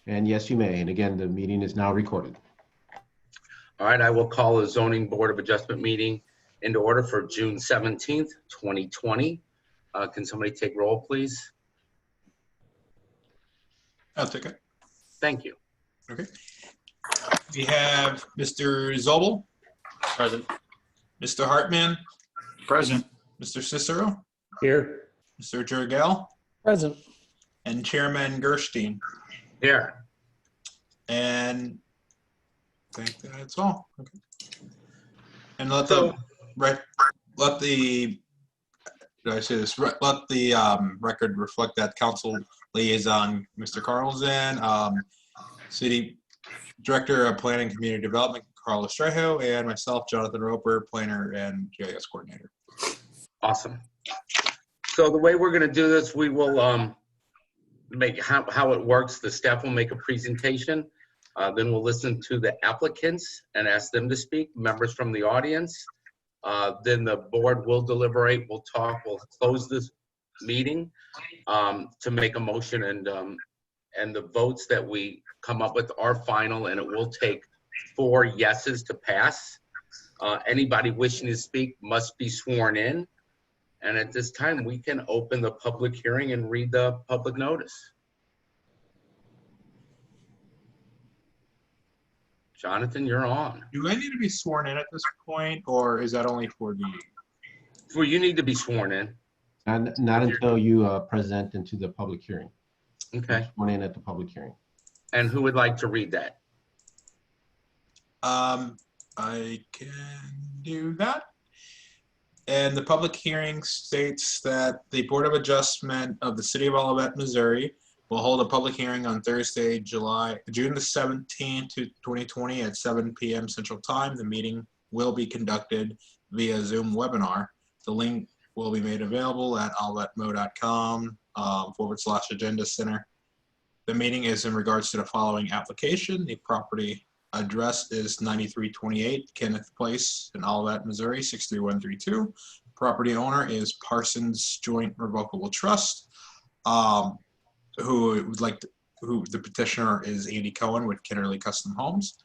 And yes, you may. And again, the meeting is now recorded. All right, I will call the Zoning Board of Adjustment meeting into order for June 17th, 2020. Can somebody take roll, please? I'll take it. Thank you. Okay. We have Mr. Zobel. Present. Mr. Hartman. Present. Mr. Cicero. Here. Mr. Jurgel. Present. And Chairman Gerstein. Here. And I think that's all. Okay. And let So- the record reflect that Council Liaison Mr. Carlson, City Director of Planning and Community Development Carlos Trejo, and myself, Jonathan Roper, Planner and GIS Coordinator. Awesome. So the way we're going to do this, we will make how it works. The staff will make a presentation. Then we'll listen to the applicants and ask them to speak, members from the audience. Then the board will deliberate, we'll talk, we'll close this meeting to make a motion, and the votes that we come up with are final, and it will take 4 yeses to pass. Anybody wishing to speak must be sworn in. And at this time, we can open the public hearing and read the public notice. Jonathan, you're on. Do I need to be sworn in at this point, or is that only for the? Well, you need to be sworn in. And not until you present into the public hearing. Okay. Sworn in at the public hearing. And who would like to read that? I can do that. And the public hearing states that the Board of Adjustment of the City of Olivet, Missouri will hold a public hearing on Thursday, June the 17th, 2020 at 7 p.m. Central Time. The meeting will be conducted via Zoom webinar. The link will be made available at olivetmo.com/agenda center. The meeting is in regards to the following application. The property address is 9328 Kenneth Place in Olivet, Missouri, 63132. Property owner is Parsons Joint Revocable Trust. Who the petitioner is Andy Cohen with Kennerly Custom Homes.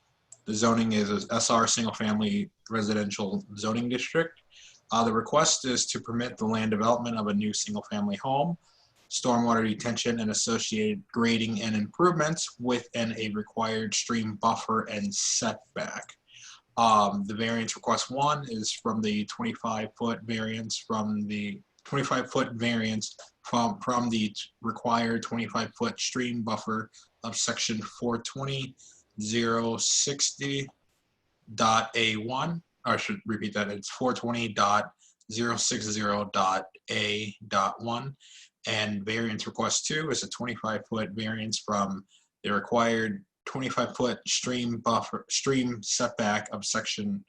The zoning is a SR single family residential zoning district. The request is to permit the land development of a new single family home, stormwater detention and associated grading and improvements within a required stream buffer and setback. The variance request 1 is from the 25-foot variance from the 25-foot variance from the required 25-foot stream buffer of section 420.060.A1. I should repeat that. It's 420.060.A.1. And variance request 2 is a 25-foot variance from the required 25-foot stream setback of section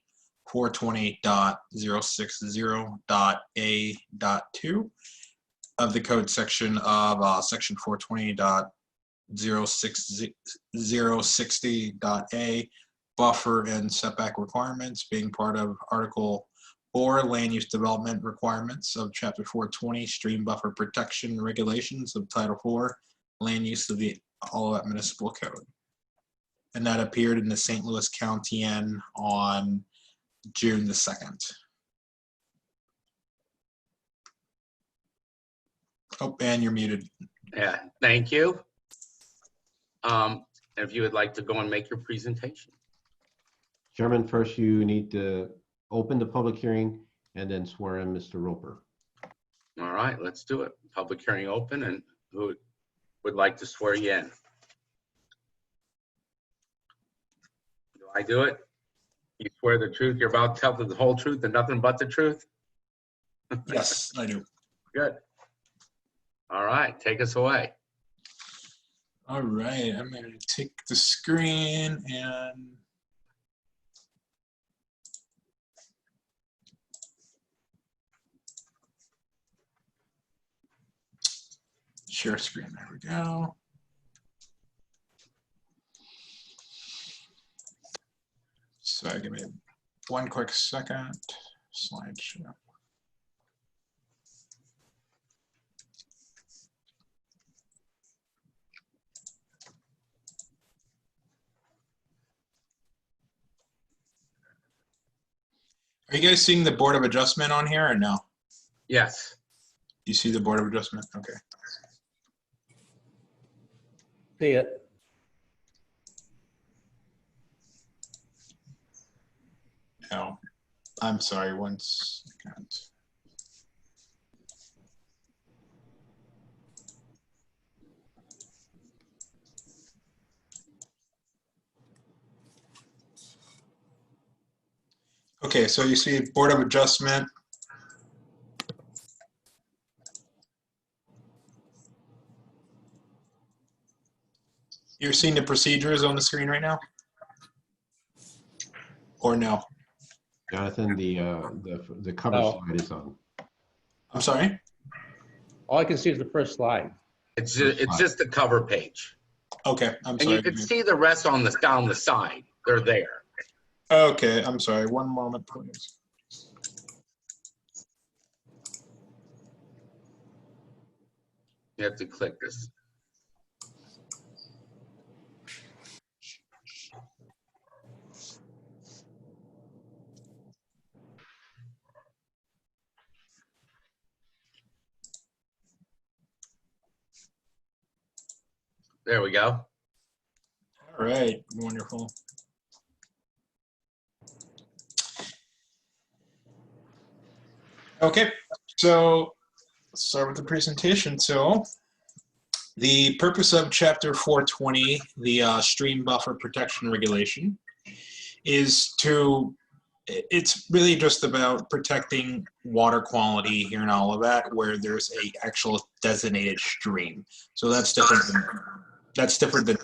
420.060.A.2 of the code section of section 420.060.A, buffer and setback requirements being part of Article 4 land use development requirements of Chapter 420 stream buffer protection regulations of Title 4 land use of the Olivet Municipal Code. And that appeared in the St. Louis County-N on June the 2nd. Oh, and you're muted. Yeah, thank you. If you would like to go and make your presentation. Chairman, first you need to open the public hearing and then swear in Mr. Roper. All right, let's do it. Public hearing open, and who would like to swear you in? Do I do it? You swear the truth, you're about to tell the whole truth and nothing but the truth? Yes, I do. Good. All right, take us away. All right, I'm going to take the screen and share screen. There we go. So give me one quick second. Slideshow. Are you guys seeing the Board of Adjustment on here or no? Yes. You see the Board of Adjustment? Okay. See it. No, I'm sorry, one second. Okay, so you see Board of Adjustment. You're seeing the procedures on the screen right now? Or no? Jonathan, the cover No. slide is on. I'm sorry? All I can see is the first slide. It's just the cover page. Okay, I'm And sorry. you can see the rest on down the side. They're there. Okay, I'm sorry. One moment, please. You have to click this. There we go. All right, wonderful. Okay, so let's start with the presentation. So the purpose of Chapter 420, the Stream Buffer Protection Regulation, is it's really just about protecting water quality here in Olivet where there's a actual designated stream. So that's different than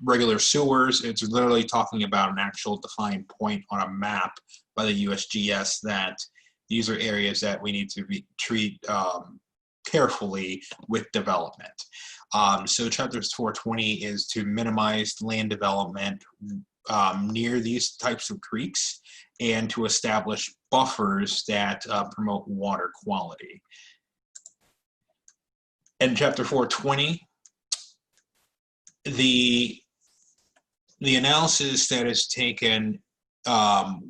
regular sewers. It's literally talking about an actual defined point on a map by the USGS that these are areas that we need to treat carefully with development. So Chapter 420 is to minimize land development near these types of creeks and to establish buffers that promote water quality. In Chapter 420, the analysis that is taken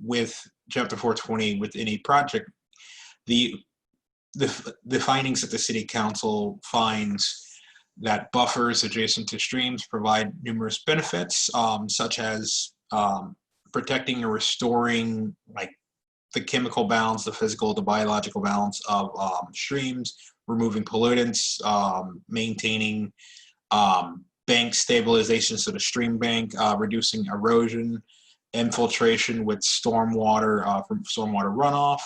with Chapter 420 with any project, the findings that the City Council finds that buffers adjacent to streams provide numerous benefits, such as protecting or restoring like the chemical balance, the physical, the biological balance of streams, removing pollutants, maintaining bank stabilization, so the stream bank, reducing erosion, infiltration with stormwater from stormwater runoff,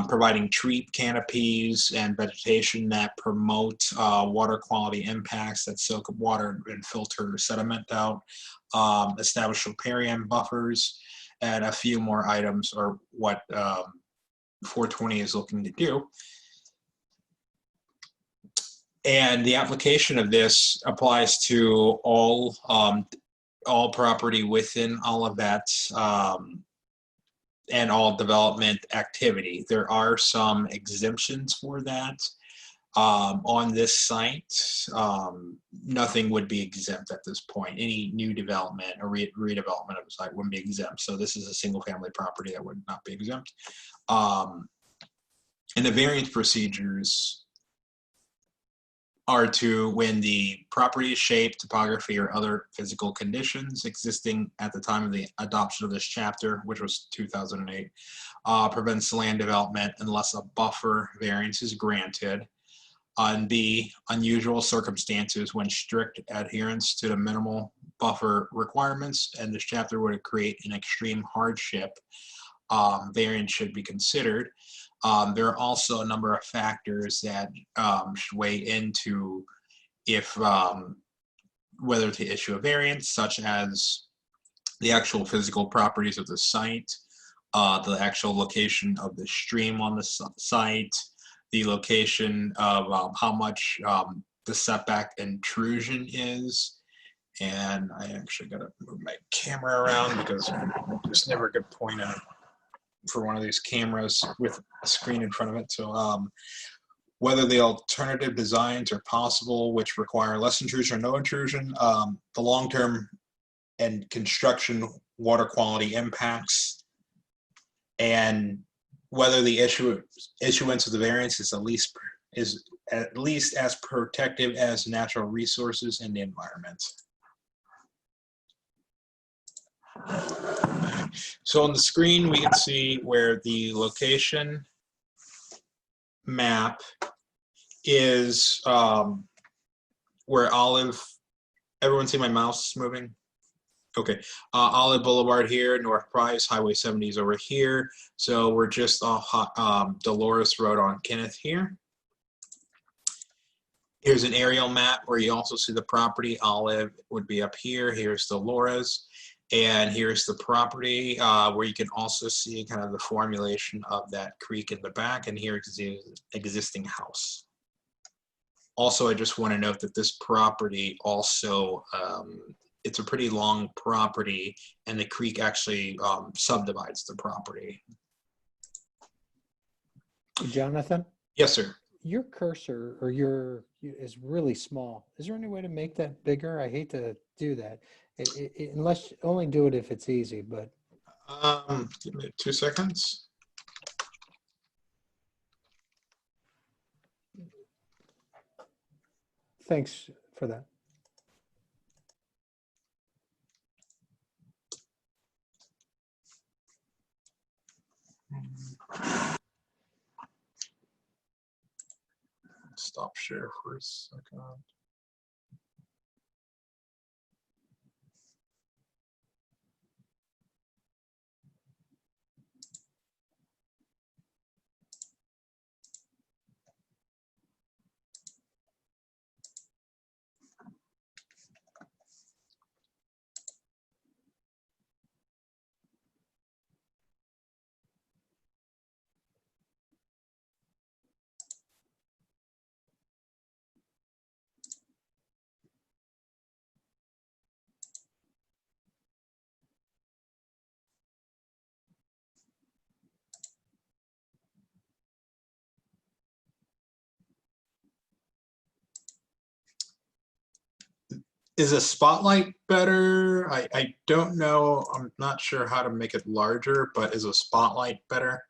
providing tree canopies and vegetation that promote water quality impacts that soak up water and filter sediment out, establish riparian buffers, and a few more items are what 420 is looking to do. And the application of this applies to all property within Olivet and all development activity. There are some exemptions for that. On this site, nothing would be exempt at this point. Any new development or redevelopment of the site wouldn't be exempt. So this is a single family property that would not be exempt. And the variance procedures are to when the property shape, topography, or other physical conditions existing at the time of the adoption of this chapter, which was 2008, prevents land development unless a buffer variance is granted. And B, unusual circumstances when strict adherence to the minimal buffer requirements and this chapter would create an extreme hardship, variance should be considered. There are also a number of factors that should weigh into if whether to issue a variance, such as the actual physical properties of the site, the actual location of the stream on the site, the location of how much the setback intrusion is. And I actually got to move my camera around because there's never a good point for one of these cameras with a screen in front of it. So whether the alternative designs are possible, which require less intrusion or no intrusion, the long-term and construction water quality impacts and whether the issuance of the variance is at least as protective as natural resources and the environment. So on the screen, we can see where the location map is where Olive, everyone see my mouse moving? Okay, Olive Boulevard here, North Price, Highway 70 is over here. So we're just off Dolores Road on Kenneth here. Here's an aerial map where you also see the property. Olive would be up here. Here's Dolores. And here's the property where you can also see kind of the formulation of that creek in the back. And here is the existing house. Also, I just want to note that this property also, it's a pretty long property, and the creek actually subdivides the property. Jonathan, Yes, sir. your cursor or is really small. Is there any way to make that bigger? I hate to do that. Unless only do it if it's easy, but Give me 2 seconds. thanks for that. Stop share for a second. Is a spotlight better? I don't know. I'm not sure how to make it larger, but is a spotlight better?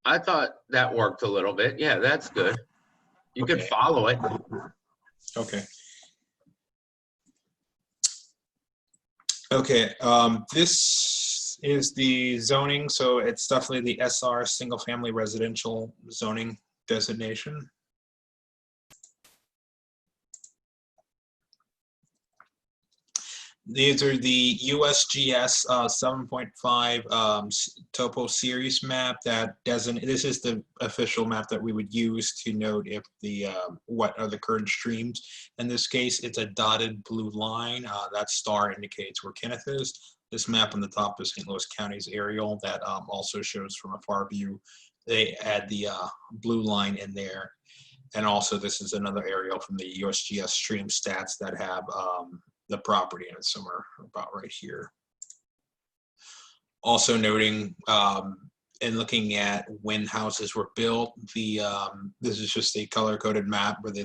I thought that worked a little bit. Yeah, that's good. You could Okay. follow it. Okay. Okay, this is the zoning, so it's definitely the SR single family residential zoning designation. These are the USGS 7.5 topo series map that doesn't, this is the official map that we would use to note if the, what are the current streams. In this case, it's a dotted blue line. That star indicates where Kenneth is. This map on the top is St. Louis County's aerial that also shows from a far view. They add the blue line in there. And also this is another aerial from the USGS stream stats that have the property, and it's somewhere about right here. Also noting and looking at when houses were built, the this is just a color-coded map where the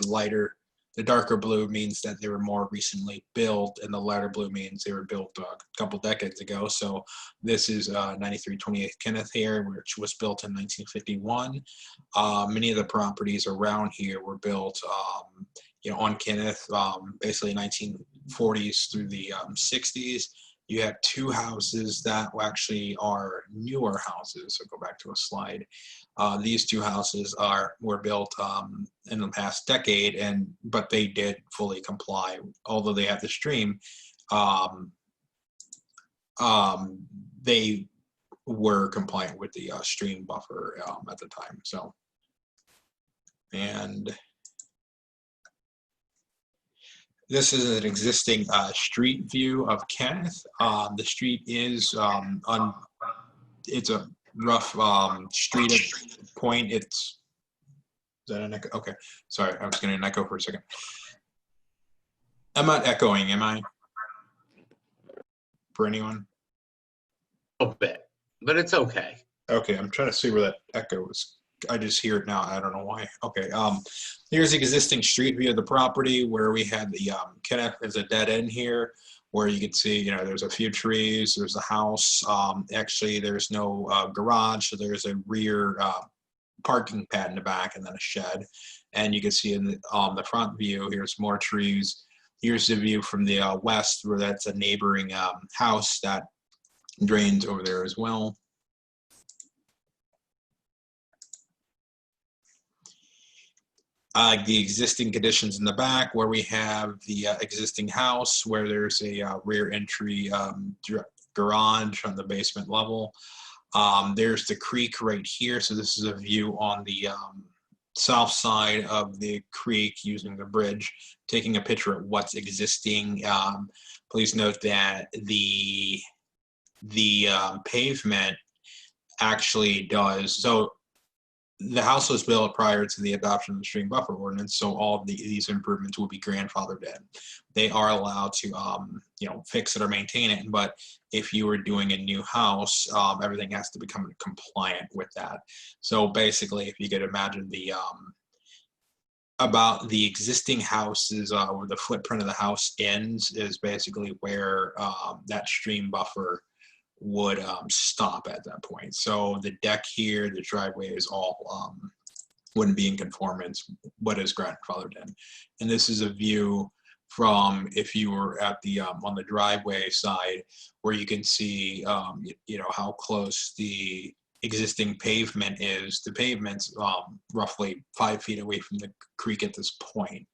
darker blue means that they were more recently built, and the lighter blue means they were built a couple decades ago. So this is 9328 Kenneth here, which was built in 1951. Many of the properties around here were built you know, on Kenneth, basically 1940s through the 60s. You have 2 houses that actually are newer houses. So go back to a slide. These 2 houses were built in the past decade, but they did fully comply, although they had the stream. They were compliant with the stream buffer at the time. So, and this is an existing street view of Kenneth. The street is it's a rough street at point. Is that an echo? Okay, sorry, I was getting an echo for a second. I'm not echoing, am I? For anyone? A little bit, but it's okay. Okay, I'm trying to see where that echo is I just hear it now. I don't know why. Okay. Here's the existing street view of the property where we had the connect. There's a dead end here where you can see, you know, there's a few trees. There's a house. Actually, there's no garage, so there's a rear parking pad in the back and then a shed. And you can see in the front view, here's more trees. Here's the view from the west where that's a neighboring house that drains over there as well. The existing conditions in the back where we have the existing house where there's a rear entry garage on the basement level. There's the creek right here. So this is a view on the south side of the creek using the bridge, taking a picture of what's existing. Please note that the pavement actually does, so the house was built prior to the adoption of the stream buffer ordinance, so all of these improvements will be grandfathered in. They are allowed to, you know, fix it or maintain it, but if you were doing a new house, everything has to become compliant with that. So basically, if you could imagine the about the existing houses, where the footprint of the house ends is basically where that stream buffer would stop at that point. So the deck here, the driveway is all wouldn't be in conformance, what is grandfathered in. And this is a view from if you were at the on the driveway side where you can see you know how close the existing pavement is. The pavement's roughly 5 feet away from the creek at this point.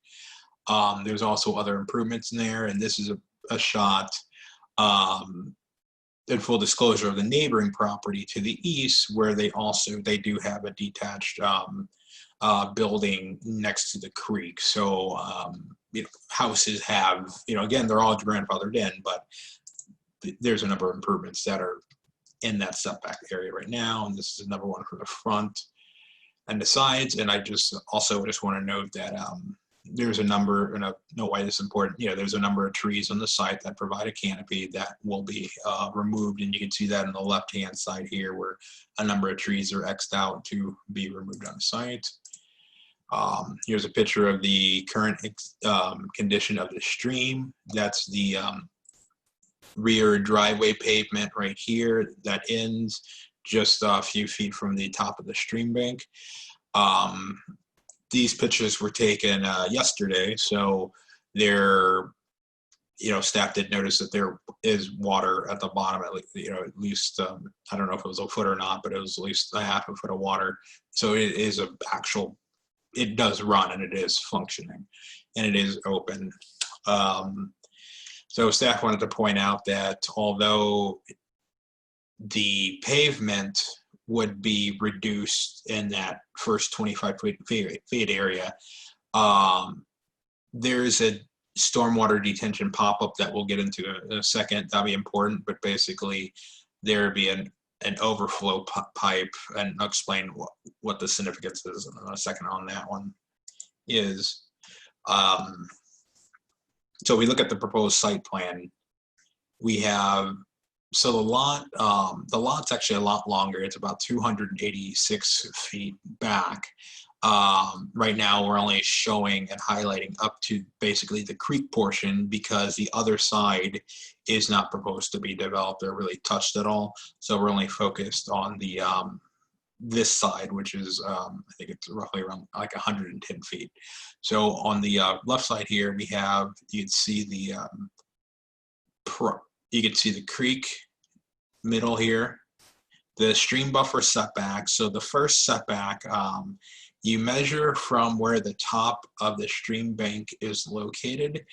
There's also other improvements in there, and this is a shot in full disclosure of the neighboring property to the east, where they do have a detached building next to the creek. So you know, houses have, you know, again, they're all grandfathered in, but there's a number of improvements that are in that setback area right now. And this is another one for the front and the sides. And I just want to note that there's a number, and I know why this is important, you know, there's a number of trees on the site that provide a canopy that will be removed. And you can see that on the left-hand side here where a number of trees are X'd out to be removed on the site. Here's a picture of the current condition of the stream. That's the rear driveway pavement right here that ends just a few feet from the top of the stream bank. These pictures were taken yesterday, so they're, you know, staff did notice that there is water at the bottom, at least, you know, at least I don't know if it was a foot or not, but it was at least a half a foot of water. So it is a actual, it does run and it is functioning and it is open. So staff wanted to point out that although the pavement would be reduced in that first 25 feet area, there's a stormwater detention pop-up that we'll get into in a second. That'll be important, but basically there would be an overflow pipe, and I'll explain what the significance is in a second on that one is. So we look at the proposed site plan. We have, so the lot's actually a lot longer. It's about 286 feet back. Right now we're only showing and highlighting up to basically the creek portion because the other side is not proposed to be developed or really touched at all. So we're only focused on the this side, which is I think it's roughly around like 110 feet. So on the left side here, we have, you can see the you can see the creek middle here, the stream buffer setback. So the first setback, you measure from where the top of the stream bank is located,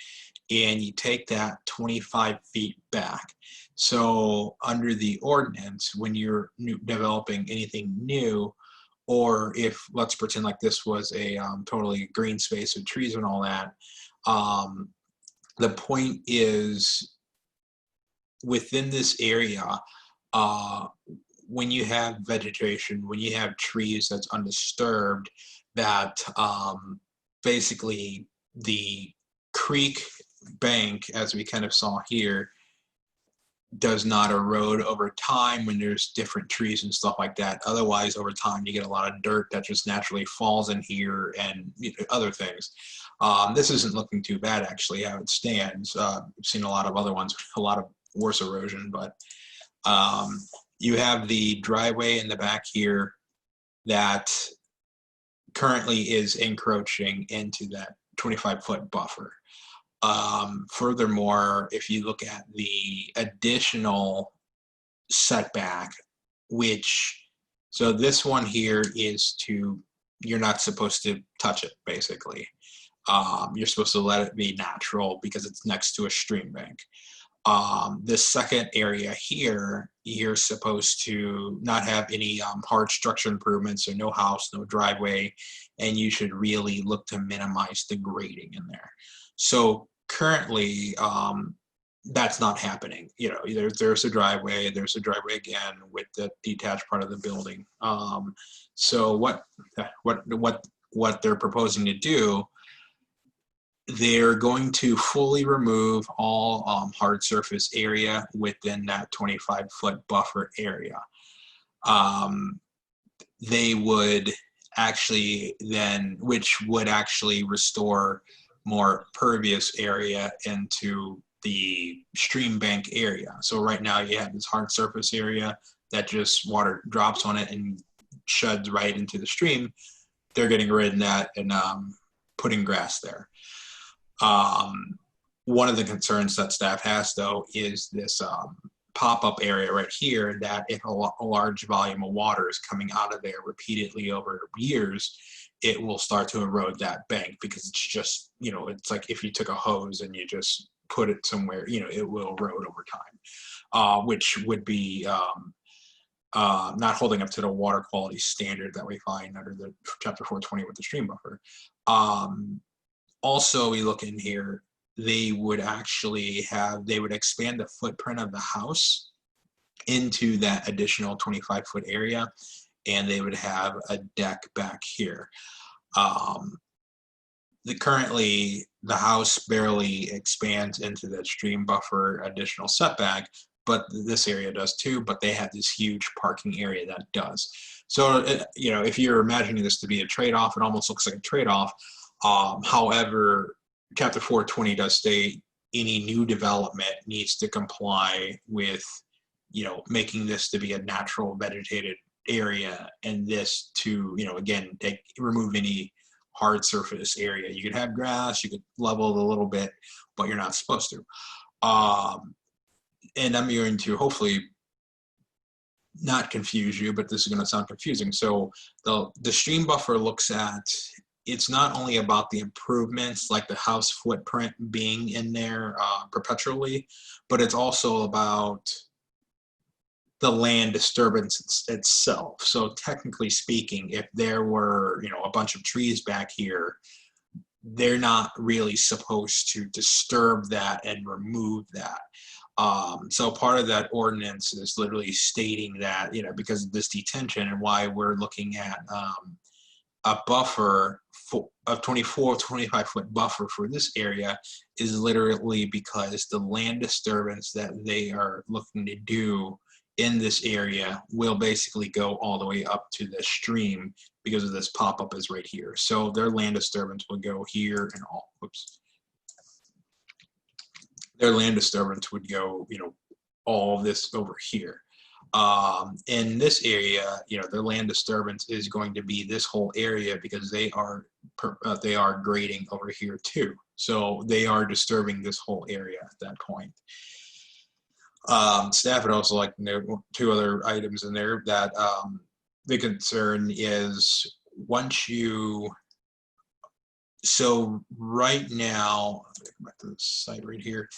and you take that 25 feet back. So under the ordinance, when you're developing anything new, or if, let's pretend like this was a totally green space with trees and all that, the point is within this area, when you have vegetation, when you have trees that's undisturbed, that basically the creek bank, as we kind of saw here, does not erode over time when there's different trees and stuff like that. Otherwise, over time, you get a lot of dirt that just naturally falls in here and other things. This isn't looking too bad, actually, how it stands. I've seen a lot of other ones with a lot of worse erosion, but you have the driveway in the back here that currently is encroaching into that 25-foot buffer. Furthermore, if you look at the additional setback, so this one here is you're not supposed to touch it, basically. You're supposed to let it be natural because it's next to a stream bank. This second area here, you're supposed to not have any hard structure improvements, so no house, no driveway, and you should really look to minimize the grading in there. So currently, that's not happening. There's a driveway again with the detached part of the building. So what they're proposing to do, they're going to fully remove all hard surface area within that 25-foot buffer area. They would actually which would actually restore more pervious area into the stream bank area. So right now you have this hard surface area that just water drops on it and sheds right into the stream. They're getting rid of that and putting grass there. One of the concerns that staff has, though, is this pop-up area right here, that if a large volume of water is coming out of there repeatedly over years, it will start to erode that bank, because it's just, it's like if you took a hose and you just put it somewhere, it will erode over time, which would be not holding up to the water quality standard that we find under the Chapter 420 with the stream buffer. Also, we look in here, they would expand the footprint of the house into that additional 25-foot area, and they would have a deck back here. Currently, the house barely expands into that stream buffer additional setback, but this area does too, but they have this huge parking area that does. So, if you're imagining this to be a trade-off, it almost looks like a trade-off. However, Chapter 420 does state any new development needs to comply with, making this to be a natural vegetated area, and this to, again, remove any hard surface area. You could have grass, you could level it a little bit, but you're not supposed to. And I'm going to hopefully not confuse you, but this is going to sound confusing. So the stream buffer looks at, it's not only about the improvements like the house footprint being in there perpetually, but it's also about the land disturbance itself. So technically speaking, if there were, a bunch of trees back here, they're not really supposed to disturb that and remove that. So part of that ordinance is literally stating that, because of this detention, and why we're looking at a buffer, a 25-foot buffer for this area, is literally because the land disturbance that they are looking to do in this area will basically go all the way up to the stream, because of this pop-up is right here. So their land disturbance will go here and all, their land disturbance would go, all of this over here. In this area, their land disturbance is going to be this whole area, because they are grading over here too. So they are disturbing this whole area at that point. Staff would also like to note two other items in there that the concern is so right now, back to the side right here,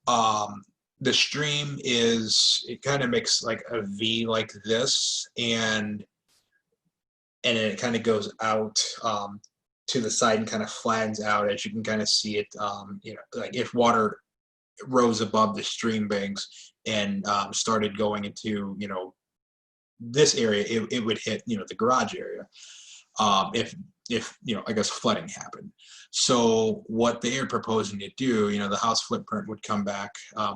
the stream it kind of makes like a V like this, and it kind of goes out to the side and kind of flattens out, as you can kind of see it, like if water rose above the stream banks and started going into, this area, it would hit, the garage area. If if, I guess flooding happened. So what they are proposing to do, the house footprint would come back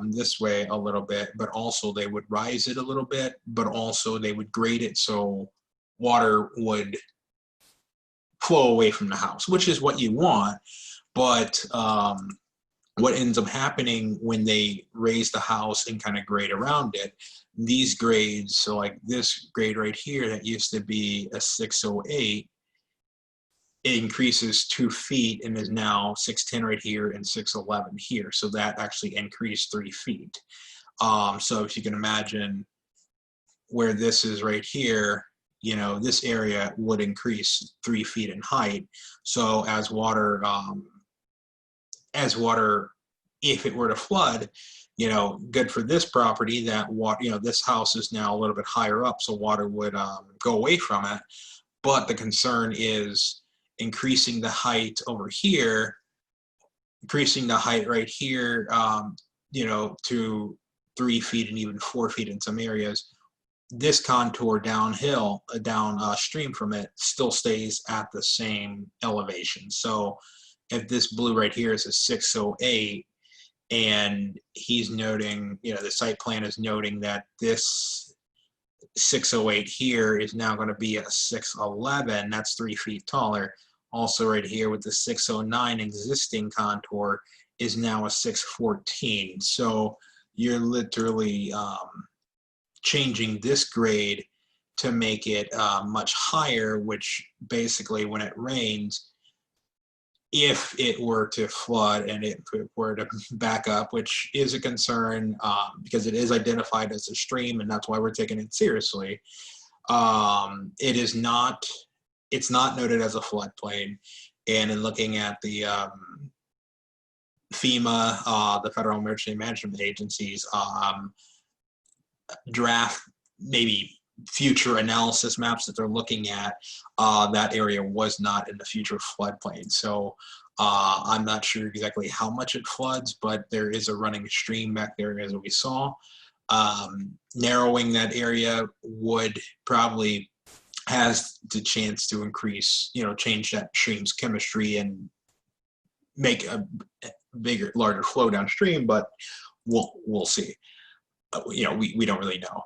this way a little bit, but also they would rise it a little bit, but also they would grade it so water would flow away from the house, which is what you want. But what ends up happening when they raise the house and kind of grade around it, these grades, so like this grade right here that used to be a 608, it increases 2 feet and is now 610 right here and 611 here. So that actually increased 3 feet. So if you can imagine where this is right here, this area would increase 3 feet in height. So as water, if it were to flood, good for this property that water, this house is now a little bit higher up, so water would go away from it. But the concern is increasing the height over here, increasing the height right here, to 3 feet and even 4 feet in some areas. This contour downhill, downstream from it, still stays at the same elevation. So if this blue right here is a 608, and he's noting, the site plan is noting that this 608 here is now going to be a 611, that's 3 feet taller. Also right here with the 609 existing contour is now a 614. So you're literally changing this grade to make it much higher, which basically when it rains, if it were to flood and if it were to back up, which is a concern because it is identified as a stream, and that's why we're taking it seriously. It's not noted as a floodplain. And in looking at the FEMA, the Federal Emergency Management Agency's draft, maybe future analysis maps that they're looking at, that area was not in the future floodplain. So I'm not sure exactly how much it floods, but there is a running stream back there as we saw. Narrowing that area would probably has the chance to increase, change that stream's chemistry and make a bigger, larger flow downstream, but we'll see. We don't really know.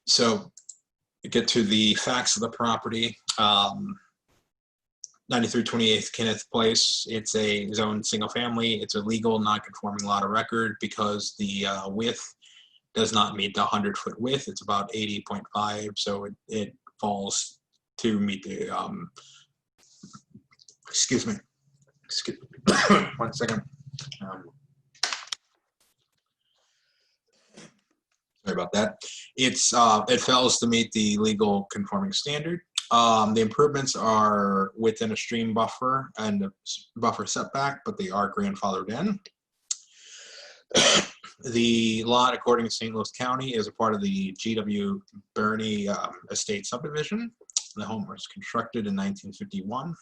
So get to the facts of the property. 9328 Kenneth Place. It's a zoned single family. It's a legal non-conforming lot of record because the width does not meet the 100-foot width. It's about 80.5, so it falls to meet the excuse me. 1 second. Sorry about that. It fails to meet the legal conforming standard. The improvements are within a stream buffer and a buffer setback, but they are grandfathered in. The lot, according to St. Louis County, is a part of the G.W. Birney Estate subdivision. The home was constructed in 1951.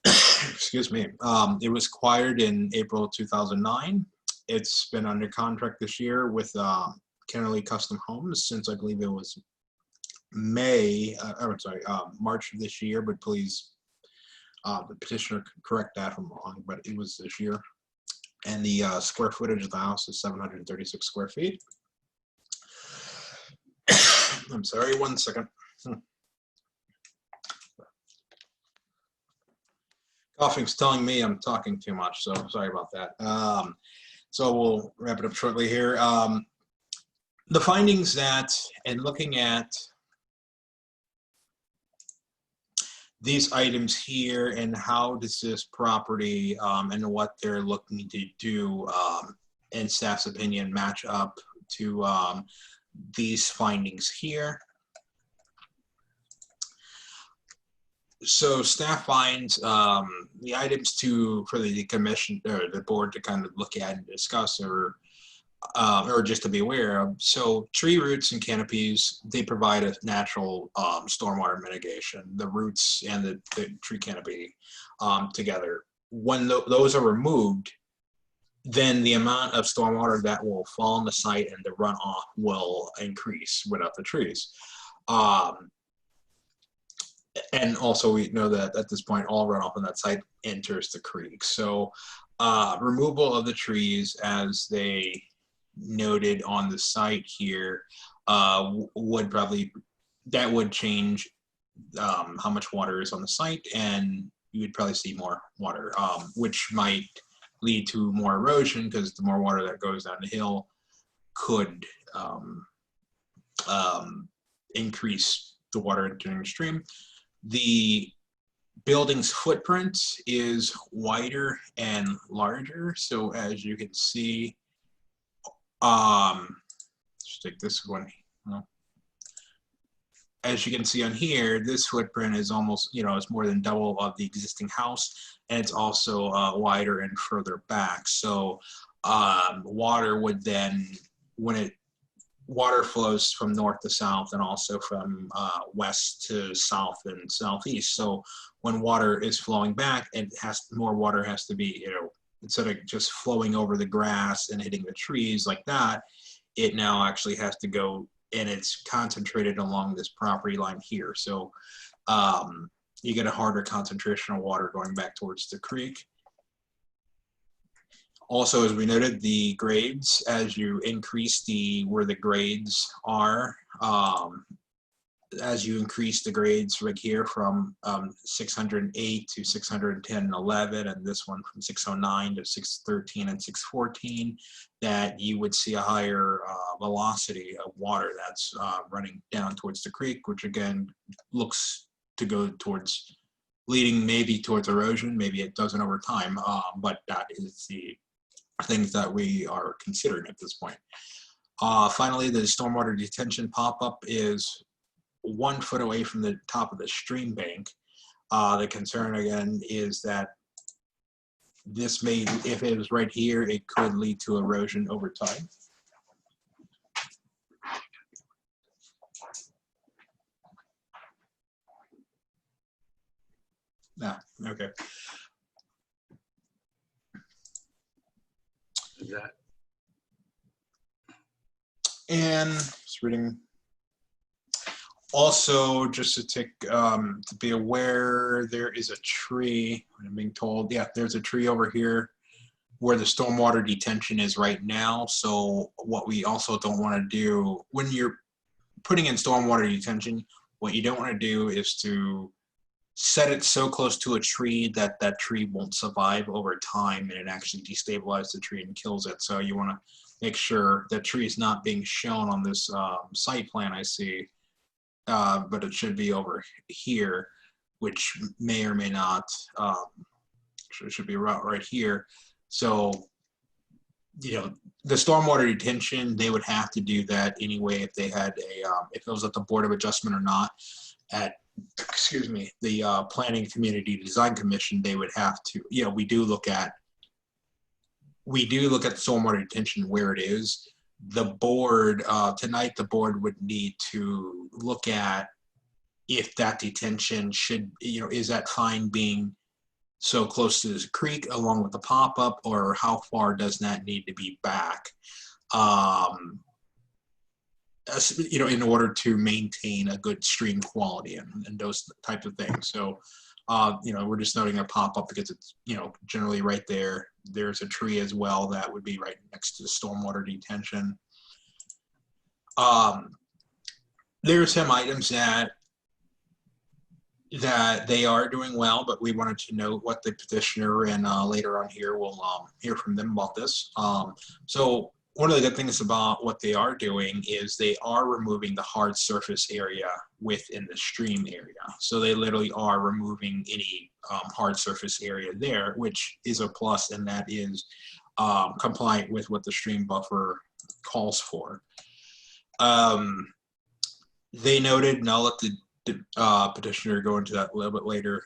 Excuse me. It was acquired in April 2009. It's been under contract this year with Kennerly Custom Homes since I believe it was March of this year, but please, the petitioner could correct that if I'm wrong, but it was this year. And the square footage of the house is 736 square feet. I'm sorry, 1 second. Coughing's telling me I'm talking too much, so sorry about that. So we'll wrap it up shortly here. The findings that, and looking at these items here and how does this property and what they're looking to do in staff's opinion match up to these findings here. So staff finds the items for the commission or the board to kind of look at and discuss or just to be aware of. So tree roots and canopies, they provide a natural stormwater mitigation. The roots and the tree canopy together. When those are removed, then the amount of stormwater that will fall on the site and the runoff will increase without the trees. And also we know that at this point, all runoff on that site enters the creek. So removal of the trees, as they noted on the site here, would probably, that would change how much water is on the site, and you would probably see more water, which might lead to more erosion, because the more water that goes down the hill could increase the water entering the stream. The building's footprint is wider and larger. So as you can see, let's take this one. As you can see on here, this footprint is almost, it's more than double of the existing house, and it's also wider and further back. So water would then, water flows from north to south and also from west to south and southeast. So when water is flowing back, more water has to be, instead of just flowing over the grass and hitting the trees like that, it now actually has to go, and it's concentrated along this property line here. So you get a harder concentration of water going back towards the creek. Also, as we noted, the grades, as you increase where the grades are, as you increase the grades right here from 608 to 610 and 11, and this one from 609 to 613 and 614, that you would see a higher velocity of water that's running down towards the creek, which again looks to go towards, leading maybe towards erosion. Maybe it doesn't over time, but that is the things that we are considering at this point. Finally, the stormwater detention pop-up is 1 foot away from the top of the stream bank. The concern again is that this may, if it was right here, it could lead to erosion over time. Okay. That. And just reading. Also, just to be aware, there is a tree. I'm being told, yeah, there's a tree over here where the stormwater detention is right now. So what we also don't want to do when you're putting in stormwater detention, what you don't want to do is to set it so close to a tree that that tree won't survive over time, and it actually destabilizes the tree and kills it. So you want to make sure that tree is not being shown on this site plan I see, but it should be over here, which may or may not, it should be right here. So, the stormwater detention, they would have to do that anyway if they had if it was at the Board of Adjustment or not. At the Planning Community Design Commission, they would have to, we do look at the stormwater detention where it is. The board, tonight the board would need to look at if that detention should, is that fine being so close to this creek along with the pop-up, or how far does that need to be back? In order to maintain a good stream quality and those types of things. So, we're just noting a pop-up because it's, generally right there. There's a tree as well that would be right next to the stormwater detention. There are some items that they are doing well, but we wanted to know what the petitioner, and later on here we'll hear from them about this. So one of the good things about what they are doing is they are removing the hard surface area within the stream area. So they literally are removing any hard surface area there, which is a plus, and that is compliant with what the stream buffer calls for. They noted, and I'll let the petitioner go into that a little bit later,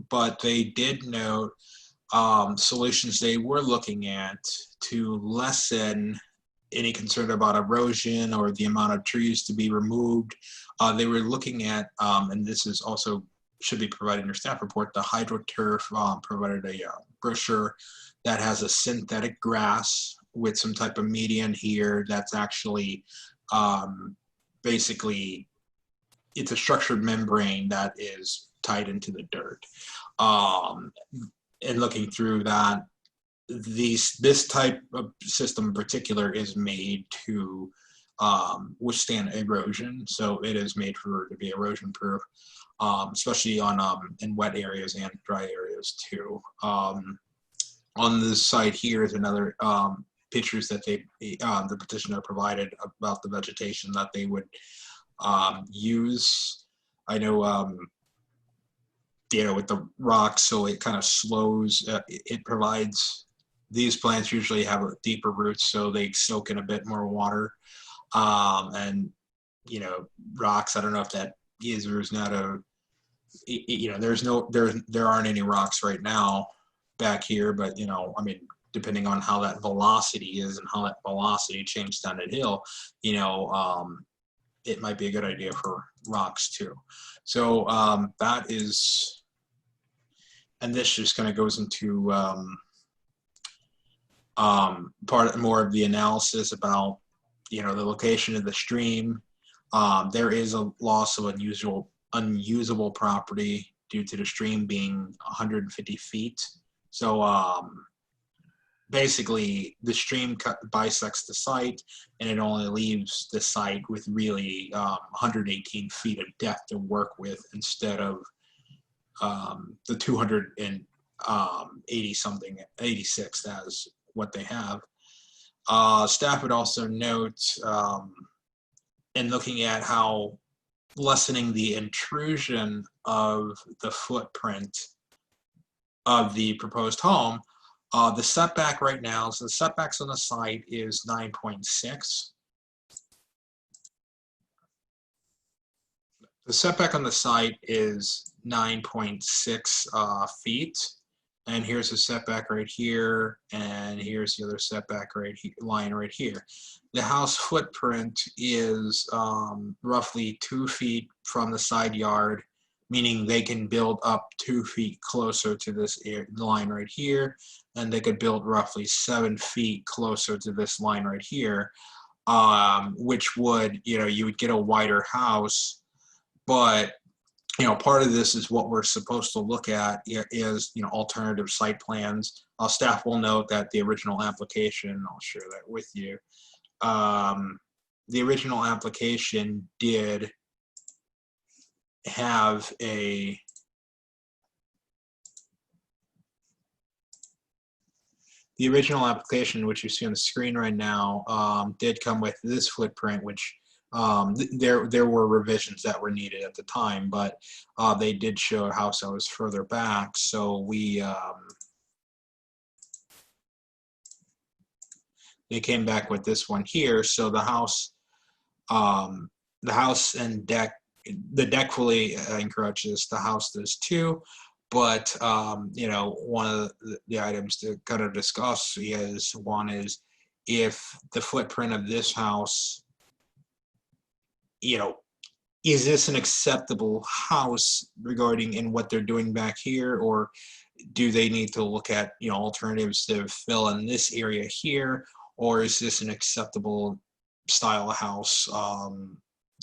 but they did note solutions they were looking at to lessen any concern about erosion or the amount of trees to be removed. They were looking at, and this is also should be provided in your staff report, the HydroTurf provided a brochure that has a synthetic grass with some type of median here that's actually basically it's a structured membrane that is tied into the dirt. And looking through that, this type of system in particular is made to withstand erosion. So it is made to be erosion proof, especially on in wet areas and dry areas too. On this side here is another pictures that the petitioner provided about the vegetation that they would use. I know, with the rocks, so it kind of slows. It provides, these plants usually have deeper roots, so they soak in a bit more water. And rocks, I don't know if that is or is not there aren't any rocks right now back here, but depending on how that velocity is and how that velocity changes down the hill, it might be a good idea for rocks too. So that is, and this just kind of goes into part more of the analysis about the location of the stream. There is a loss of unusable property due to the stream being 150 feet. So basically the stream bisects the site, and it only leaves the site with really 118 feet of depth to work with, instead of the 86 as what they have. Staff would also note, in looking at how lessening the intrusion of the footprint of the proposed home, the setback right now, so the setbacks on the site is 9.6. The setback on the site is 9.6 feet. And here's a setback right here, and here's the other setback right here, line right here. The house footprint is roughly 2 feet from the side yard, meaning they can build up 2 feet closer to this line right here, and they could build roughly 7 feet closer to this line right here, which would, you would get a wider house. But part of this is what we're supposed to look at is, alternative site plans. Staff will note that the original application, I'll share that with you. The original application did have the original application, which you see on the screen right now, did come with this footprint, which there were revisions that were needed at the time, but they did show a house that was further back. So they came back with this one here. So the house and deck, the deck fully encroaches. The house does too. But one of the items to kind of discuss is, one is, if the footprint of this house, is this an acceptable house regarding in what they're doing back here, or do they need to look at alternatives to fill in this area here, or is this an acceptable style of house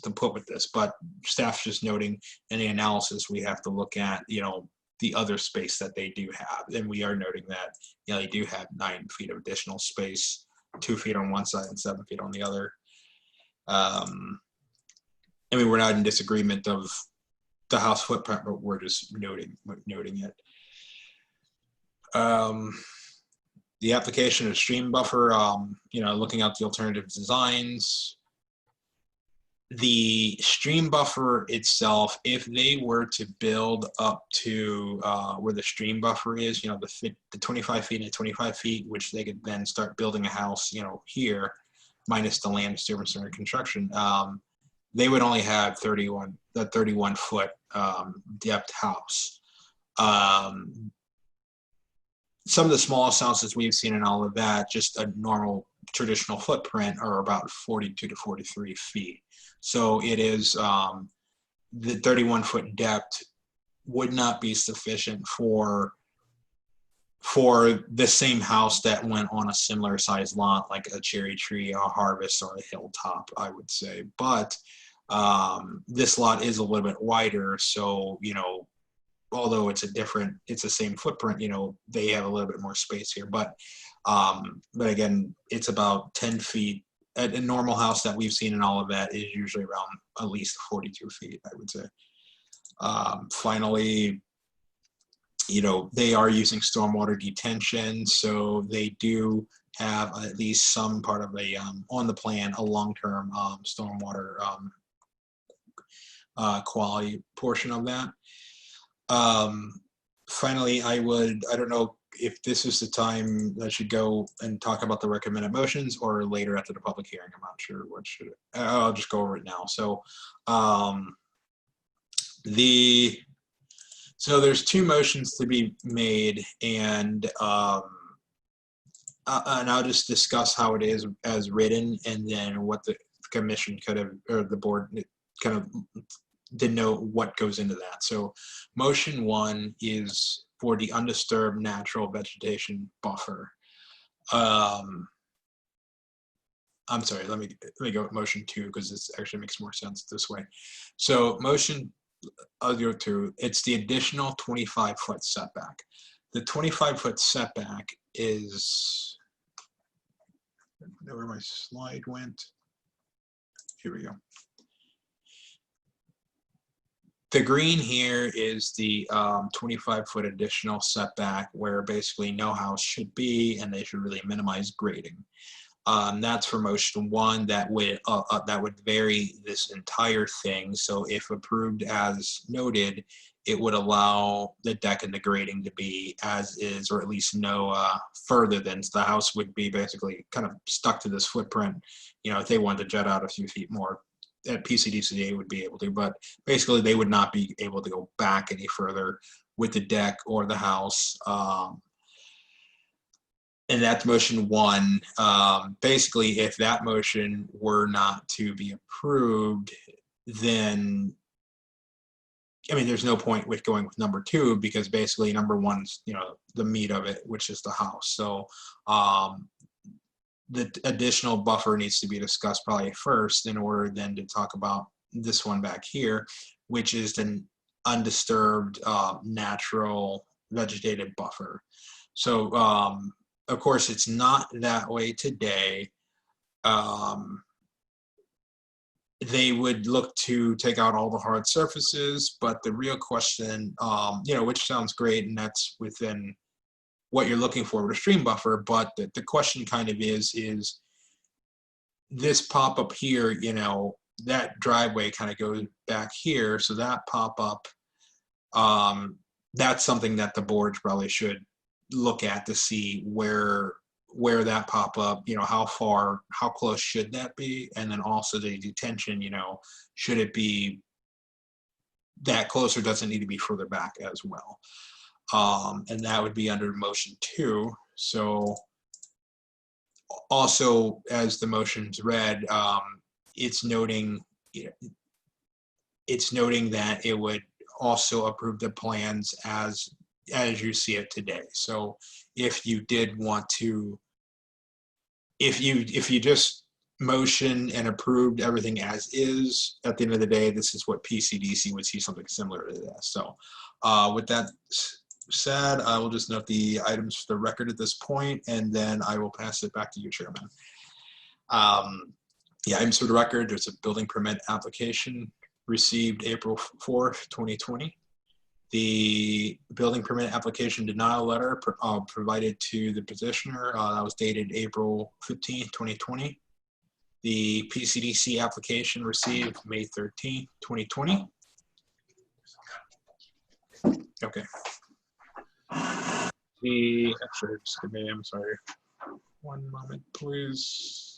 to put with this? But staff's just noting in the analysis we have to look at the other space that they do have, and we are noting that they do have 9 feet of additional space, 2 feet on one side and 7 feet on the other. We're not in disagreement of the house footprint, but we're just noting it. The application of stream buffer, looking at the alternative designs. The stream buffer itself, if they were to build up to where the stream buffer is, the 25 feet and 25 feet, which they could then start building a house, here, minus the land disturbance during construction, they would only have 31 foot depth house. Some of the smallest houses we've seen in all of that, just a normal traditional footprint, are about 42 to 43 feet. So it is, the 31 foot depth would not be sufficient for the same house that went on a similar size lot, like a cherry tree, a harvest, or a hilltop, I would say. But This lot is a little bit wider, so, you know, although it's the same footprint, you know, they have a little bit more space here. But again, it's about 10 feet. A normal house that we've seen in all of that is usually around at least 42 feet, I would say. Finally, you know, they are using stormwater detention, so they do have at least some part of a, on the plan, a long-term stormwater quality portion of that. Finally, I don't know if this is the time that should go and talk about the recommended motions or later after the public hearing. I'm not sure what should, I'll just go over it now. So, so there's two motions to be made, and I'll just discuss how it is as written, and then what the commission could have, or the board kind of didn't know what goes into that. So motion 1 is for the undisturbed natural vegetation buffer. I'm sorry, let me go with motion 2 because this actually makes more sense this way. So motion, I'll go to, it's the additional 25-foot setback. The 25-foot setback is, I don't know where my slide went. Here we go. The green here is the 25-foot additional setback where basically no house should be, and they should really minimize grading. That's for motion 1. That would vary this entire thing. So if approved as noted, it would allow the deck and the grading to be as is, or at least no further than, so the house would be basically kind of stuck to this footprint. You know, if they wanted to jet out a few feet more, at PCDCA would be able to, but basically they would not be able to go back any further with the deck or the house. And that's motion 1. Basically, if that motion were not to be approved, then, I mean, there's no point with going with number 2 because basically number 1's, you know, the meat of it, which is the house. So the additional buffer needs to be discussed probably first in order then to talk about this one back here, which is the undisturbed natural vegetative buffer. So of course it's not that way today. They would look to take out all the hard surfaces, but the real question, you know, which sounds great, and that's within what you're looking for with a stream buffer, but the question kind of is this pop-up here, you know, that driveway kind of goes back here, so that pop-up, that's something that the board probably should look at to see where that pop-up, you know, how close should that be, and then also the detention, you know, should it be that close or does it need to be further back as well? And that would be under motion 2. So also, as the motion's read, it's noting that it would also approve the plans as you see it today. So if you did want to, if you just motion and approved everything as is, at the end of the day, this is what PCDC would see, something similar to this. So with that said, I will just note the items for the record at this point, and then I will pass it back to you, Chairman. Yeah, items for the record, there's a building permit application received April 4th, 2020. The building permit application denial letter provided to the petitioner, that was dated April 15th, 2020. The PCDC application received May 13th, 2020. Okay. Actually, just give me, I'm sorry. One moment, please.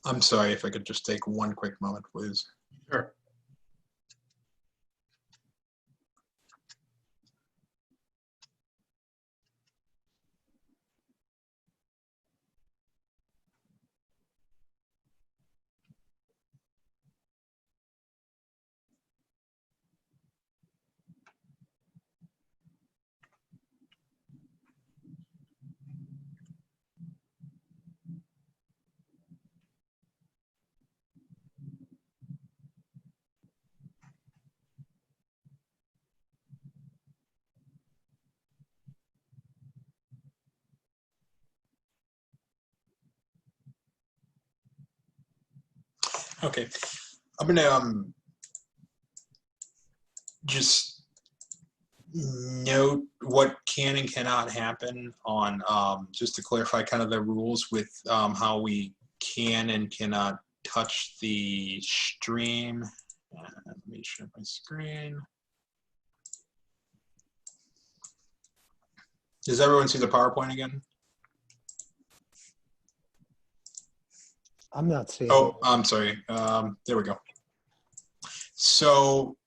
I'm sorry, if I could just take one quick moment, please. Sure. Okay, I'm gonna just note what can and cannot happen on just to clarify kind of the rules with how we can and cannot touch the stream. Let me share my screen. Does everyone see the PowerPoint again? I'm not seeing. Oh, I'm sorry. There we go. So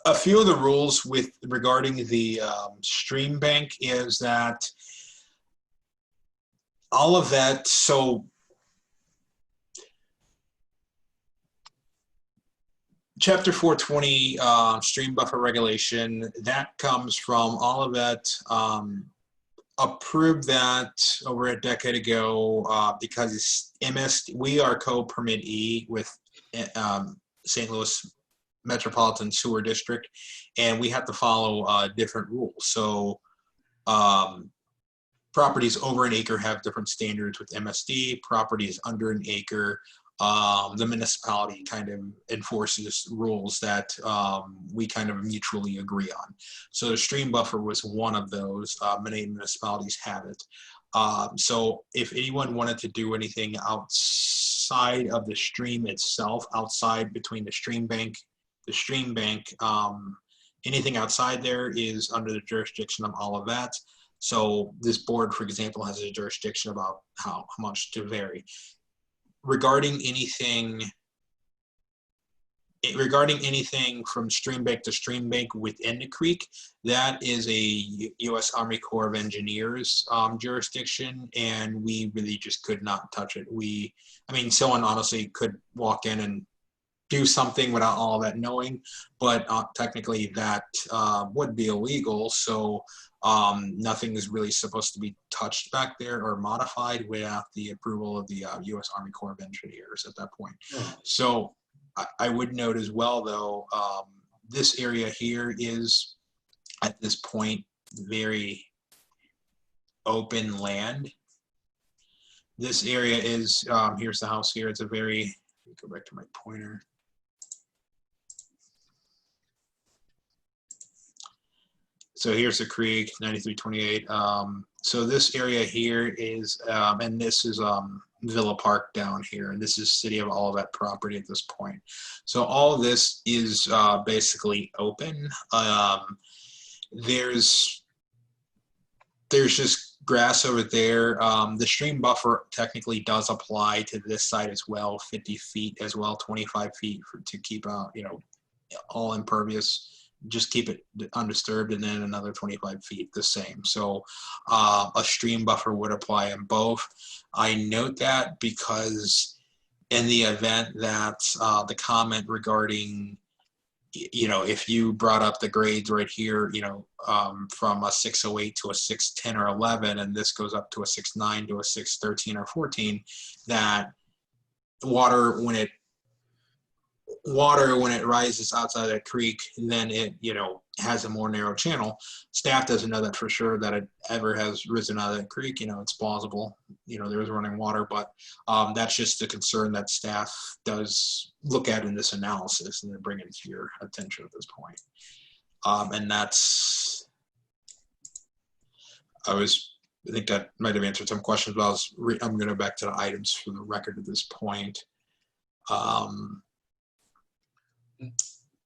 a few of the rules with regarding the stream bank is that all of that, so Chapter 420 stream buffer regulation, that comes from all of that, approved that over a decade ago because it's MSD, we are co-permittee with St. Louis Metropolitan Sewer District, and we have to follow different rules. So properties over an acre have different standards with MSD. Properties under an acre, the municipality kind of enforces rules that we kind of mutually agree on. So the stream buffer was one of those. Many municipalities have it. So if anyone wanted to do anything outside of the stream itself, outside between the stream bank, anything outside there is under the jurisdiction of all of that. So this board, for example, has a jurisdiction about how much to vary. Regarding anything from stream bank to stream bank within the creek, that is a U.S. Army Corps of Engineers jurisdiction, and we really just could not touch it. I mean, someone honestly could walk in and do something without all that knowing, but technically that would be illegal. So nothing is really supposed to be touched back there or modified without the approval of the U.S. Army Corps of Engineers at that point. So I would note as well, though, this area here is at this point very open land. This area is, here's the house here. It's a very, let me go back to my pointer. So here's the creek, 9328. So this area here is, and this is Villa Park down here, and this is City of Olivet property at this point. So all this is basically open. There's just grass over there. The stream buffer technically does apply to this side as well, 50 feet as well, 25 feet to keep out, all impervious. Just keep it undisturbed, and then another 25 feet the same. So a stream buffer would apply in both. I note that because in the event that the comment regarding, if you brought up the grades right here, from a 608 to a 610 or 11, and this goes up to a 6.9 to a 613 or 14, that water when it rises outside of that creek, then it has a more narrow channel. Staff doesn't know that for sure that it ever has risen out of that creek. It's plausible, there is running water, but that's just a concern that staff does look at in this analysis, and then bring it to your attention at this point. And that's, I think that might have answered some questions, but I'm going to go back to the items for the record at this point.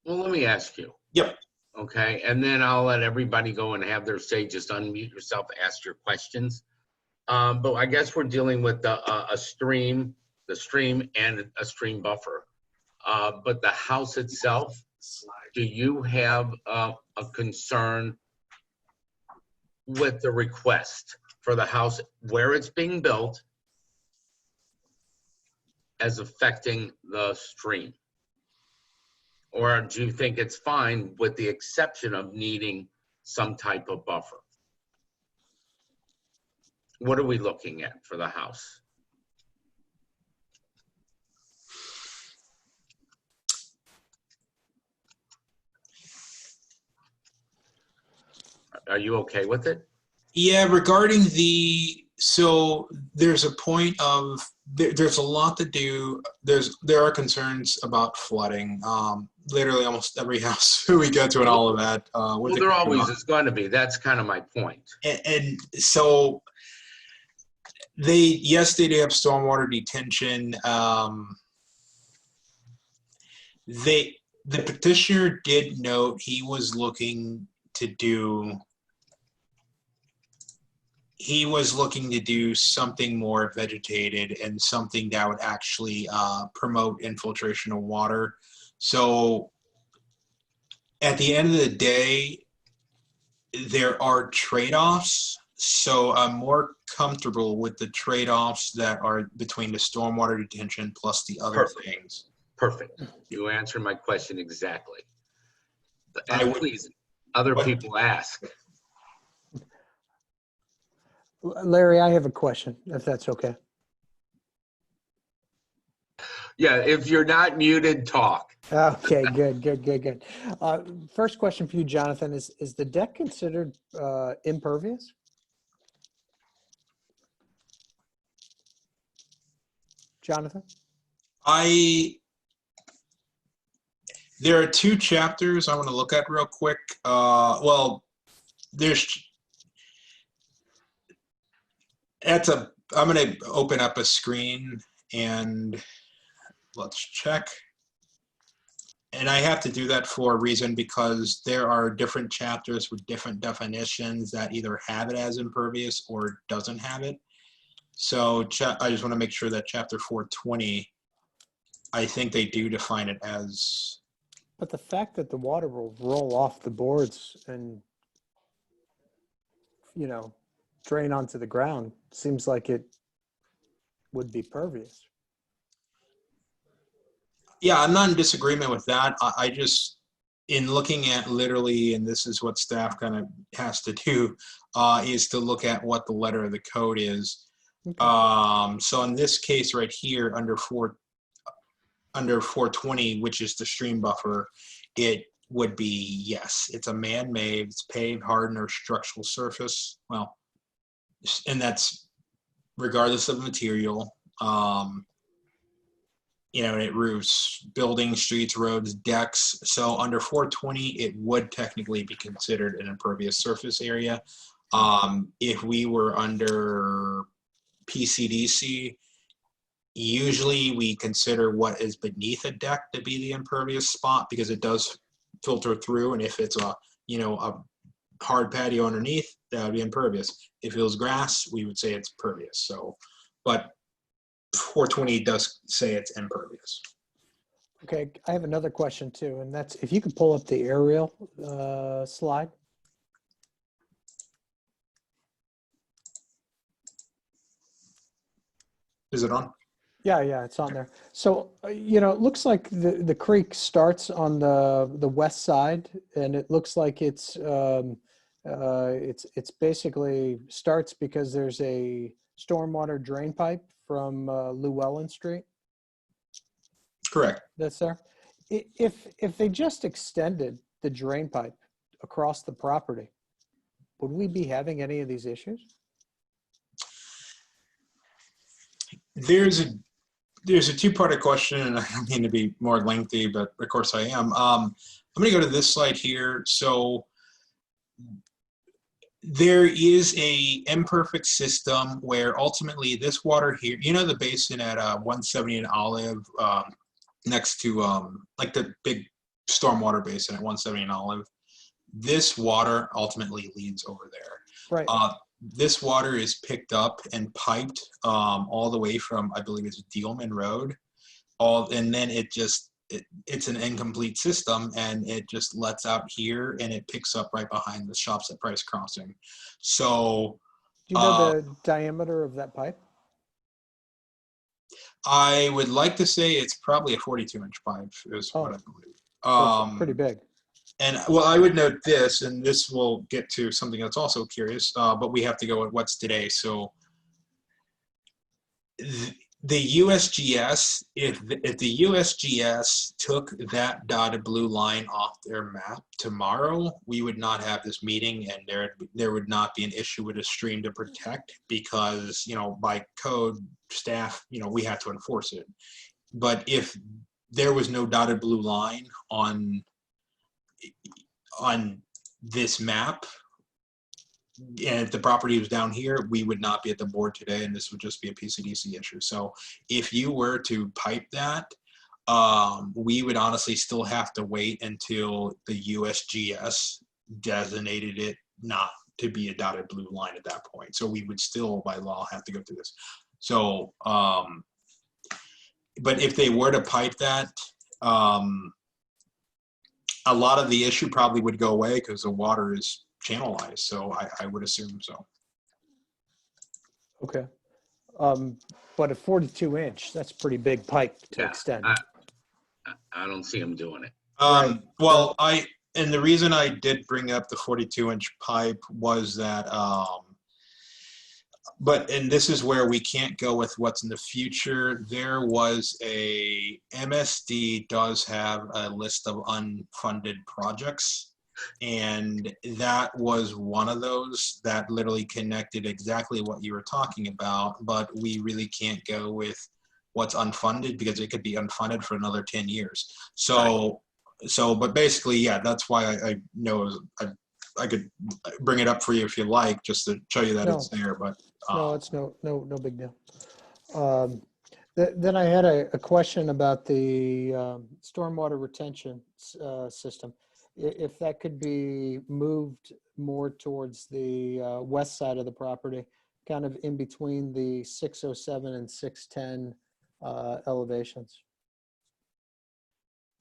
Well, let me ask you. Yep. Okay, and then I'll let everybody go and have their say. Just unmute yourself, ask your questions. But I guess we're dealing with the stream and a stream buffer. But the house itself, do you have a concern with the request for the house where it's being built as affecting the stream? Or do you think it's fine with the exception of needing some type of buffer? What are we looking at for the house? Are you okay with it? Yeah, regarding so there's a point of there's a lot to do. There are concerns about flooding. Literally almost every house we go to and all of that. Well, there always is going to be. That's kind of my point. And so they do have stormwater detention. The petitioner did note he was looking to do something more vegetated and something that would actually promote infiltration of water. So at the end of the day, there are trade-offs. So I'm more comfortable with the trade-offs that are between the stormwater detention plus the other Perfect. things. Perfect. You answered my question exactly. I And would- please, other people ask. Larry, I have a question, if that's okay. Yeah, if you're not muted, talk. Okay, good. First question for you, Jonathan, is the deck considered impervious? Jonathan? There are two chapters I want to look at real quick. I'm going to open up a screen and let's check. And I have to do that for a reason because there are different chapters with different definitions that either have it as impervious or doesn't have it. So I just want to make sure that chapter 420, I think they do define it as. But the fact that the water will roll off the boards and, drain onto the ground seems like it would be pervious. Yeah, I'm not in disagreement with that. I just, in looking at literally, and this is what staff kind of has to do, is to look at what the letter of the code is. Okay. So in this case right here, under 420, which is the stream buffer, it would be, yes, it's a man-made, it's paved, hardened, or structural surface. Well, and that's regardless of material. It roofs, buildings, streets, roads, decks. So under 420, it would technically be considered an impervious surface area. If we were under PCDC, usually we consider what is beneath a deck to be the impervious spot because it does filter through. And if it's a hard patio underneath, that would be impervious. If it was grass, we would say it's pervious. So, but 420 does say it's impervious. Okay, I have another question too, and that's if you could pull up the aerial slide. Is it on? Yeah, it's on there. So, it looks like the creek starts on the west side, and it looks like it's basically starts because there's a stormwater drain pipe from Llewellyn Street. Correct. That's there. If they just extended the drain pipe across the property, would we be having any of these issues? There's a two-part question, and I don't mean to be more lengthy, but of course I am. I'm going to go to this slide here. So there is a imperfect system where ultimately this water here, the basin at 170 and Olive, next to like the big stormwater basin at 170 and Olive, this water ultimately leads over there. Right. This water is picked up and piped all the way from, I believe it's Dealman Road, and then it's an incomplete system, and it just lets out here, and it picks up right behind the shops at Price Crossing. So, do you know the diameter of that pipe? I would like to say it's probably a 42-inch pipe, is what I believe. So it's pretty big. And well, I would note this, and this will get to something that's also curious, but we have to go at what's today. So The USGS, if the USGS took that dotted blue line off their map tomorrow, we would not have this meeting, and there would not be an issue with a stream to protect, because, you know, by code staff, you know, we have to enforce it. But if there was no dotted blue line on this map, and if the property was down here, we would not be at the board today, and this would just be a PCDC issue. So if you were to pipe that, we would honestly still have to wait until the USGS designated it not to be a dotted blue line at that point. So we would still, by law, have to go through this. So, but if they were to pipe that, a lot of the issue probably would go away because the water is channelized. So I would assume so. Okay. But a 42-inch, that's a pretty big pipe to Yeah, extend. I don't see them doing it. Right. Well, and the reason I did bring up the 42-inch pipe was that, and this is where we can't go with what's in the future. There was MSD does have a list of unfunded projects, and that was one of those that literally connected exactly what you were talking about, but we really can't go with what's unfunded because it could be unfunded for another 10 years. But basically, yeah, that's why I know I could bring it up for you if you like, just to show you that it's there. But No, it's no big deal. Then I had a question about the stormwater retention system. If that could be moved more towards the west side of the property, kind of in between the 607 and 610 elevations.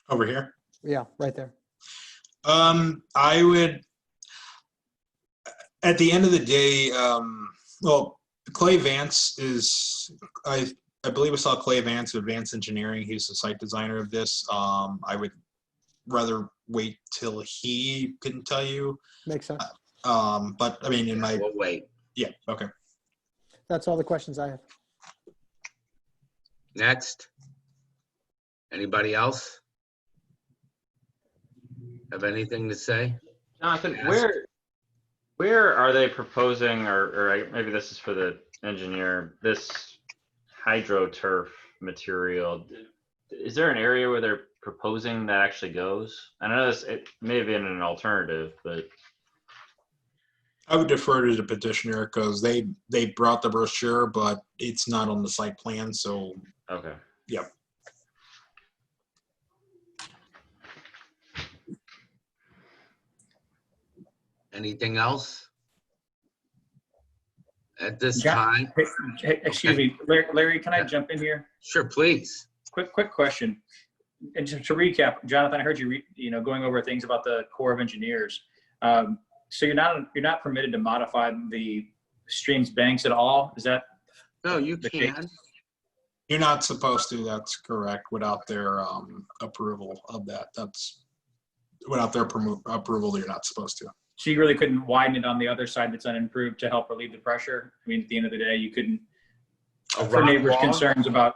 over here, Yeah, right there. I would. At the end of the day, well, Clay Vance is, I believe I saw Clay Vance of Advanced Engineering. He's the site designer of this. I would rather wait till he can tell you. Makes sense. But I mean, We'll wait. yeah, okay. That's all the questions I have. Next. Anybody else have anything to say? Jonathan, Yes. where are they proposing, or maybe this is for the engineer, this hydroturf material? Is there an area where they're proposing that actually goes? I know it may have been an alternative, but I would defer to the petitioner because they brought the brochure, but it's not on the site plan. So, okay. yep. Anything else? At this John- time? Excuse me, Larry, can I jump in here? Sure, please. Quick question. And just to recap, Jonathan, I heard you, going over things about the Corps of Engineers. So you're not permitted to modify the stream's banks at all? Is that? No, you The can. You're not supposed to. That's correct. Without their approval of that, without their approval, you're not supposed to. So you really couldn't widen it on the other side that's unimproved to help relieve the pressure? I mean, at the end of the day, you couldn't, A for rock neighbors' wall? concerns about.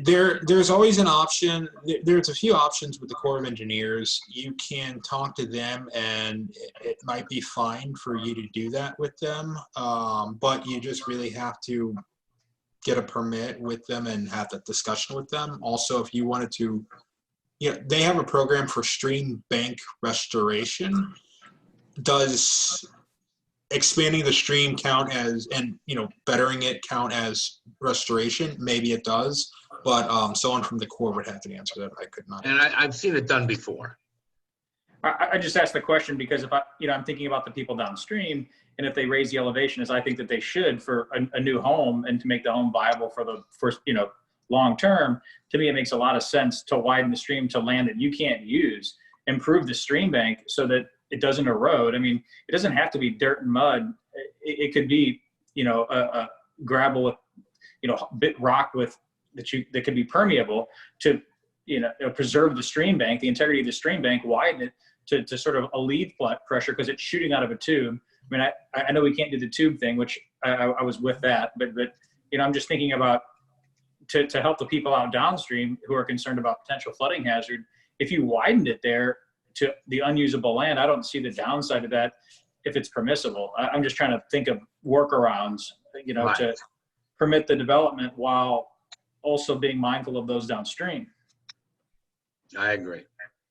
There's always an option. There's a few options with the Corps of Engineers. You can talk to them, and it might be fine for you to do that with them. But you just really have to get a permit with them and have that discussion with them. Also, if you wanted to, they have a program for stream bank restoration. Does expanding the stream count as, and bettering it count as restoration? Maybe it does, but someone from the Corps would have to answer that. I could not. And I've seen it done before. I just asked the question because if I'm thinking about the people downstream, and if they raise the elevation, as I think that they should for a new home and to make the home viable for the first, long term, to me, it makes a lot of sense to widen the stream to land that you can't use, improve the stream bank so that it doesn't erode. I mean, it doesn't have to be dirt and mud. It could be, a gravel with, bit rock with that could be permeable to, preserve the stream bank, the integrity of the stream bank, widen it to sort of alleviate pressure because it's shooting out of a tube. I mean, I know we can't do the tube thing, which I was with that, but I'm just thinking about to help the people out downstream who are concerned about potential flooding hazard. If you widened it there to the unusable land, I don't see the downside of that if it's permissible. I'm just trying to think of workarounds, Right. to permit the development while also being mindful of those downstream. I agree.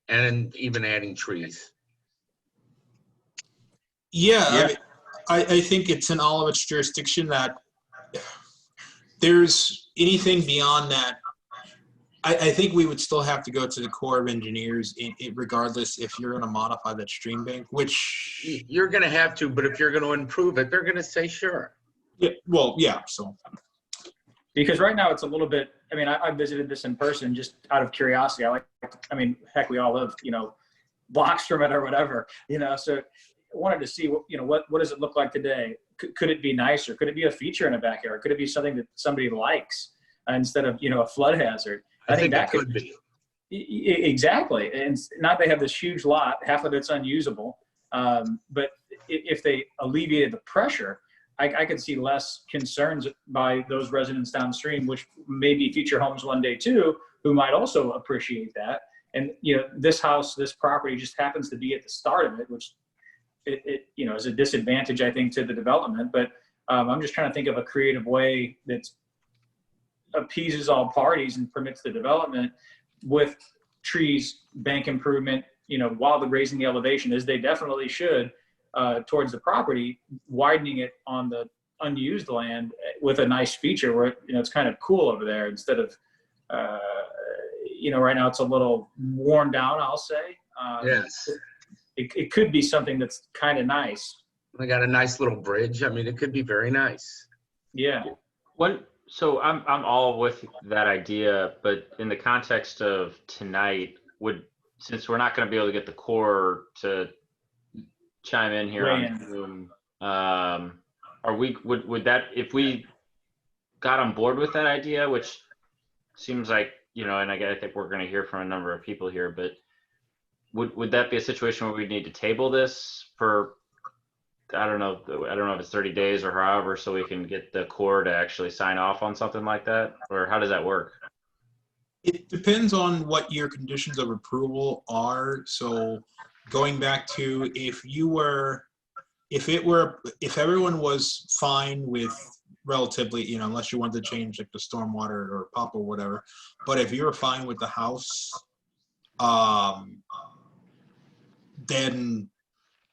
And even adding trees. Yeah, Yeah. I mean, I think it's in all of its jurisdiction that there's anything beyond that. I think we would still have to go to the Corps of Engineers regardless if you're going to modify that stream bank, which, You're going to have to, but if you're going to improve it, they're going to say, sure. yeah, well, yeah, so. Because right now it's a little bit, I visited this in person just out of curiosity. Heck, we all live, blocks from it or whatever, so I wanted to see what does it look like today? Could it be nicer? Could it be a feature in a backyard? Could it be something that somebody likes instead of, a flood hazard? I think that it could be. Exactly. And not they have this huge lot, half of it's unusable. But if they alleviated the pressure, I could see less concerns by those residents downstream, which may be future homes one day too, who might also appreciate that. And, this house, this property just happens to be at the start of it, which it is a disadvantage, I think, to the development. But I'm just trying to think of a creative way that appeases all parties and permits the development with trees, bank improvement, while they're raising the elevation, as they definitely should, towards the property, widening it on the unused land with a nice feature where, it's kind of cool over there instead of, right now it's a little worn down, I'll say. Yes. It could be something that's kind of nice. They got a nice little bridge. It could be very nice. Yeah. So I'm all with that idea, but in the context of tonight, since we're not going to be able to get the Corps to chime in here on Zoom, would that, if we got on board with that idea, which seems like, and I think we're going to hear from a number of people here, but would that be a situation where we'd need to table this for, I don't know if it's 30 days or however, so we can get the Corps to actually sign off on something like that? Or how does that work? It depends on what your conditions of approval are. So going back to if everyone was fine with relatively, unless you wanted to change like the stormwater or POP or whatever, but if you were fine with the house, then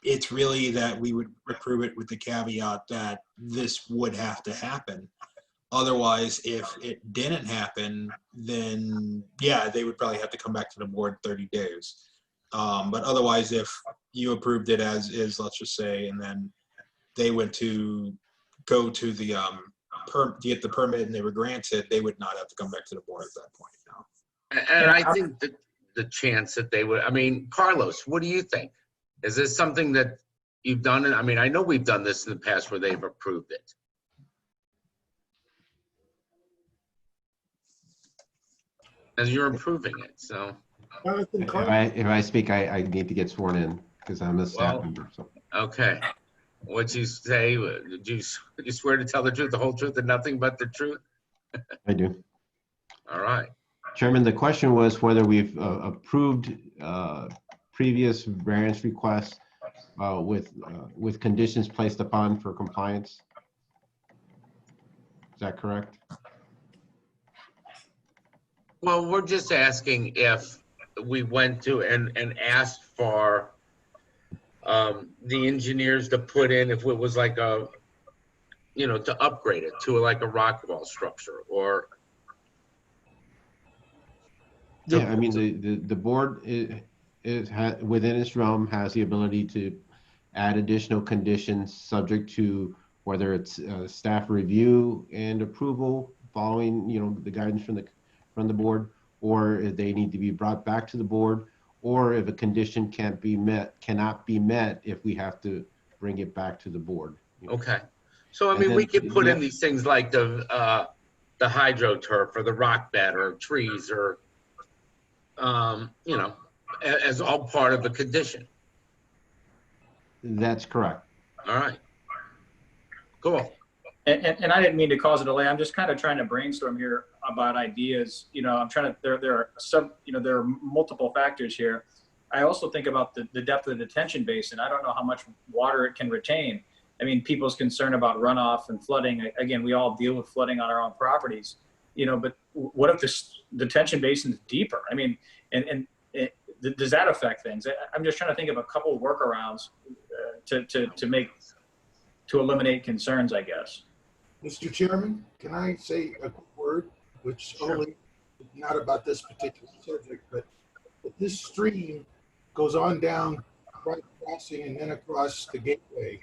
it's really that we would approve it with the caveat that this would have to happen. Otherwise, if it didn't happen, then yeah, they would probably have to come back to the board 30 days. But otherwise, if you approved it as is, let's just say, and then they went to go to the get the permit and they were granted, they would not have to come back to the board at that point. No. And I think that the chance that they would, Carlos, what do you think? Is this something that you've done? I know we've done this in the past where they've approved it. And you're improving it, so. If I speak, I need to get sworn in because I'm a staff Well, member. So Okay. What'd you say? Did you swear to tell the truth, the whole truth, and nothing but the truth? I do. All right. Chairman, the question was whether we've approved previous variance requests with conditions placed upon for compliance. Is that correct? Well, we're just asking if we went to and asked for the engineers to put in, if it was like to upgrade it to like a rock wall structure or. Yeah, the board within its realm has the ability to add additional conditions subject to whether it's staff review and approval following, the guidance from the board, or if they need to be brought back to the board, or if a condition cannot be met if we have to bring it back to the board. Okay. So, And we then could put the in these things like the hydroturf or the rock bed or trees or, as all part of the condition. That's correct. All right. Cool. And I didn't mean to cause a delay. I'm just kind of trying to brainstorm here about ideas. I'm trying to, there are some, there are multiple factors here. I also think about the depth of the detention basin. I don't know how much water it can retain. I mean, people's concern about runoff and flooding. Again, we all deal with flooding on our own properties, but what if this detention basin is deeper? I mean, does that affect things? I'm just trying to think of a couple of workarounds to eliminate concerns, I guess. Mr. Chairman, can I say a quick word, which only not about this particular subject, but this stream goes on down right crossing and then across the gateway.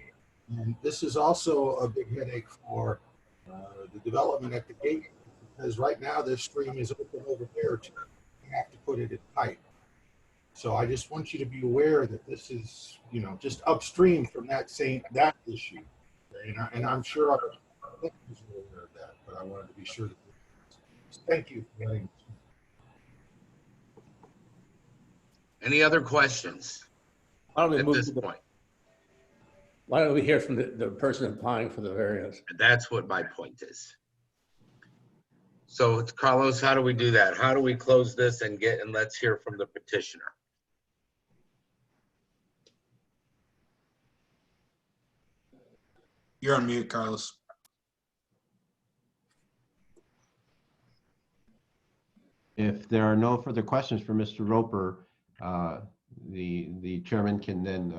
And this is also a big headache for the development at the gate, because right now this stream is open over there to have to put it in pipe. So I just want you to be aware that this is, just upstream from that issue. And I'm sure our is aware of that, but I wanted to be sure that. Thank you for letting. Any other questions Why don't we at move this to the, point? why don't we hear from the person applying for the variance? That's what my point is. So Carlos, how do we do that? How do we close this and let's hear from the petitioner? You're on mute, Carlos. If there are no further questions for Mr. Roper, the chairman can then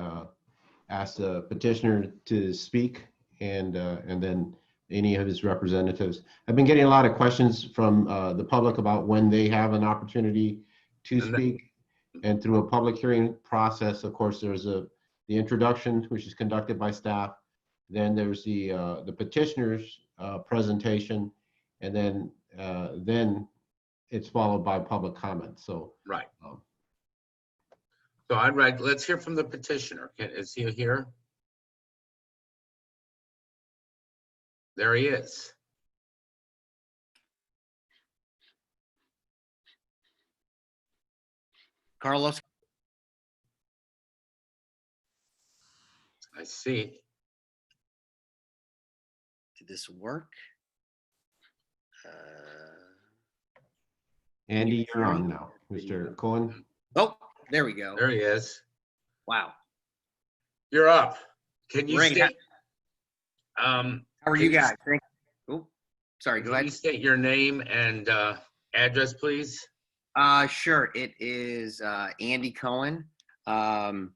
ask the petitioner to speak and then any of his representatives. I've been getting a lot of questions from the public about when they have an opportunity to speak. And through a public hearing process, of course, there's the introduction, which is conducted by staff. Then there's the petitioner's presentation, and then it's followed by public comment. So Right. So let's hear from the petitioner. Is he here? There he is. Carlos? I see. Did this work? Andy, you're on now, Mr. Cohen. Oh, there we go. There he is. Wow. You're up. Can you Great. state? How are you guys? Oh, sorry, go Can you ahead. state your name and address, please? Sure. It is Andy Cohen. Do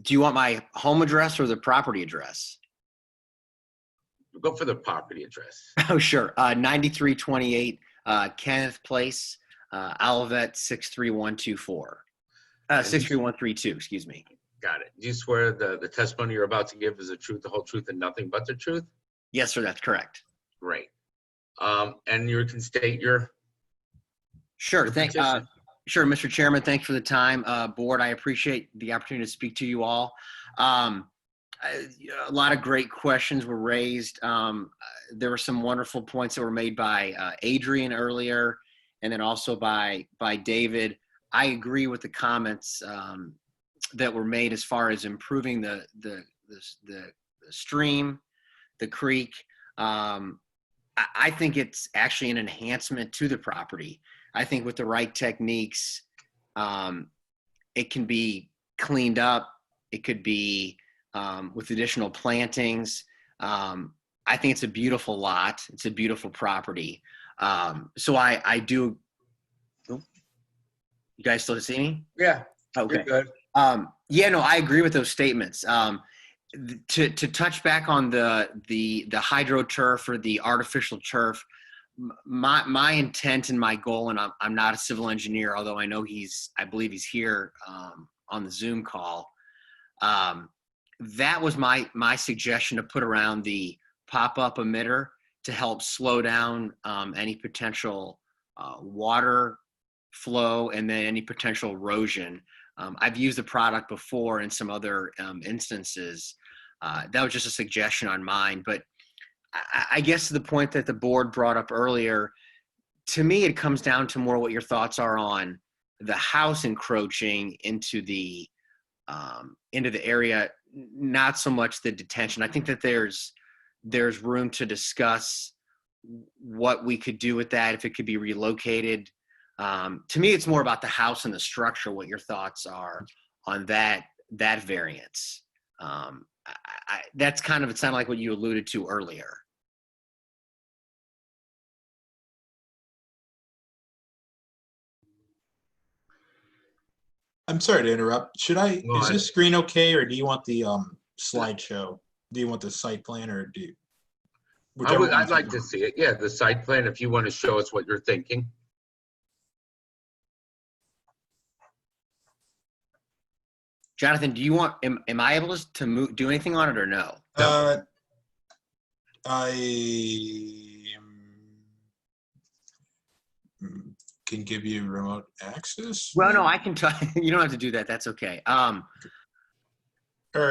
you want my home address or the property address? Go for the property address. Oh, sure. 9328 Kenneth Place, Olivet 63124. 63132, excuse me. Got it. Do you swear the testimony you're about to give is the truth, the whole truth, and nothing but the truth? Yes, sir, that's correct. Great. And you can state your Sure. petition. Sure, Mr. Chairman, thanks for the time. Board, I appreciate the opportunity to speak to you all. A lot of great questions were raised. There were some wonderful points that were made by Adrian earlier, and then also by David. I agree with the comments that were made as far as improving the stream, the creek. I think it's actually an enhancement to the property. I think with the right techniques, it can be cleaned up. It could be with additional plantings. I think it's a beautiful lot. It's a beautiful property. So I do. Oh, you guys still see me? Yeah. Okay. You're good. Yeah, no, I agree with those statements. To touch back on the hydro turf or the artificial turf, my intent and my goal, and I'm not a civil engineer, although I know I believe he's here on the Zoom call. That was my suggestion, to put around the pop-up emitter to help slow down any potential water flow and then any potential erosion. I've used the product before in some other instances. That was just a suggestion on mine, but I guess to the point that the board brought up earlier, to me, it comes down to more what your thoughts are on the house encroaching into the area, not so much the detention. I think that there's there's room to discuss what we could do with that, if it could be relocated. To me, it's more about the house and the structure, what your thoughts are on that variance. That's kind of, it sounded like what you alluded to earlier. I'm sorry to interrupt. Should I, No, is this screen okay, or do you want the slideshow? Do you want the site plan, or do you? whichever I'd one's like better. to see it. Yeah, the site plan, if you want to show us what you're thinking. Jonathan, do you want, am I able to move, do anything on it or no? I can give you remote access. Well, no, I can try. You don't have to do that. That's okay. Or,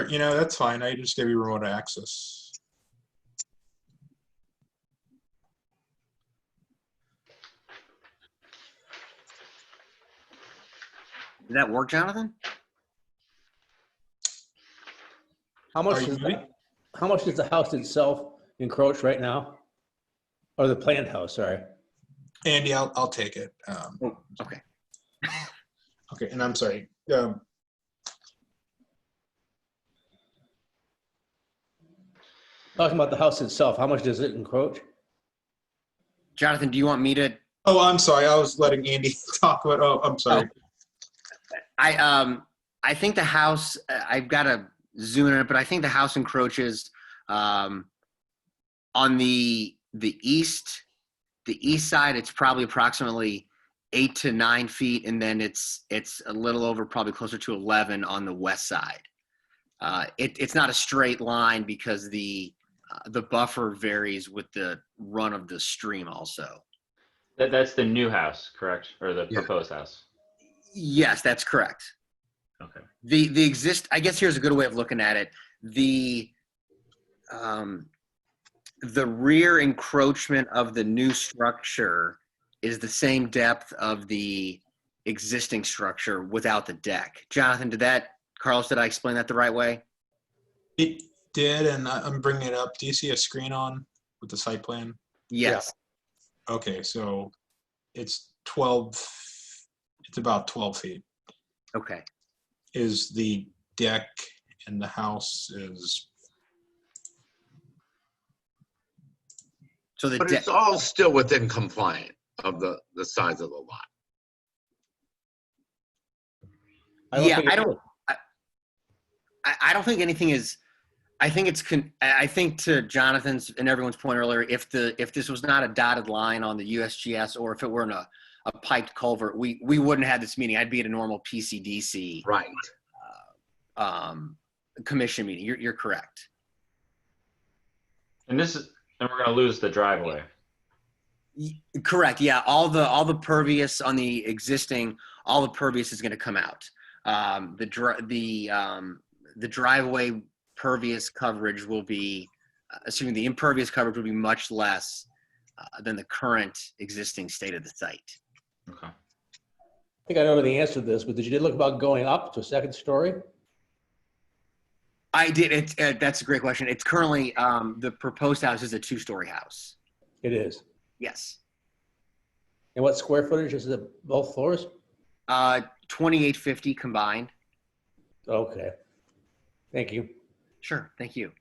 that's fine. I just gave you remote access. Did that work, Jonathan? How much Are you does moving? how much does the house itself encroach right now? Or the planned house, sorry. Andy, I'll take it. Okay. Okay, and I'm sorry. Talking about the house itself, how much does it encroach? Jonathan, do you want me to? Oh, I'm sorry. I was letting Andy talk about. Oh, I'm sorry. I think the house, I've got to zoom in on it, but I think the house encroaches on the east side. It's probably approximately 8 to 9 feet, and then it's a little over, probably closer to 11 on the west side. It's not a straight line because the buffer varies with the run of the stream also. That's the new house, correct? Or the Yeah. proposed house? Yes, that's correct. Okay. I guess here's a good way of looking at it. The rear encroachment of the new structure is the same depth of the existing structure without the deck. Jonathan, Carlos, did I explain that the right way? It did, and I'm bringing it up. Do you see a screen on with the site plan? Yes. Okay, so it's 12. It's about 12 feet. Okay. Is the deck, and the house is. So the But deck. it's all still within compliant of the size of the lot. Yeah, think it I don't. is. I don't think anything is. I think I think to Jonathan's and everyone's point earlier, if this was not a dotted line on the USGS, or if it were in a piped culvert, we wouldn't have this meeting. I'd be at a normal PCDC Right. commission meeting. You're correct. And we're going to lose the driveway. Correct. Yeah. All the pervious on the existing, all the pervious is going to come out. The driveway pervious coverage will be, assuming the impervious coverage will be much less than the current existing state of the site. Okay. I think I know the answer to this, but did you look about going up to a second story? I did. That's a great question. It's currently, the proposed house is a 2-story house. It is. Yes. And what square footage is it, both floors? 2850 combined. Okay. Thank you. Sure. Thank you.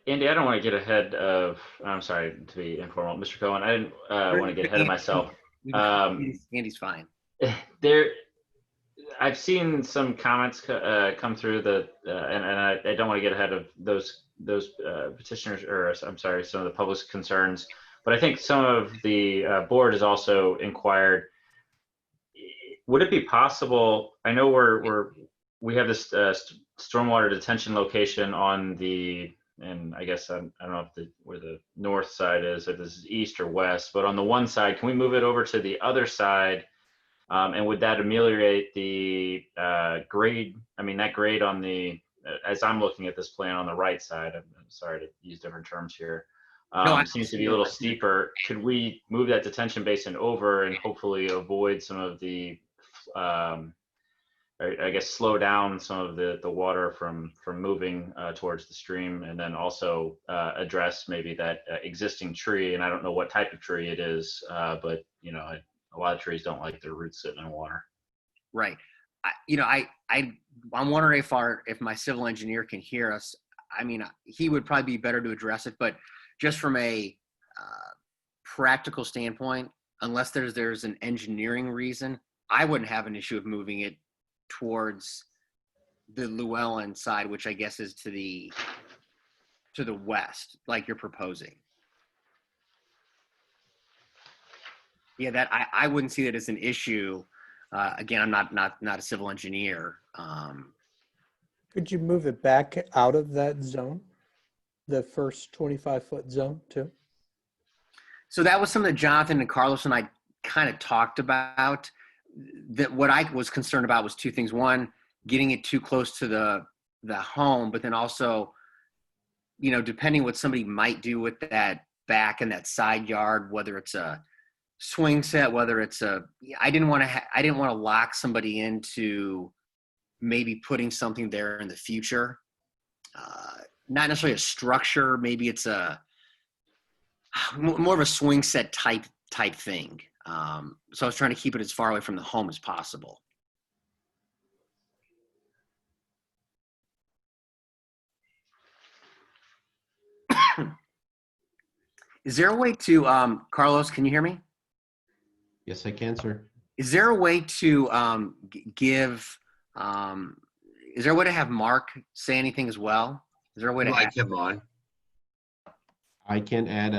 Andy, I don't want to get ahead of, I'm sorry to be informal, Mr. Cohen, I didn't want to get ahead of myself. Andy's fine. I've seen some comments come through and I don't want to get ahead of those petitioners, or I'm sorry, some of the public's concerns, but I think some of the board has also inquired, would it be possible, I know we have this stormwater detention location on the, and I guess I don't know if where the north side is, if this is east or west, but on the one side, can we move it over to the other side? And would that ameliorate the grade? I mean, that grade on the, as I'm looking at this plan on the right side, I'm sorry to use different terms here, seems to be a little steeper. Could we move that detention basin over and hopefully avoid some of the, or I guess, slow down some of the water from moving towards the stream, and then also address maybe that existing tree. And I don't know what type of tree it is, but you know, a lot of trees don't like their roots sitting in water. Right. I'm wondering if my civil engineer can hear us. I mean, he would probably be better to address it, but just from a practical standpoint, unless there's an engineering reason, I wouldn't have an issue of moving it towards the Llewellyn side, which I guess is to the west, like you're proposing. Yeah, that I wouldn't see that as an issue. Again, I'm not a civil engineer. Could you move it back out of that zone? The first 25-foot zone too? So that was something that Jonathan and Carlos and I kind of talked about. That what I was concerned about was two things. One, getting it too close to the home, but then also, you know, depending what somebody might do with that back and that side yard, whether it's a swing set, whether it's I didn't want to lock somebody into maybe putting something there in the future. Not necessarily a structure, maybe it's a more of a swing set type thing. So I was trying to keep it as far away from the home as possible. Is there a way to, Carlos, can you hear me? Yes, I can, sir. Is there a way to is there a way to have Mark say anything as well? Is there a way to Like him on? I can add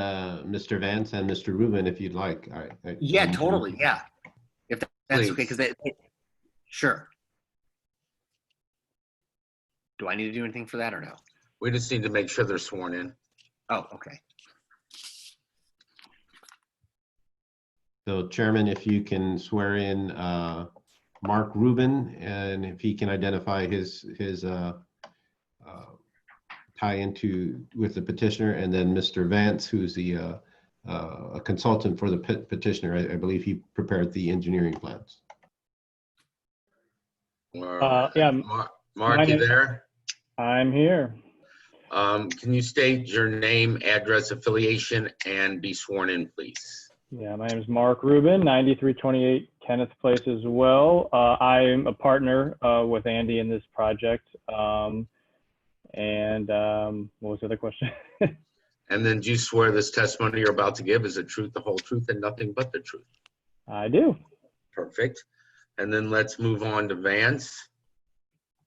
Mr. Vance and Mr. Rubin if you'd like. Yeah, totally. Yeah. If that's Please. okay, because sure. Do I need to do anything for that or no? We just need to make sure they're sworn in. Oh, okay. So Chairman, if you can swear in Mark Rubin, and if he can identify his tie into with the petitioner, and then Mr. Vance, who's the a consultant for the petitioner. I believe he prepared the engineering plans. Yeah, Mark, you there? I'm here. Can you state your name, address, affiliation, and be sworn in, please? Yeah, my name is Mark Rubin, 9328 Kenneth Place as well. I'm a partner with Andy in this project. What was the other question? And then do you swear this testimony you're about to give is the truth, the whole truth, and nothing but the truth? I do. Perfect. And then let's move on to Vance.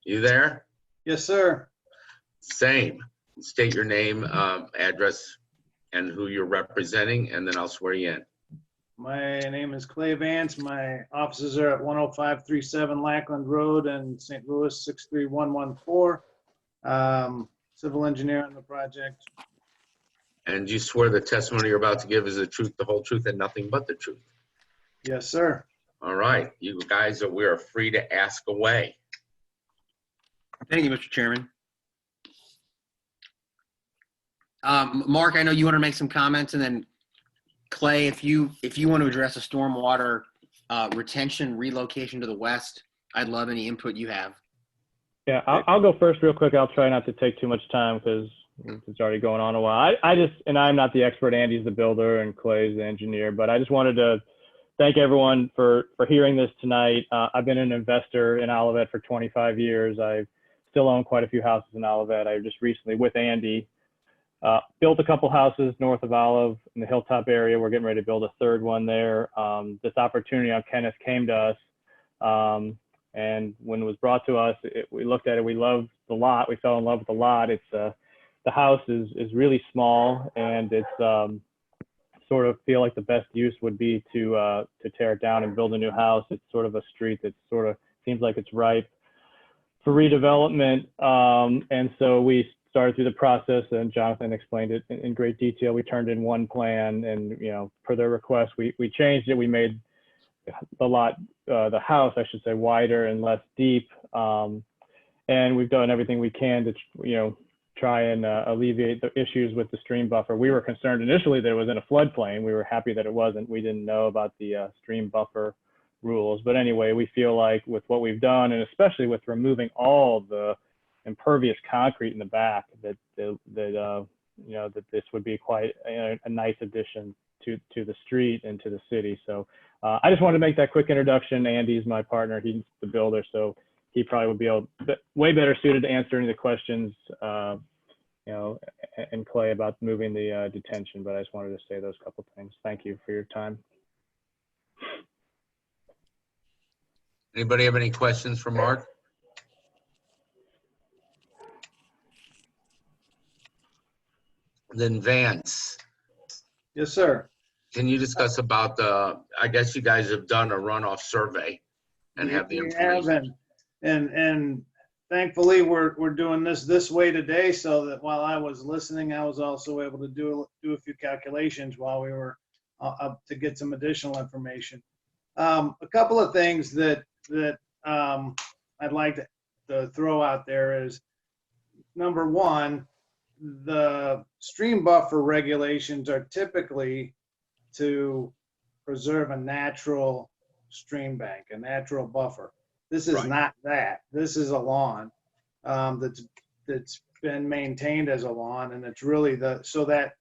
You there? Yes, sir. Same. State your name, address, and who you're representing, and then I'll swear you in. My name is Clay Vance. My offices are at 10537 Lackland Road in St. Louis, 63114. Civil engineer on the project. And you swear the testimony you're about to give is the truth, the whole truth, and nothing but the truth? Yes, sir. All right. You guys we are free to ask away. Thank you, Mr. Chairman. Mark, I know you want to make some comments, and then Clay, if you want to address a stormwater retention relocation to the west, I'd love any input you have. Yeah, I'll go first real quick. I'll try not to take too much time because it's already going on a while. And I'm not the expert. Andy's the builder and Clay's the engineer, but I just wanted to thank everyone for hearing this tonight. I've been an investor in Olivet for 25 years. I still own quite a few houses in Olivet. I just recently, with Andy, built a couple houses north of Olive in the Hilltop area. We're getting ready to build a third one there. This opportunity on Kenneth came to us. And when it was brought to us, we looked at it, we loved the lot. We fell in love with the lot. It's the house is really small, and it's sort of feel like the best use would be to tear it down and build a new house. It's sort of a street that sort of seems like it's ripe for redevelopment. And so we started through the process, and Jonathan explained it in great detail. We turned in one plan, and per their request, we changed it. We made the lot, the house, I should say, wider and less deep. And we've done everything we can to, try and alleviate the issues with the stream buffer. We were concerned initially that it was in a floodplain. We were happy that it wasn't. We didn't know about the stream buffer rules. But anyway, we feel like with what we've done, and especially with removing all the impervious concrete in the back, that this would be quite a nice addition to the street and to the city. So I just wanted to make that quick introduction. Andy's my partner. He's the builder, so he probably would be way better suited to answer any of the questions, and Clay about moving the detention. But I just wanted to say those couple things. Thank you for your time. Anybody have any questions for Mark? Then Vance, Yes, sir. can you discuss about I guess you guys have done a runoff survey and have the We information. have, and thankfully we're doing this way today, so that while I was listening, I was also able to do a few calculations while we were up to get some additional information. A couple of things that I'd like to throw out there is, number one, the stream buffer regulations are typically to preserve a natural stream bank, a natural buffer. This is Right. not that. This is a lawn that's been maintained as a lawn, and it's really so that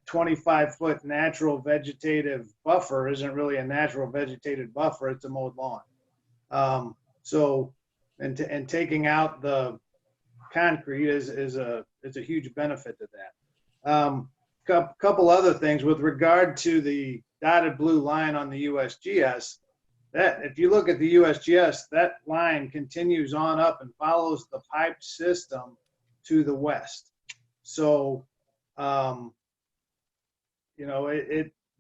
25-foot natural vegetative buffer isn't really a natural vegetated buffer. It's a mowed lawn. And taking out the concrete is a huge benefit to that. Couple other things with regard to the dotted blue line on the USGS. That if you look at the USGS, that line continues on up and follows the pipe system to the west. So,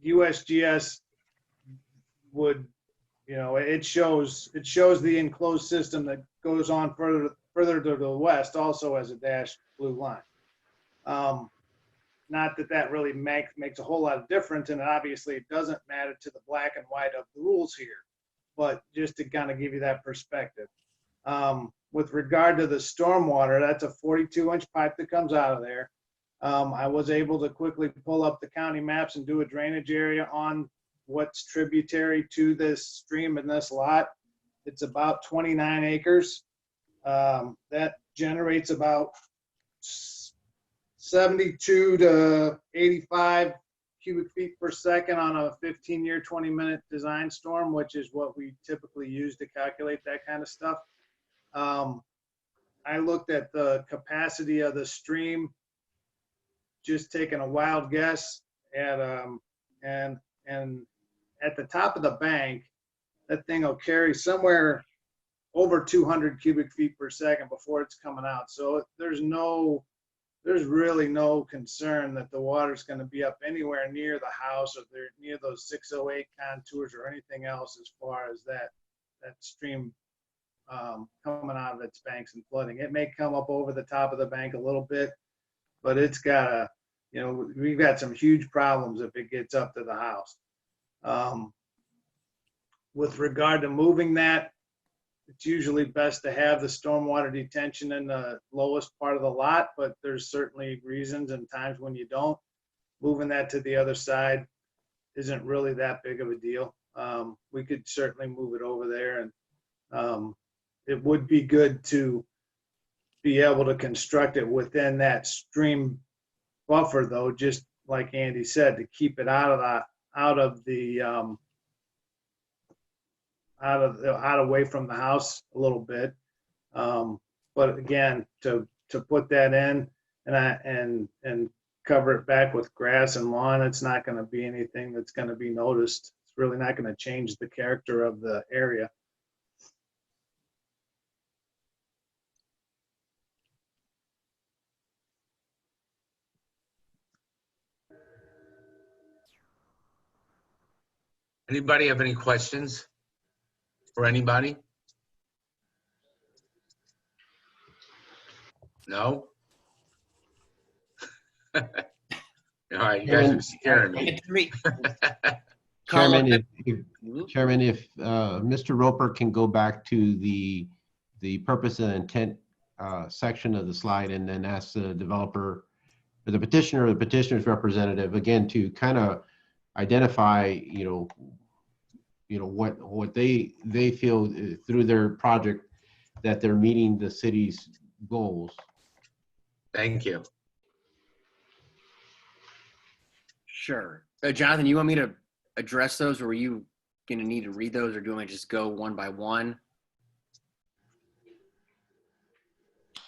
USGS would, it shows the enclosed system that goes on further to the west also as a dashed blue line. Not that really makes a whole lot of difference, and obviously it doesn't matter to the black and white of the rules here, but just to kind of give you that perspective. With regard to the stormwater, that's a 42-inch pipe that comes out of there. I was able to quickly pull up the county maps and do a drainage area on what's tributary to this stream in this lot. It's about 29 acres. That generates about 72 to 85 cubic feet per second on a 15-year, 20-minute design storm, which is what we typically use to calculate that kind of stuff. I looked at the capacity of the stream, just taking a wild guess at, and at the top of the bank, that thing will carry somewhere over 200 cubic feet per second before it's coming out. So there's really no concern that the water's going to be up anywhere near the house or near those 608 contours or anything else as far as that stream coming out of its banks and flooding. It may come up over the top of the bank a little bit, but it's got we've got some huge problems if it gets up to the house. With regard to moving that, it's usually best to have the stormwater detention in the lowest part of the lot, but there's certainly reasons and times when you don't. Moving that to the other side isn't really that big of a deal. We could certainly move it over there, and it would be good to be able to construct it within that stream buffer, though, just like Andy said, to keep it out away from the house a little bit. But again, to put that in and cover it back with grass and lawn, it's not going to be anything that's going to be noticed. It's really not going to change the character of the area. Anybody have any questions for anybody? No? All right, you guys are scaring me. Chairman, if Mr. Roper can go back to the purpose and intent section of the slide and then ask the developer, or the petitioner, or the petitioner's representative, again, to kind of identify, what they feel through their project that they're meeting the city's goals. Thank you. Sure. Jonathan, you want me to address those, or are you going to need to read those, or do you want me to just go one by one?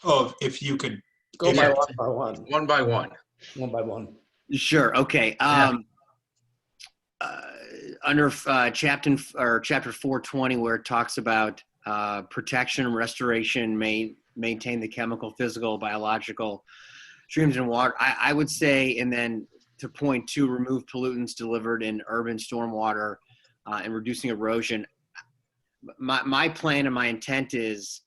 Oh, if you could. Go Yeah. by one by one. One by one. One by one. Sure. Okay. Under chapter 420, where it talks about protection, restoration, maintain the chemical, physical, biological streams and water, I would say, and then to point two, remove pollutants delivered in urban stormwater and reducing erosion. My plan and my intent is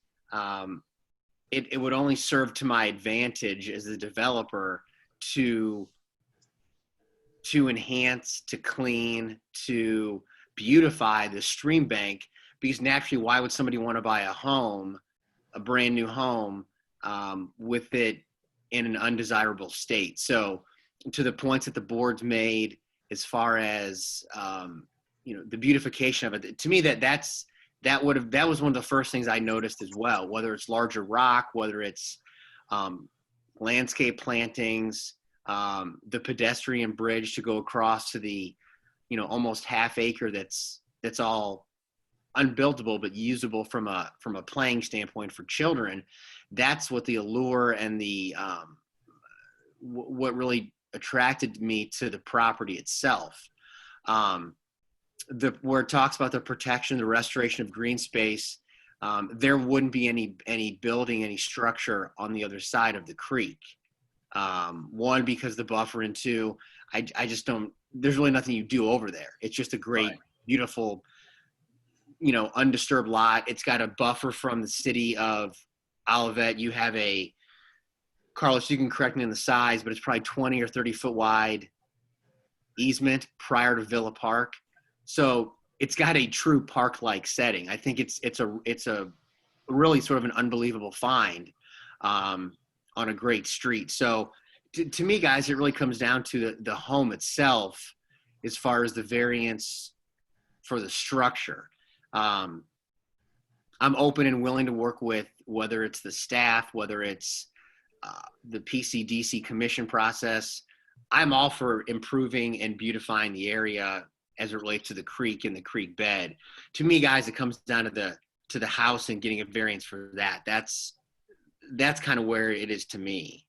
it would only serve to my advantage as a developer to enhance, to clean, to beautify the stream bank, because naturally, why would somebody want to buy a home, a brand new home, with it in an undesirable state? So to the points that the board's made as far as, the beautification of it, to me, that was one of the first things I noticed as well, whether it's larger rock, whether it's landscape plantings, the pedestrian bridge to go across to the, almost half acre that's all unbuildable but usable from a playing standpoint for children. That's what the allure and the what really attracted me to the property itself. Where it talks about the protection, the restoration of green space, there wouldn't be any building, any structure on the other side of the creek. One, because the buffer, and two, I just don't, there's really nothing you do over there. It's just a great, beautiful, undisturbed lot. It's got a buffer from the city of Olivet. You have Carlos, you can correct me on the size, but it's probably 20 or 30 foot wide easement prior to Villa Park. So it's got a true park-like setting. I think it's a really sort of an unbelievable find on a great street. So to me, guys, it really comes down to the home itself as far as the variance for the structure. I'm open and willing to work with, whether it's the staff, whether it's the PCDC commission process. I'm all for improving and beautifying the area as it relates to the creek and the creek bed. To me, guys, it comes down to the house and getting a variance for that. That's kind of where it is to me.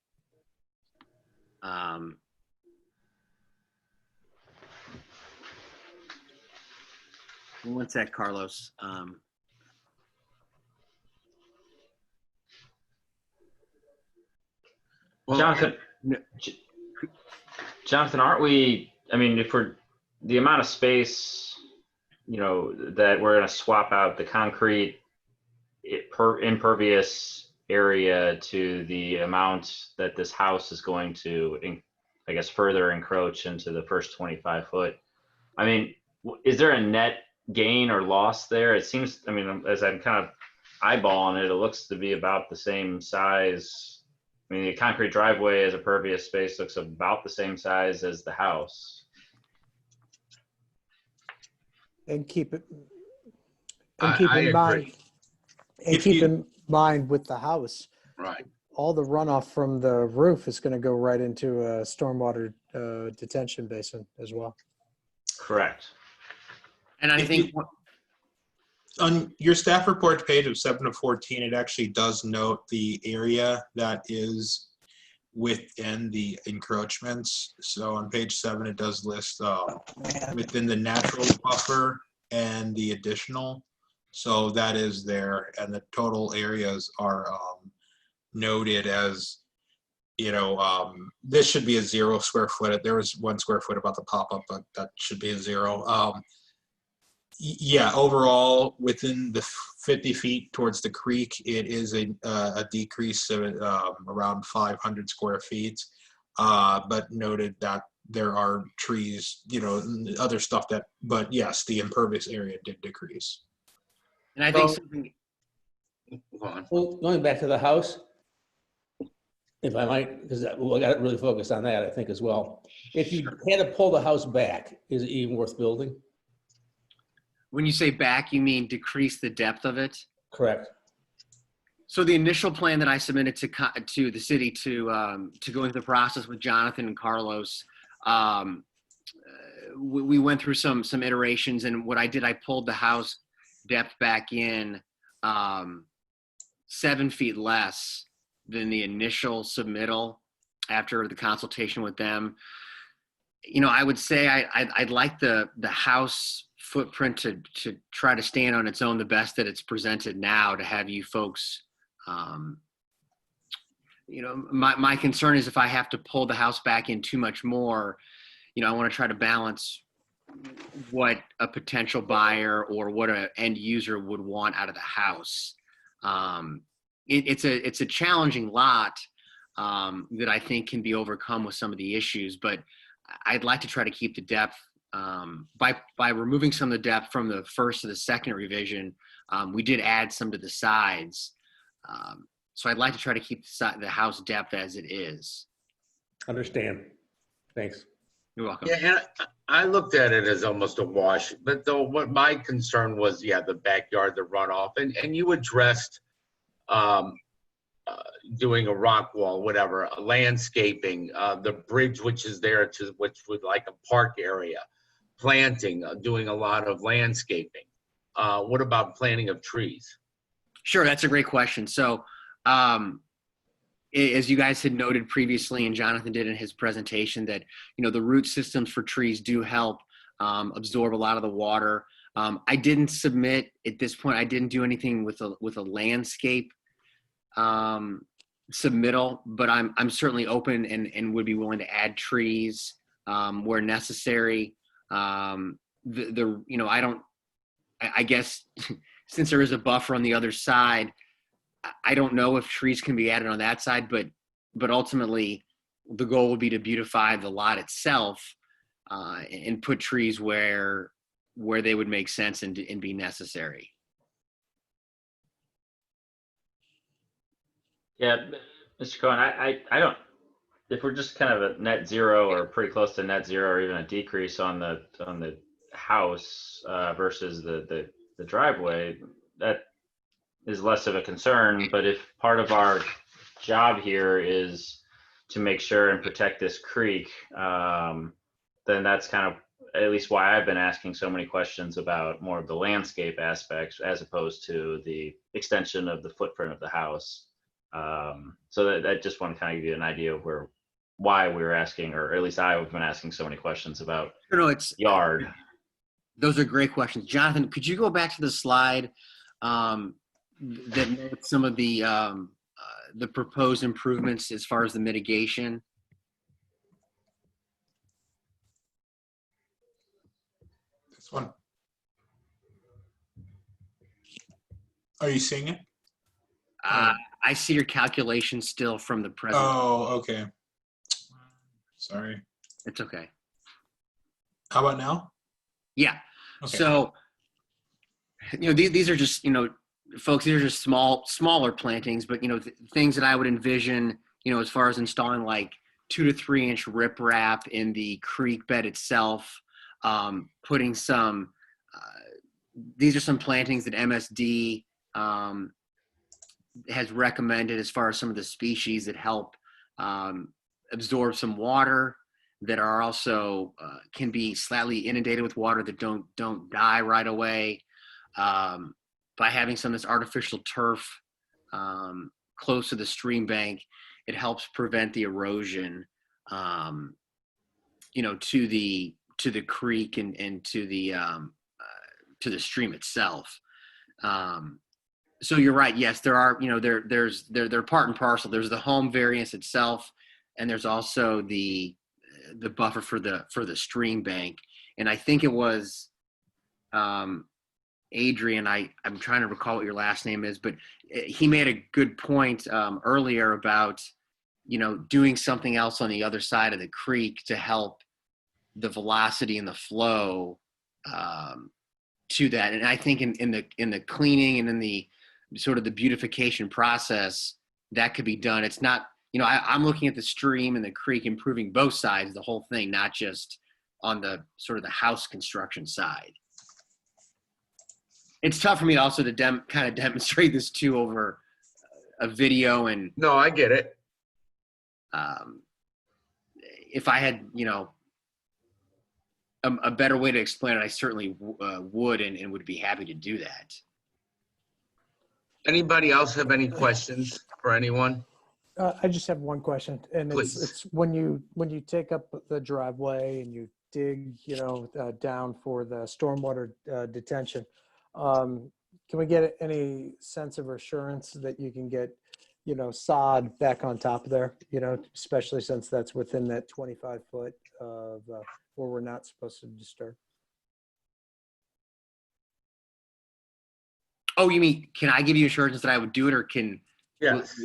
One sec, Carlos. Jonathan, aren't we, if we're, the amount of space, that we're going to swap out the concrete impervious area to the amount that this house is going to, I guess, further encroach into the first 25 foot. Is there a net gain or loss there? It seems, as I'm kind of eyeballing it, it looks to be about the same size. The concrete driveway as a pervious space looks about the same size as the house. And keep in mind with the house, Right. all the runoff from the roof is going to go right into a stormwater detention basin as well. Correct. And I think on your staff report page of 7 of 14, it actually does note the area that is within the encroachments. So on page 7, it does list within the natural buffer and the additional. So that is there, and the total areas are noted as, this should be a 0 square foot. There was 1 square foot about the pop-up, but that should be a 0. Yeah, overall, within the 50 feet towards the creek, it is a decrease of around 500 square feet, but noted that there are trees, other stuff but yes, the impervious area did decrease. And I think something. Go on. Well, going back to the house, if I might, because I got to really focus on that, I think, as well. If you had to pull the house back, is it even worth building? When you say back, you mean decrease the depth of it? Correct. So the initial plan that I submitted to the city to go into the process with Jonathan and Carlos, we went through some iterations, and what I did, I pulled the house depth back in 7 feet less than the initial submittal after the consultation with them. You know, I would say I'd like the house footprint to try to stand on its own the best that it's presented now, to have you folks, you know, my concern is if I have to pull the house back in too much more, you know, I want to try to balance what a potential buyer or what an end user would want out of the house. It's a challenging lot that I think can be overcome with some of the issues, but I'd like to try to keep the depth by removing some of the depth from the first to the second revision. We did add some to the sides. So I'd like to try to keep the house depth as it is. Understand. Thanks. You're welcome. Yeah, and I looked at it as almost a wash, but though what my concern was, yeah, the backyard, the runoff, and you addressed doing a rock wall, whatever, landscaping, the bridge which is there to which would like a park area, planting, doing a lot of landscaping. What about planting of trees? Sure, that's a great question. So, as you guys had noted previously, and Jonathan did in his presentation, that, you know, the root systems for trees do help absorb a lot of the water. I didn't submit at this point. I didn't do anything with a landscape submittal, but I'm certainly open and would be willing to add trees where necessary. You know, I guess since there is a buffer on the other side, I don't know if trees can be added on that side, but ultimately the goal would be to beautify the lot itself and put trees where they would make sense and be necessary. Yeah, Mr. Cohen, I don't, if we're just kind of at net zero or pretty close to net zero or even a decrease on the house versus the driveway, that is less of a concern. But if part of our job here is to make sure and protect this creek, then that's kind of at least why I've been asking so many questions about more of the landscape aspects as opposed to the extension of the footprint of the house. So that I just want to kind of give you an idea of why we were asking, or at least I've been asking so many questions about yard. Those are great questions. Jonathan, could you go back to the slide that notes some of the proposed improvements as far as the mitigation? This one. Are you seeing it? I see your calculation still from the present. Oh, okay. Sorry. It's okay. How about now? Yeah. Okay. So, you know, these are just, you know, folks, these are just smaller plantings, but, you know, things that I would envision, you know, as far as installing like 2 to 3 inch riprap in the creek bed itself, putting some, these are some plantings that MSD has recommended as far as some of the species that help absorb some water, that are also can be slightly inundated with water, that don't die right away. By having some of this artificial turf close to the stream bank, it helps prevent the erosion, you know, to the creek and to the stream itself. So you're right. Yes, there are, you know, they're part and parcel. There's the home variance itself, and there's also the buffer for the stream bank. And I think it was Adrian, I'm trying to recall what your last name is, but he made a good point earlier about, you know, doing something else on the other side of the creek to help the velocity and the flow to that. And I think in the cleaning and in the sort of the beautification process, that could be done. It's not, you know, I'm looking at the stream and the creek, improving both sides, the whole thing, not just on the sort of the house construction side. It's tough for me also to kind of demonstrate this too over a video, and No, I get it. if I had, you know, a better way to explain it, I certainly would and would be happy to do that. Anybody else have any questions for anyone? I just have one question, and Please. it's when you take up the driveway and you dig, you know, down for the stormwater detention, can we get any sense of assurance that you can get, you know, sod back on top of there, you know, especially since that's within that 25 foot of where we're not supposed to disturb? Oh, you mean, can I give you assurance that I would do it, or can? Yes.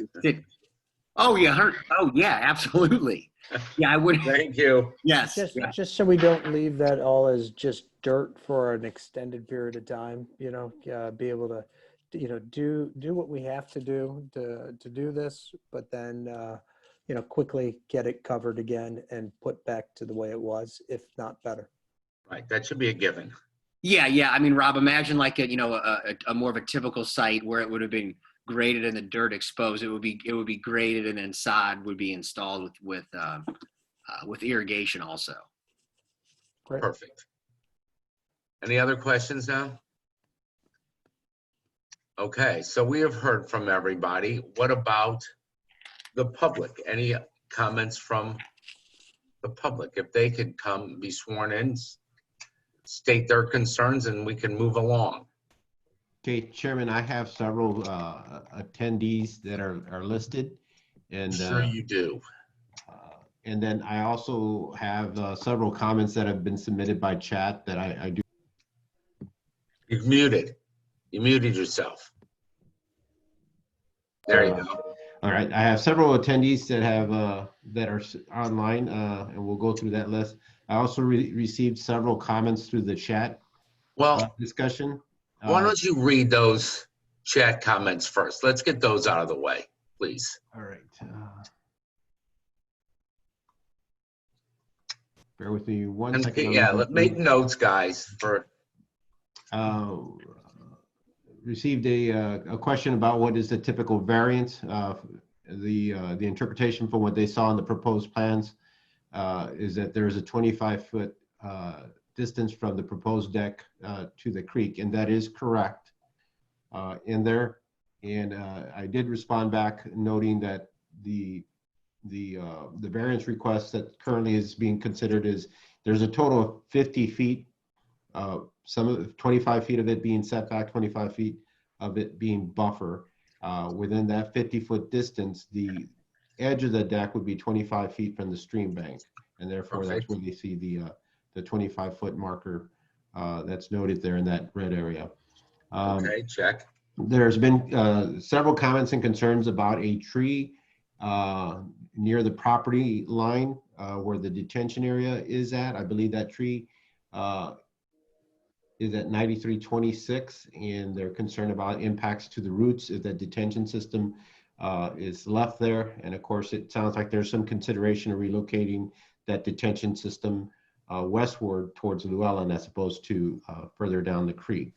Oh yeah, oh yeah, absolutely. Yeah, I would. Thank you. Yes. Just so we don't leave that all as just dirt for an extended period of time, you know, be able to, you know, do what we have to do to do this, but then, you know, quickly get it covered again and put back to the way it was, if not better. Right, that should be a given. Yeah. I mean, Rob, imagine like a more of a typical site where it would have been graded and the dirt exposed. It would be graded, and then sod would be installed with irrigation also. Great. Perfect. Any other questions now? Okay, so we have heard from everybody. What about the public? Any comments from the public? If they could come, be sworn in, state their concerns, and we can move along. Okay, Chairman, I have several attendees that are listed, and Sure you do. and then I also have several comments that have been submitted by chat that I do. You've muted. You muted yourself. There you go. All right, I have several attendees that have that are online, and we'll go through that list. I also received several comments through the chat discussion. Why don't you read those chat comments first? Let's get those out of the way, please. All right. Bear with me one second. Yeah, let's make notes, guys. For received a question about what is the typical variance. The interpretation from what they saw in the proposed plans is that there is a 25-foot distance from the proposed deck to the creek, and that is correct in there. And I did respond back noting that the variance request that currently is being considered is there's a total of 50 feet, some of 25 feet of it being setback, 25 feet of it being buffer. Within that 50-foot distance, the edge of the deck would be 25 feet from the stream bank, and therefore that's where you see the 25-foot marker that's noted there in that red area. Okay, check. There's been several comments and concerns about a tree near the property line where the detention area is at. I believe that tree is at 9326, and they're concerned about impacts to the roots if that detention system is left there. And of course, it sounds like there's some consideration of relocating that detention system westward towards Llewellyn as opposed to further down the creek.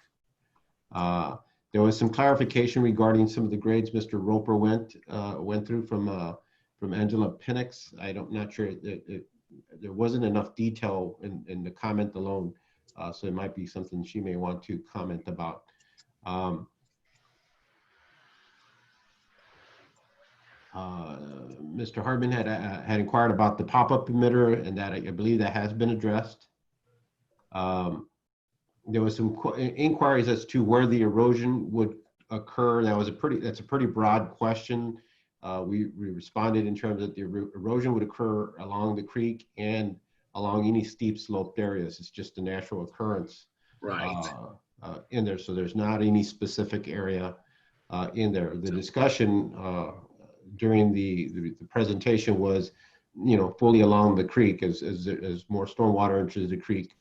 There was some clarification regarding some of the grades Mr. Roper went through from Angela Penix. I'm not sure there wasn't enough detail in the comment alone, so it might be something she may want to comment about. Mr. Hardman had inquired about the pop-up emitter, and that I believe that has been addressed. There was some inquiries as to where the erosion would occur. That's a pretty broad question. We responded in terms that the erosion would occur along the creek and along any steep sloped areas. It's just a natural occurrence in there. So there's not any specific area in there. The discussion during the presentation was, fully along the creek as more stormwater enters the creek.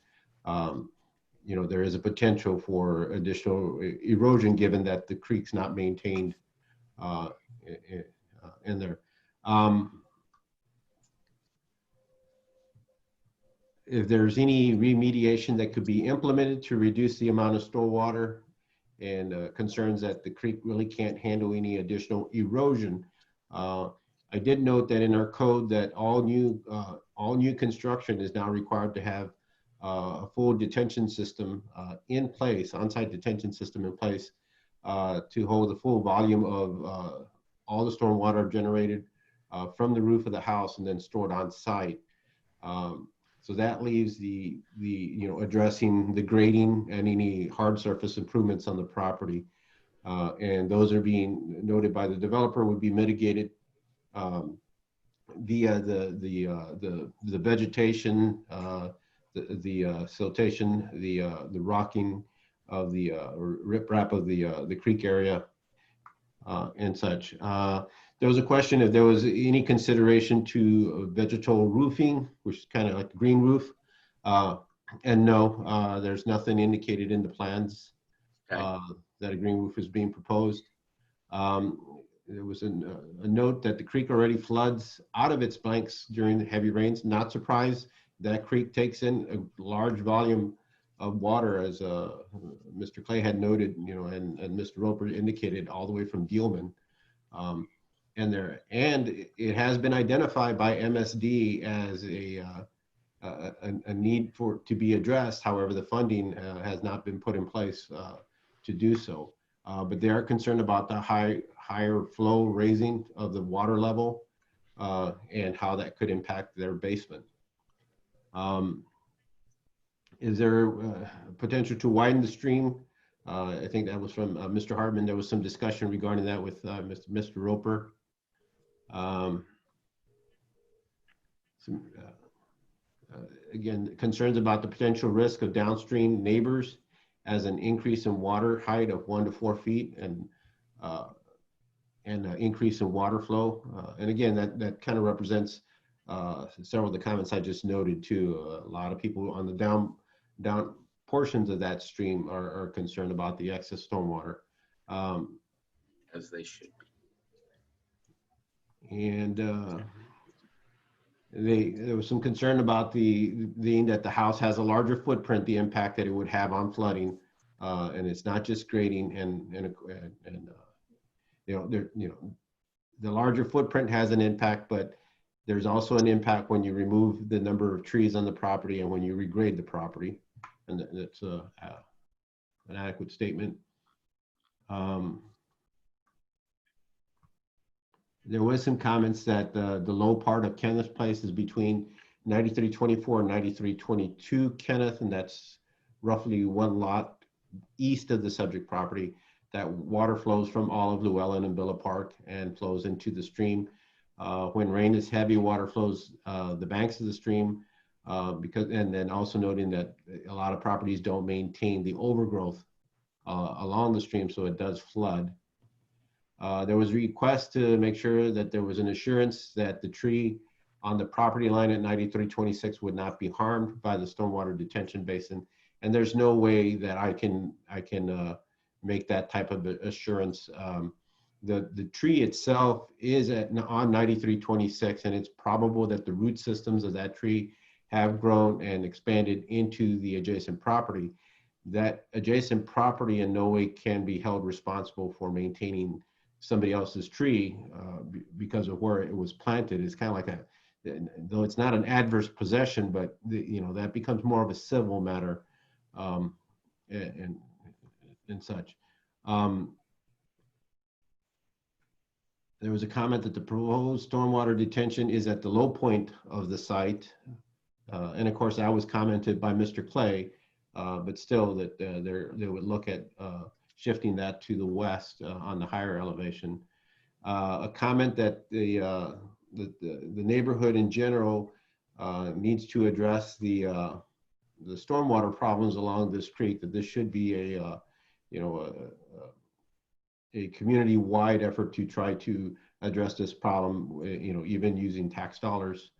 There is a potential for additional erosion given that the creek's not maintained in there. If there's any remediation that could be implemented to reduce the amount of stormwater and concerns that the creek really can't handle any additional erosion. I did note that in our code that all new construction is now required to have a full detention system in place, on-site detention system in place to hold the full volume of all the storm water generated from the roof of the house and then stored on site. So that leaves the addressing the grading and any hard surface improvements on the property. And those are being noted by the developer would be mitigated via the vegetation, the siltation, the rocking of the riprap of the creek area and such. There was a question if there was any consideration to vegetal roofing, which is kind of like a green roof. And no, there's nothing indicated in the plans that a green roof is being proposed. There was a note that the creek already floods out of its banks during the heavy rains. Not surprised, that creek takes in a large volume of water, as Mr. Clay had noted, and Mr. Roper indicated, all the way from Gilman. And it has been identified by MSD as a need to be addressed. However, the funding has not been put in place to do so. But they are concerned about the higher flow raising of the water level and how that could impact their basement. Is there potential to widen the stream? I think that was from Mr. Hartman. There was some discussion regarding that with Mr. Roper. Again, concerns about the potential risk of downstream neighbors as an increase in water height of 1 to 4 feet and an increase in water flow. And again, that kind of represents several of the comments I just noted too. A lot of people on the down portions of that stream are concerned about the excess stormwater. As they should be. And there was some concern about that the house has a larger footprint, the impact that it would have on flooding, and it's not just grading the larger footprint has an impact, but there's also an impact when you remove the number of trees on the property and when you regrade the property, and that's an adequate statement. There was some comments that the low part of Kenneth Place is between 9324 and 9322 Kenneth, and that's roughly one lot east of the subject property. That water flows from Olive, Llewellyn, and Villa Park and flows into the stream. When rain is heavy, water flows the banks of the stream, and then also noting that a lot of properties don't maintain the overgrowth along the stream, so it does flood. There was a request to make sure that there was an assurance that the tree on the property line at 9326 would not be harmed by the stormwater detention basin. And there's no way that I can make that type of assurance. The tree itself is on 9326, and it's probable that the root systems of that tree have grown and expanded into the adjacent property. That adjacent property in no way can be held responsible for maintaining somebody else's tree because of where it was planted. It's kind of like though it's not an adverse possession, but that becomes more of a civil matter and such. There was a comment that the proposed stormwater detention is at the low point of the site. And of course, that was commented by Mr. Clay, but still that they would look at shifting that to the west on the higher elevation. A comment that the neighborhood in general needs to address the stormwater problems along this creek, that this should be a community-wide effort to try to address this problem, even using tax dollars.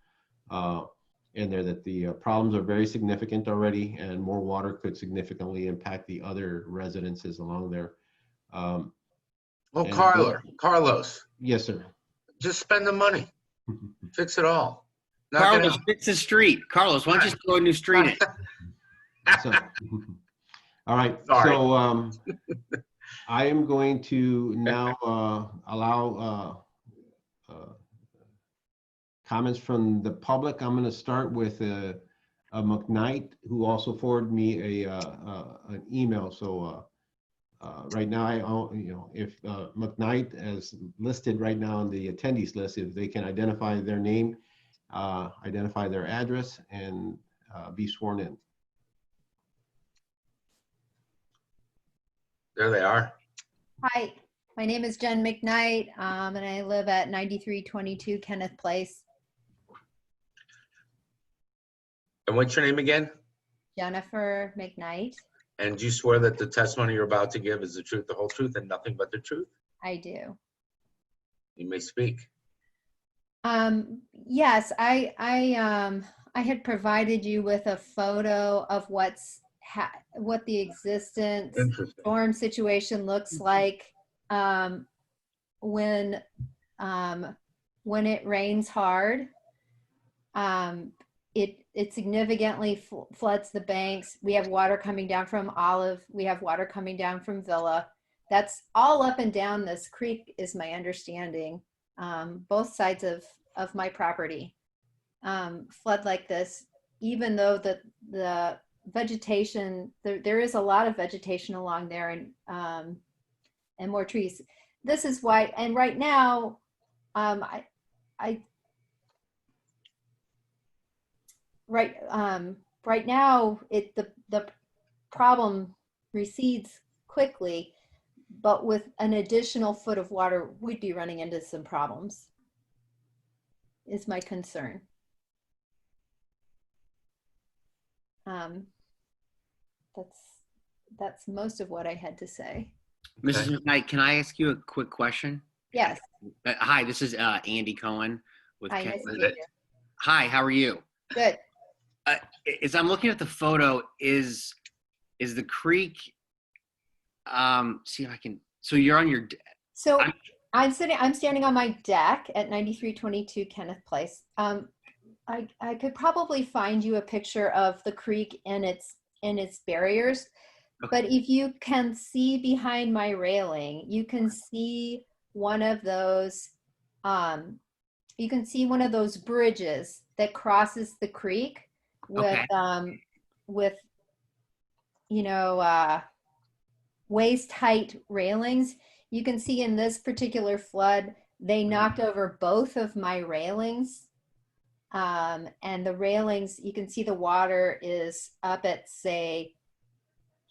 And that the problems are very significant already, and more water could significantly impact the other residences along there. Carlos. Yes, sir. Just spend the money. Fix it all. Carlos, fix the street. Carlos, why don't you just throw a new street in? So, all right. Sorry. So I am going to now allow comments from the public. I'm going to start with a McKnight, who also forwarded me an email. So right now, if McKnight is listed right now on the attendees list, if they can identify their name, identify their address, and be sworn in. There they are. Hi, my name is Jen McKnight, and I live at 9322 Kenneth Place. And what's your name again? Jennifer McKnight. And do you swear that the testimony you're about to give is the truth, the whole truth, and nothing but the truth? I do. You may speak. Yes, I had provided you with a photo of what the existence Interesting. storm situation looks like when it rains hard. It significantly floods the banks. We have water coming down from Olive. We have water coming down from Villa. That's all up and down this creek, is my understanding. Both sides of my property flood like this, even though the vegetation, there is a lot of vegetation along there, and more trees. This is why, and right now, right now, the problem recedes quickly, but with an additional foot of water, we'd be running into some problems, is my concern. That's most of what I had to say. Mrs. McKnight, can I ask you a quick question? Yes. Hi, this is Andy Cohen with Hi, Ken- nice to meet you. Hi, how are you? Good. As I'm looking at the photo, is the creek? See if I can. So you're on your. So I'm standing on my deck at 9322 Kenneth Place. I could probably find you a picture of the creek and its barriers, but if you can see behind my railing, you can see one of those. You can see one of those bridges that crosses the creek with waist height railings. You can see in this particular flood, they knocked over both of my railings. And the railings, you can see the water is up at, say,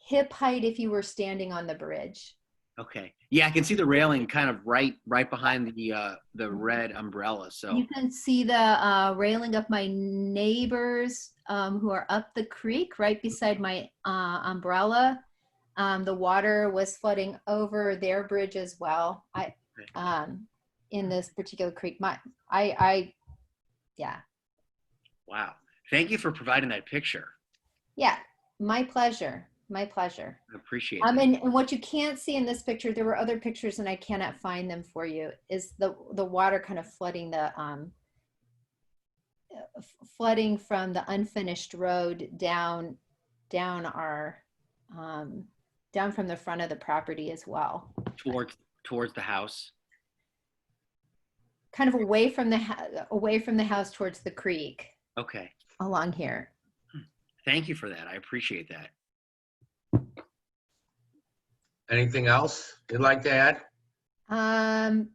hip height if you were standing on the bridge. Okay. Yeah, I can see the railing kind of right behind the red umbrella. So you can see the railing of my neighbors who are up the creek right beside my umbrella. The water was flooding over their bridge as well. In this particular creek, yeah. Wow. Thank you for providing that picture. Yeah, my pleasure. My pleasure. I appreciate it. And what you can't see in this picture, there were other pictures and I cannot find them for you, is the water kind of flooding flooding from the unfinished road down our down from the front of the property as well. Towards the house. Kind of away from the house towards the creek. Okay. Along here. Thank you for that. I appreciate that. Anything else you'd like to add? I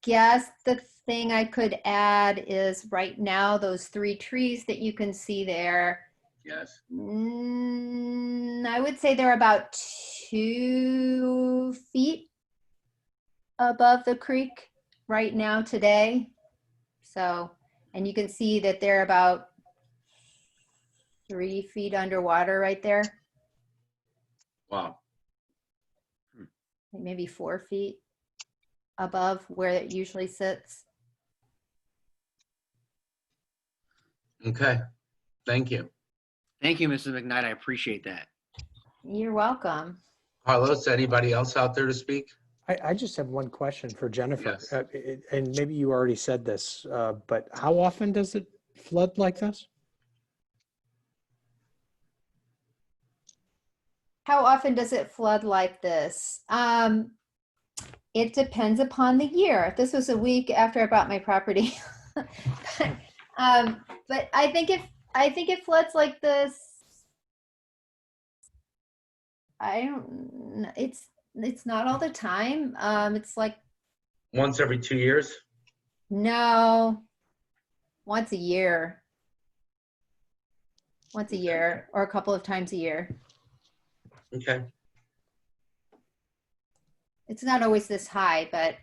guess the thing I could add is right now, those 3 trees that you can see there. Yes. I would say they're about 2 feet above the creek right now today. So, and you can see that they're about 3 feet underwater right there. Wow. Maybe 4 feet above where it usually sits. Okay. Thank you. Thank you, Mrs. McKnight. I appreciate that. You're welcome. Carlos, anybody else out there to speak? I just have one question for Jennifer. Yes. And maybe you already said this, but how often does it flood like this? How often does it flood like this? It depends upon the year. This was a week after I bought my property. But I think it floods like this. I don't know. It's not all the time. It's like, Once every 2 years? no, once a year. Once a year or a couple of times a year. Okay. It's not always this high, but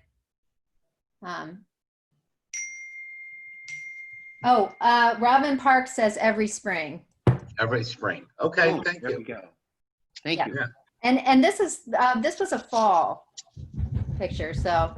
Robin Park says every spring. Every spring. Okay, Oh, thank there you. we go. Thank Yeah. you. Yeah. And this was a fall picture, so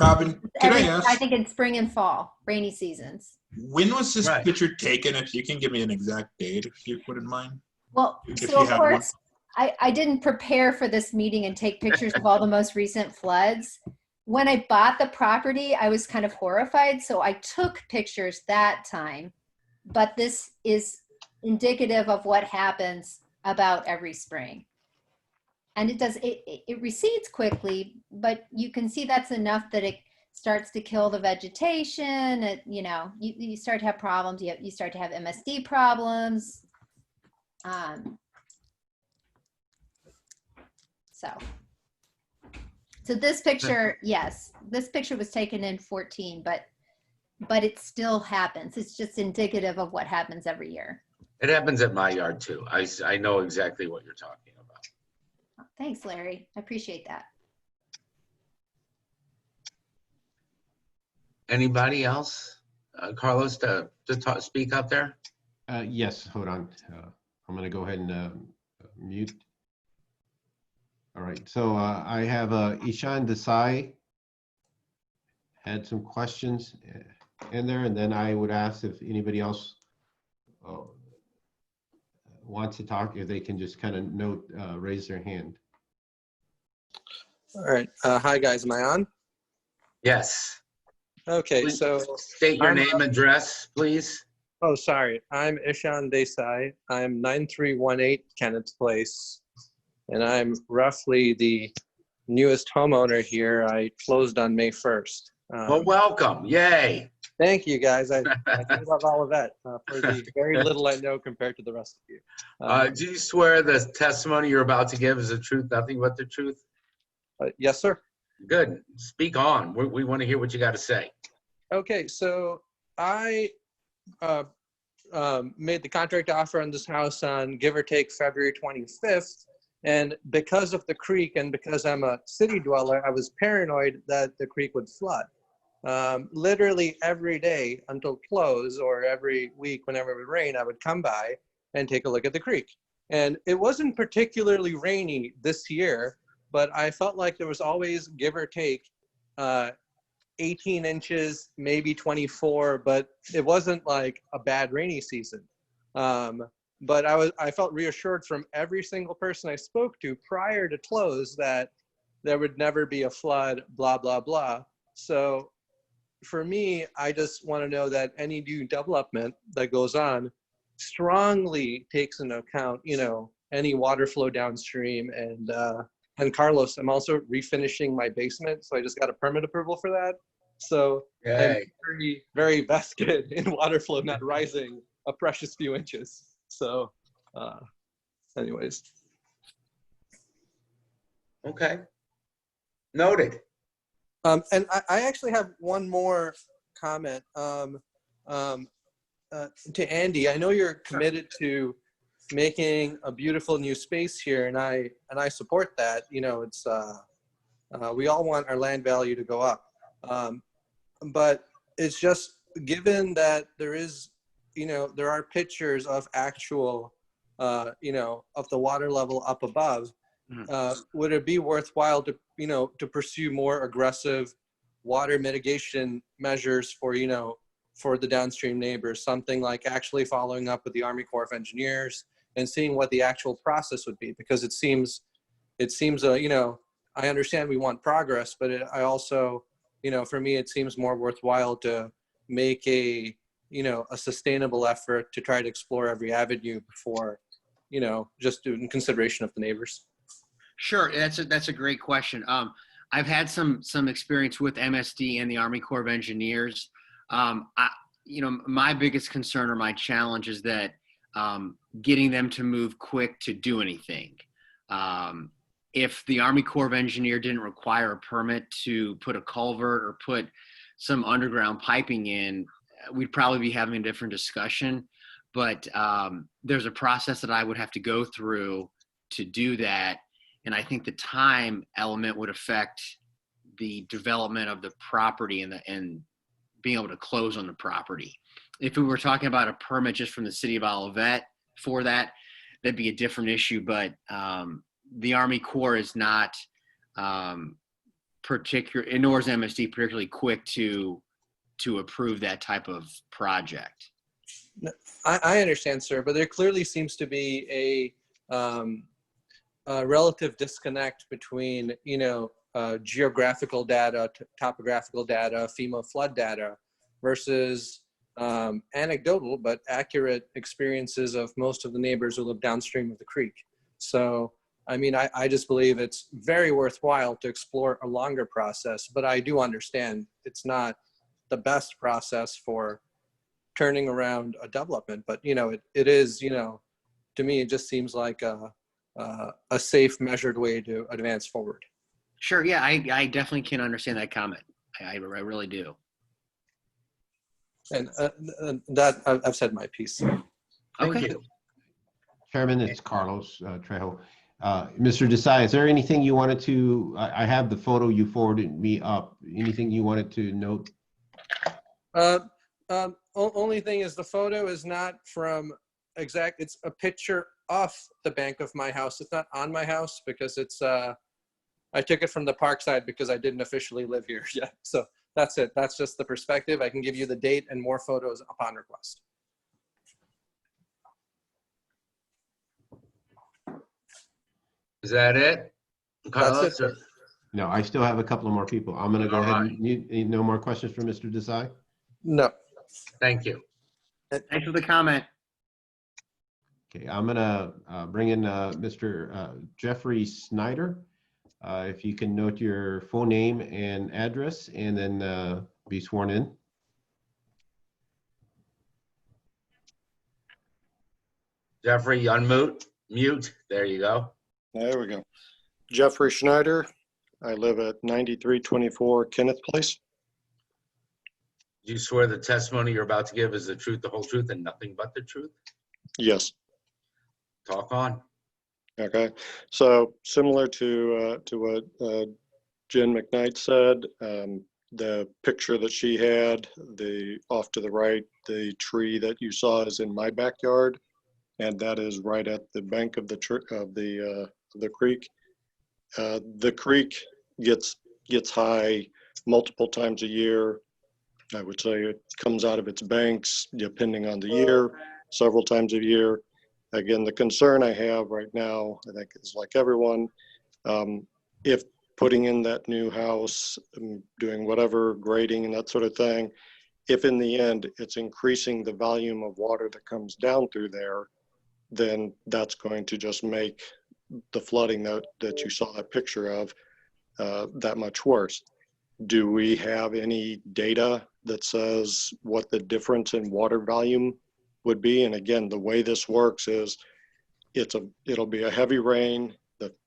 Robin, can I I ask, think in spring and fall, rainy seasons. when was this Right. picture taken? If you can give me an exact date, if you wouldn't mind. Well, If so you of had one. course, I didn't prepare for this meeting and take pictures of all the most recent floods. When I bought the property, I was kind of horrified, so I took pictures that time. But this is indicative of what happens about every spring. And it recedes quickly, but you can see that's enough that it starts to kill the vegetation. You start to have problems. You start to have MSD problems. So this picture, yes, this picture was taken in 14, but it still happens. It's just indicative of what happens every year. It happens at my yard too. I know exactly what you're talking about. Thanks, Larry. I appreciate that. Anybody else? Carlos, to speak up there? Yes, hold on. I'm going to go ahead and mute. All right, so I have Ishan Desai had some questions in there, and then I would ask if anybody else wants to talk, if they can just kind of note, raise their hand. All right. Hi, guys. Am I on? Yes. Okay, Please so state your name, address, please. oh, sorry. I'm Ishan Desai. I'm 9318 Kenneth Place, and I'm roughly the newest homeowner here. I closed on May 1st. Well, welcome. Yay. Thank you, guys. I love all of that for the very little I know compared to the rest of you. Do you swear the testimony you're about to give is the truth, nothing but the truth? Yes, sir. Good. Speak on. We want to hear what you got to say. Okay, so I made the contract offer on this house on give or take February 25th. And because of the creek and because I'm a city dweller, I was paranoid that the creek would flood. Literally every day until close, or every week whenever it would rain, I would come by and take a look at the creek. And it wasn't particularly rainy this year, but I felt like there was always, give or take, 18 inches, maybe 24, but it wasn't like a bad rainy season. But I felt reassured from every single person I spoke to prior to close that there would never be a flood, blah, blah, blah. So for me, I just want to know that any new development that goes on strongly takes into account, any water flow downstream. And Carlos, I'm also refinishing my basement, so I just got a permit approval for that. So I'm very, very vested in water flow not rising a precious few inches. So anyways. Okay. Noted. And I actually have one more comment to Andy. I know you're committed to making a beautiful new space here, and I support that. It's we all want our land value to go up, but it's just given that there is, there are pictures of actual, of the water level up above. Would it be worthwhile to, to pursue more aggressive water mitigation measures for, for the downstream neighbors, something like actually following up with the Army Corps of Engineers and seeing what the actual process would be? Because it seems, I understand we want progress, but I also, for me, it seems more worthwhile to make a sustainable effort to try to explore every avenue before, just in consideration of the neighbors? Sure, that's a great question. I've had some experience with MSD and the Army Corps of Engineers. My biggest concern or my challenge is that getting them to move quick to do anything. If the Army Corps of Engineer didn't require a permit to put a culvert or put some underground piping in, we'd probably be having a different discussion. But there's a process that I would have to go through to do that. And I think the time element would affect the development of the property and being able to close on the property. If we were talking about a permit just from the city of Olivet for that, that'd be a different issue. But the Army Corps is not particular, nor is MSD particularly quick to approve that type of project. I understand, sir, but there clearly seems to be a relative disconnect between, geographical data, topographical data, FEMA flood data versus anecdotal but accurate experiences of most of the neighbors who live downstream of the creek. So, I just believe it's very worthwhile to explore a longer process, but I do understand it's not the best process for turning around a development, but it is, to me, it just seems like a safe, measured way to advance forward. Sure, yeah, I definitely can understand that comment. I really do. And that I've said my piece. Thank Okay. you. Chairman, it's Carlos Trejo. Mr. Desai, is there anything you wanted to, I have the photo you forwarded me up. Anything you wanted to note? Only thing is the photo is not from it's a picture off the bank of my house. It's not on my house because it's, I took it from the parkside because I didn't officially live here yet. So that's it. That's just the perspective. I can give you the date and more photos upon request. Is that it? That's it, sir. No, I still have a couple of more people. I'm going to go ahead and need no more questions for Mr. Desai? No. Thank you. Thanks for the comment. Okay, I'm going to bring in Mr. Jeffrey Snyder. If you can note your full name and address and then be sworn in. Jeffrey, unmute. Mute. There you go. There we go. Jeffrey Schneider. I live at 9324 Kenneth Place. Do you swear the testimony you're about to give is the truth, the whole truth, and nothing but the truth? Yes. Talk on. Okay. So similar to what Jen McKnight said, the picture that she had, the off to the right, the tree that you saw is in my backyard, and that is right at the bank of the creek. The creek gets high multiple times a year. I would say it comes out of its banks, depending on the year, several times a year. Again, the concern I have right now, I think is like everyone, if putting in that new house, doing whatever grading and that sort of thing, if in the end it's increasing the volume of water that comes down through there, then that's going to just make the flooding that you saw a picture of that much worse. Do we have any data that says what the difference in water volume would be? And again, the way this works is it'll be a heavy rain.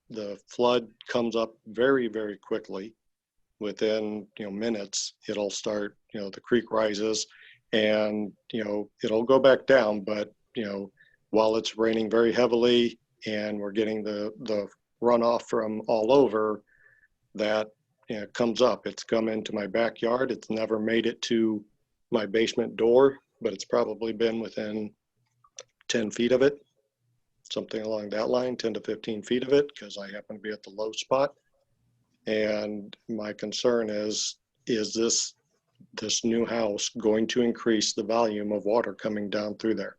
The flood comes up very, very quickly. Within minutes, it'll start, the creek rises and it'll go back down. But while it's raining very heavily and we're getting the runoff from all over, that comes up. It's come into my backyard. It's never made it to my basement door, but it's probably been within 10 feet of it, something along that line, 10 to 15 feet of it, because I happen to be at the low spot. And my concern is this new house going to increase the volume of water coming down through there?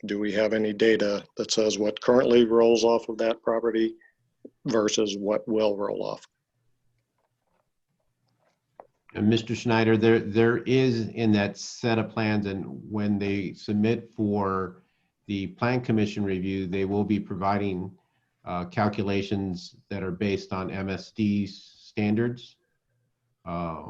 Do we have any data that says what currently rolls off of that property versus what will roll off? And Mr. Schneider, there is in that set of plans, and when they submit for the Plan Commission review, they will be providing calculations that are based on MSD standards.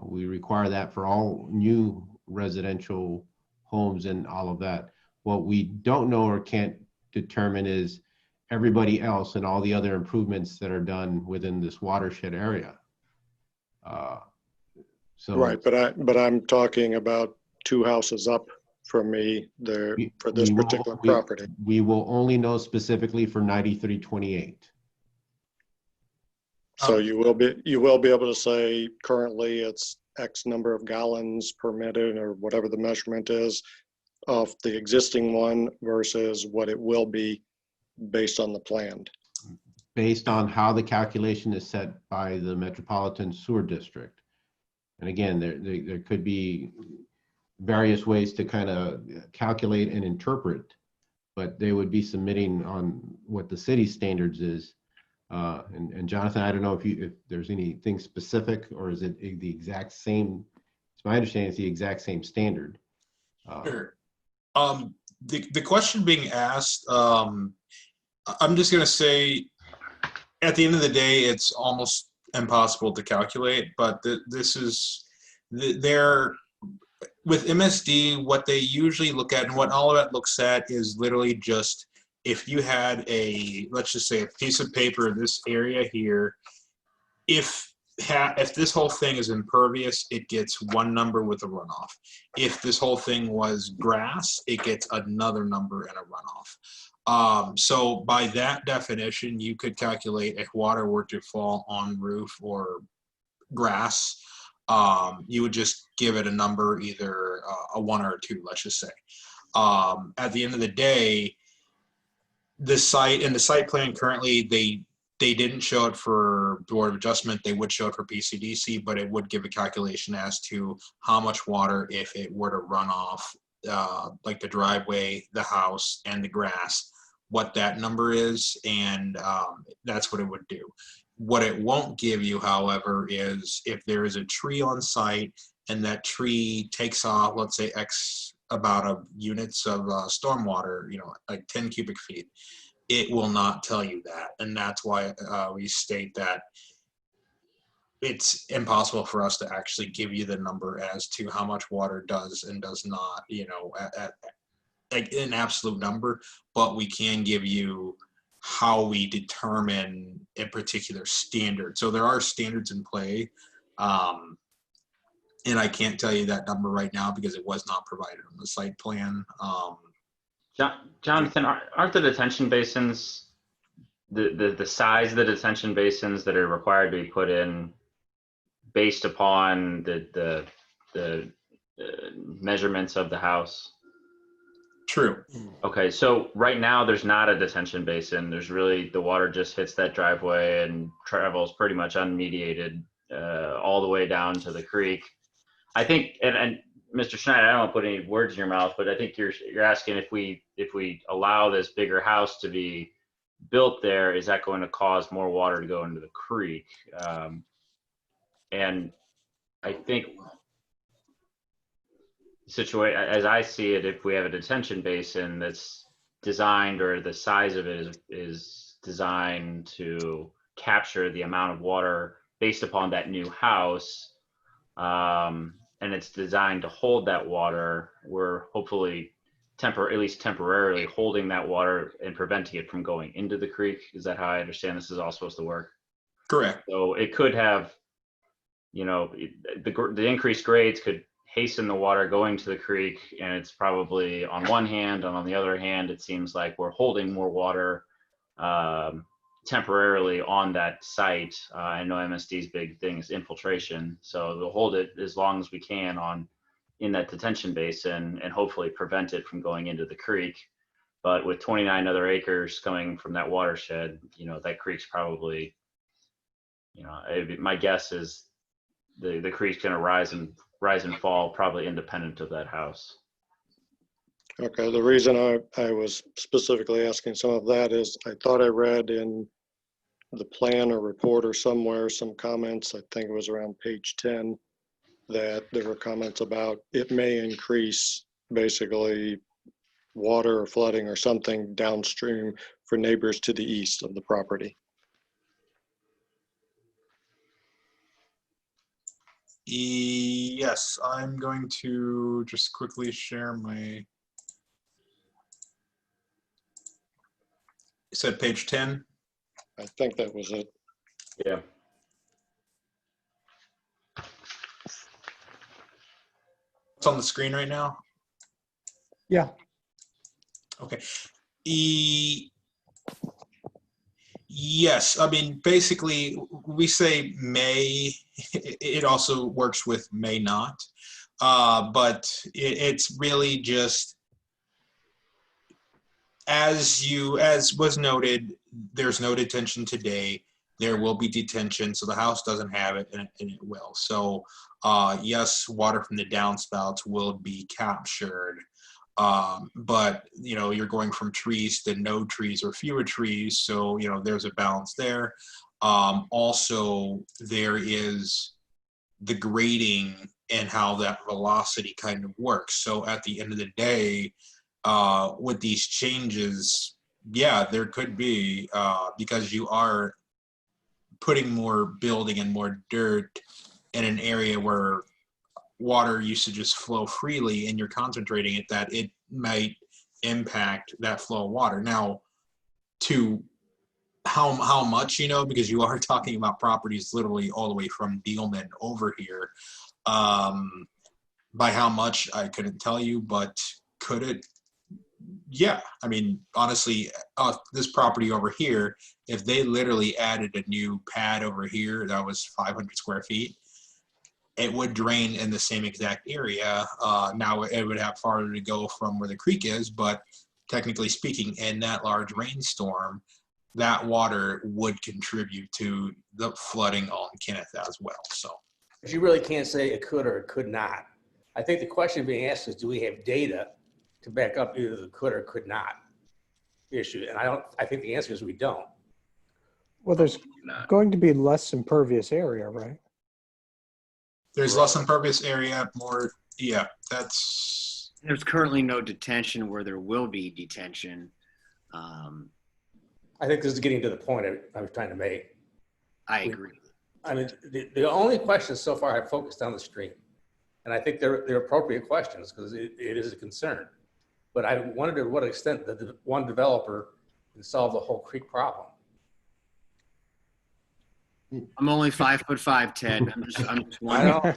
We require that for all new residential homes and all of that. What we don't know or can't determine is everybody else and all the other improvements that are done within this watershed area. So Right, but I'm talking about 2 houses up from me there for this particular property. We will only know specifically for 9328. So you will be able to say currently it's X number of gallons per minute or whatever the measurement is of the existing one versus what it will be based on the planned. Based on how the calculation is set by the Metropolitan Sewer District. And again, there could be various ways to kind of calculate and interpret, but they would be submitting on what the city standards is. And Jonathan, I don't know if there's anything specific, or is it the exact same? It's my understanding it's the exact same standard. Sure. The question being asked, I'm just going to say, at the end of the day, it's almost impossible to calculate, but this is with MSD, what they usually look at and what all of that looks at is literally just if you had let's just say a piece of paper, this area here, if this whole thing is impervious, it gets one number with a runoff. If this whole thing was grass, it gets another number and a runoff. So by that definition, you could calculate if water were to fall on roof or grass, you would just give it a number, either a 1 or a 2, let's just say. At the end of the day, the site plan currently, they didn't show it for Board of Adjustment. They would show it for PCDC, but it would give a calculation as to how much water if it were to run off, like the driveway, the house, and the grass, what that number is, and that's what it would do. What it won't give you, however, is if there is a tree on site and that tree takes off, let's say X amount of units of stormwater, like 10 cubic feet, it will not tell you that. And that's why we state that it's impossible for us to actually give you the number as to how much water does and does not, at like an absolute number, but we can give you how we determine a particular standard. So there are standards in play, and I can't tell you that number right now because it was not provided on the site plan. Jonathan, aren't the detention basins, the size of the detention basins that are required to be put in based upon the measurements of the house? True. Okay, so right now there's not a detention basin. There's really, the water just hits that driveway and travels pretty much unmediated all the way down to the creek. I think, and Mr. Schneider, I don't want to put any words in your mouth, but I think you're asking if we allow this bigger house to be built there, is that going to cause more water to go into the creek? And I think as I see it, if we have a detention basin that's designed, or the size of it is designed to capture the amount of water based upon that new house, and it's designed to hold that water, we're hopefully at least temporarily holding that water and preventing it from going into the creek. Is that how I understand this is all supposed to work? Correct. So it could have, the increased grades could hasten the water going to the creek, and it's probably on one hand, and on the other hand, it seems like we're holding more water temporarily on that site. I know MSD's big thing is infiltration, so we'll hold it as long as we can in that detention basin and hopefully prevent it from going into the creek. But with 29 other acres coming from that watershed, that creek's probably, my guess is the creek's going to rise and fall probably independent of that house. Okay, the reason I was specifically asking some of that is I thought I read in the plan or report or somewhere some comments, I think it was around page 10, that there were comments about it may increase basically water or flooding or something downstream for neighbors to the east of the property. Yes, I'm going to just quickly share my. You said page 10? I think that was it. Yeah. It's on the screen right now? Yeah. Okay. Yes, I mean, basically, we say may. It also works with may not. But it's really just, as was noted, there's no detention today. There will be detention, so the house doesn't have it, and it will. So, yes, water from the downspouts will be captured. But, you know, you're going from trees to no trees or fewer trees. So, you know, there's a balance there. Also, there is the grading and how that velocity kind of works. So at the end of the day, with these changes, yeah, there could be, because you are putting more building and more dirt in an area where water used to just flow freely, and you're concentrating it, that it might impact that flow of water. Now, to how much, you know, because you are talking about properties literally all the way from Dealman over here. By how much, I couldn't tell you, but could it? Yeah, I mean, honestly, this property over here, if they literally added a new pad over here that was 500 square feet, it would drain in the same exact area. Now it would have farther to go from where the creek is, but technically speaking, in that large rainstorm, that water would contribute to the flooding on Kenneth as well. So, But you really can't say it could or it could not. I think the question being asked is, do we have data to back up either the could or could not issue? And I think the answer is we don't. Well, there's going to be less impervious area, right? There's less impervious area, more, yeah, There's currently no detention where there will be detention. I think this is getting to the point I was trying to make. I agree. I mean, the only questions so far have focused on the stream. And I think they're appropriate questions because it is a concern. But I wondered to what extent that one developer can solve the whole creek problem. I'm only 5'5", Ted. I'm just wondering.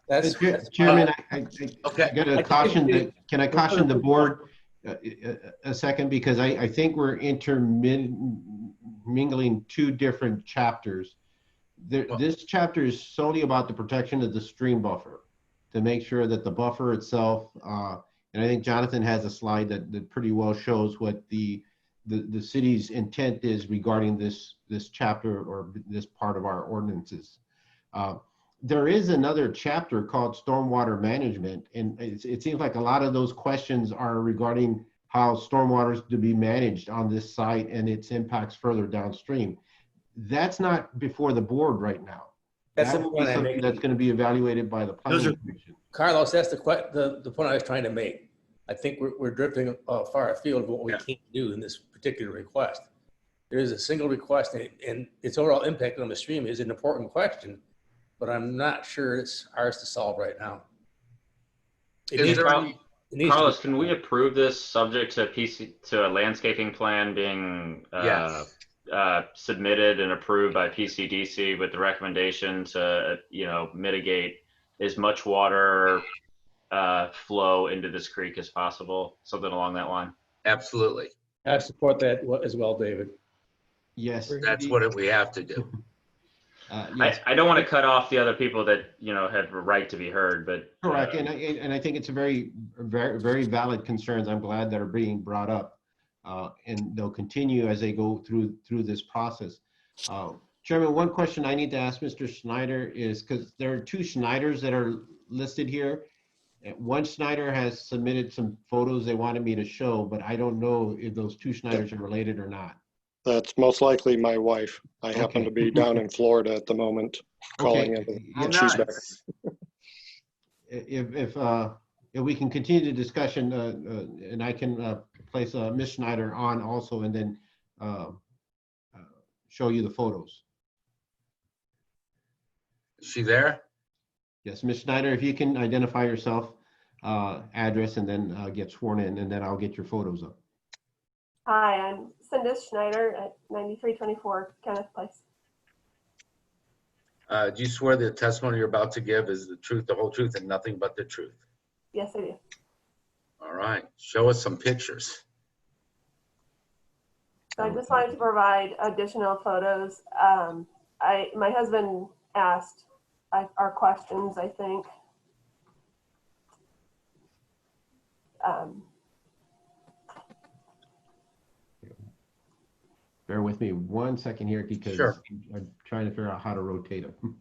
That's Chairman, I gotta caution can I caution the board a second, because I think we're intermingling two different chapters. This chapter is solely about the protection of the stream buffer, to make sure that the buffer itself, and I think Jonathan has a slide that pretty well shows what the city's intent is regarding this chapter or this part of our ordinances. There is another chapter called stormwater management, and it seems like a lot of those questions are regarding how stormwater is to be managed on this site and its impacts further downstream. That's not before the board right now. That's That will be something that's going to be evaluated by the planning commission. Carlos, that's the point I was trying to make. I think we're drifting far afield of what we can't do in this particular request. There is a single request, and its overall impact on the stream is an important question, but I'm not sure it's ours to solve right now. Carlos, can we approve this subject to a landscaping plan being submitted and approved by PCDC with the recommendation to, mitigate as much water flow into this creek as possible, something along that line? Absolutely. I support that as well, David. Yes. That's what we have to do. Yes. I don't want to cut off the other people that, have a right to be heard, but. Correct, and I think it's a very, very, very valid concerns. I'm glad that are being brought up, and they'll continue as they go through this process. Chairman, one question I need to ask Mr. Schneider is, because there are two Schneiders that are listed here. One Schneider has submitted some photos they wanted me to show, but I don't know if those two Schneiders are related or not. That's most likely my wife. I happen to be down in Florida at the moment, calling in. Yeah, She's back. If Yeah, we can continue the discussion, and I can place Ms. Schneider on also, and then show you the photos. Is she there? Yes, Ms. Schneider, if you can identify yourself, address, and then get sworn in, and then I'll get your photos up. Hi, I'm Cindy Schneider at 9324 Kenneth Place. Do you swear the testimony you're about to give is the truth, the whole truth, and nothing but the truth? Yes, I do. All right, show us some pictures. So I just wanted to provide additional photos. My husband asked our questions, I think. Bear with me 1 second here because Sure. I'm trying to figure out how to rotate them.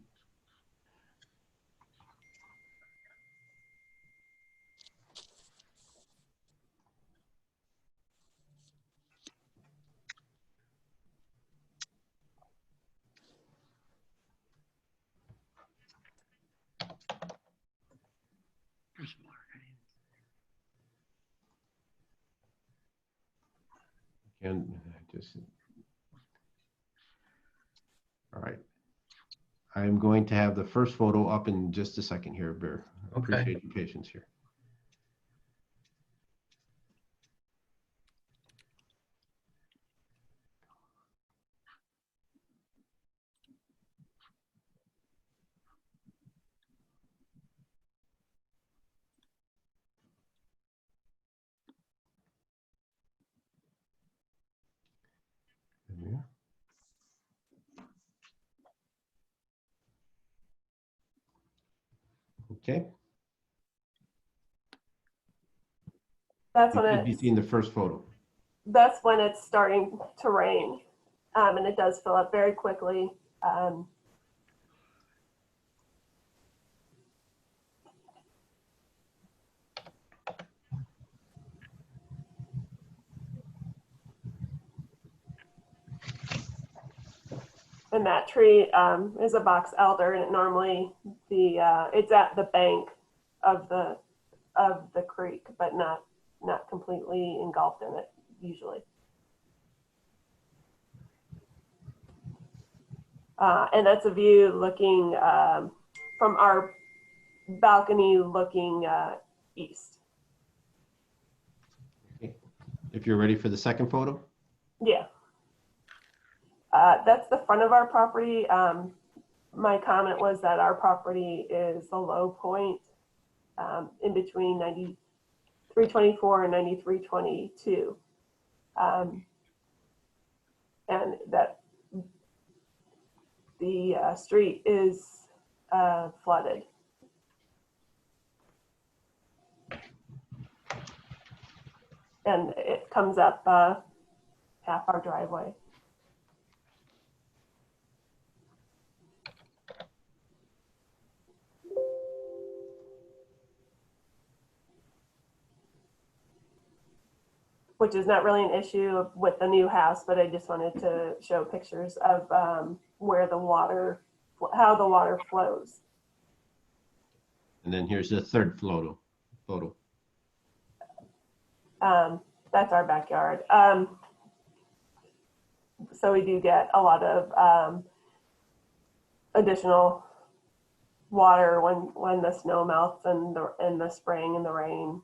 And just, all right. I'm going to have the first photo up in just a second here, Bear. Okay. Appreciate your patience here. There we are. Okay. That's You when should be seeing the first photo. that's when it's starting to rain, and it does fill up very quickly. And that tree is a box elder, and it normally it's at the bank of the creek, but not completely engulfed in it usually. And that's a view looking from our balcony looking east. Okay. If you're ready for the second photo. Yeah. That's the front of our property. My comment was that our property is the low point in between 9324 and 9322. And that the street is flooded. And it comes up half our driveway. Which is not really an issue with the new house, but I just wanted to show pictures of where the water, how the water flows. And then here's the third photo. That's our backyard. So we do get a lot of additional water when the snow melts and in the spring and the rain.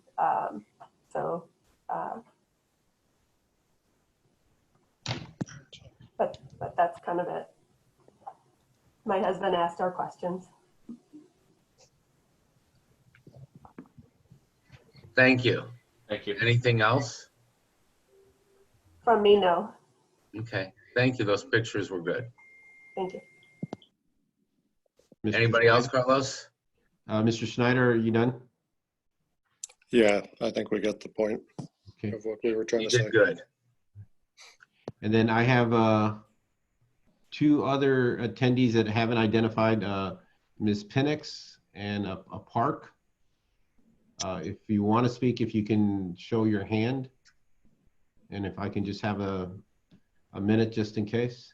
But that's kind of it. My husband asked our questions. Thank you. Thank you. Anything else? From me, no. Okay, thank you. Those pictures were good. Thank you. Anybody else, Carlos? Mr. Schneider, are you done? Yeah, I think we got the point Okay. of what we were trying You to say. did good. And then I have two other attendees that haven't identified, Ms. Penix and a Park. If you want to speak, if you can show your hand, and if I can just have a minute just in case.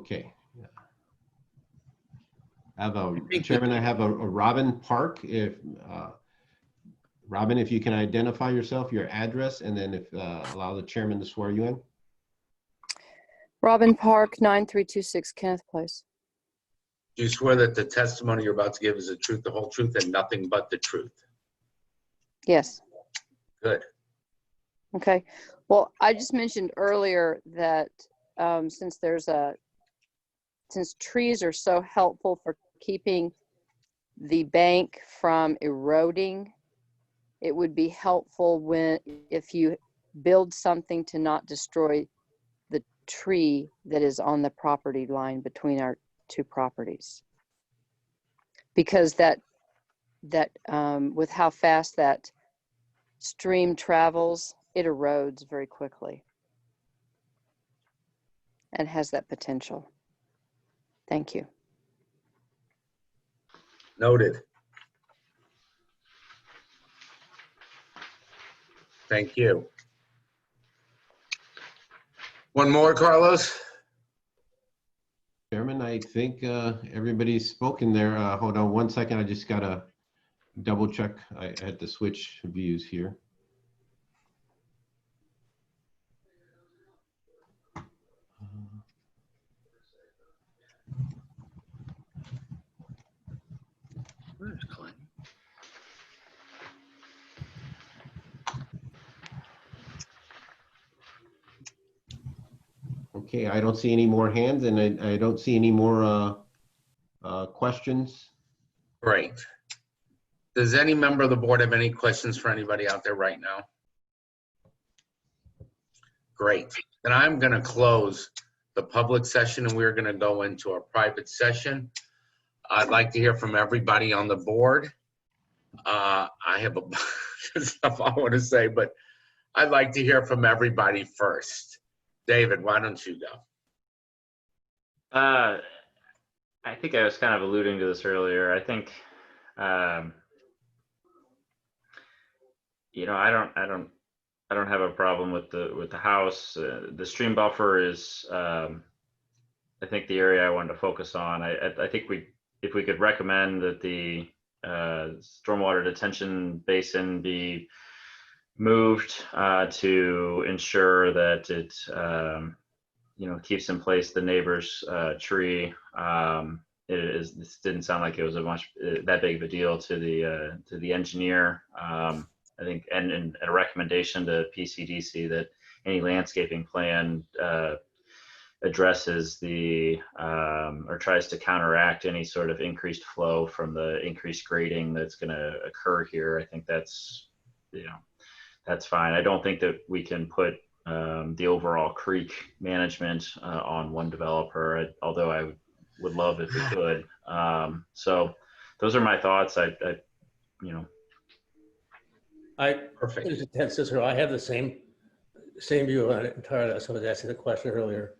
Okay. Chairman, I have a Robin Park. If Robin, if you can identify yourself, your address, and then if allow the chairman to swear you in. Robin Park, 9326 Kenneth Place. Do you swear that the testimony you're about to give is the truth, the whole truth, and nothing but the truth? Yes. Good. Okay. Well, I just mentioned earlier that since trees are so helpful for keeping the bank from eroding, it would be helpful if you build something to not destroy the tree that is on the property line between our two properties. Because that with how fast that stream travels, it erodes very quickly and has that potential. Thank you. Noted. Thank you. One more, Carlos? Chairman, I think everybody's spoken there. Hold on one second. I just got to double check. I had to switch views here. Where's Clint? Okay, I don't see any more hands, and I don't see any more questions. Great. Does any member of the board have any questions for anybody out there right now? Great. Then I'm going to close the public session and we're going to go into our private session. I'd like to hear from everybody on the board. I have a bunch of stuff I want to say, but I'd like to hear from everybody first. David, why don't you go? I think I was kind of alluding to this earlier. I think, you know, I don't have a problem with the house. The stream buffer is, I think, the area I wanted to focus on. I think if we could recommend that the stormwater detention basin be moved to ensure that it you know, keeps in place the neighbor's tree. This didn't sound like it was that big of a deal to the engineer. I think, and a recommendation to PCDC that any landscaping plan addresses or tries to counteract any sort of increased flow from the increased grading that's going to occur here. I think that's, you know, that's fine. I don't think that we can put the overall creek management on one developer, although I would love if we could. So those are my thoughts. You know. Perfect. I have the same view on it entirely. As I was asking the question earlier.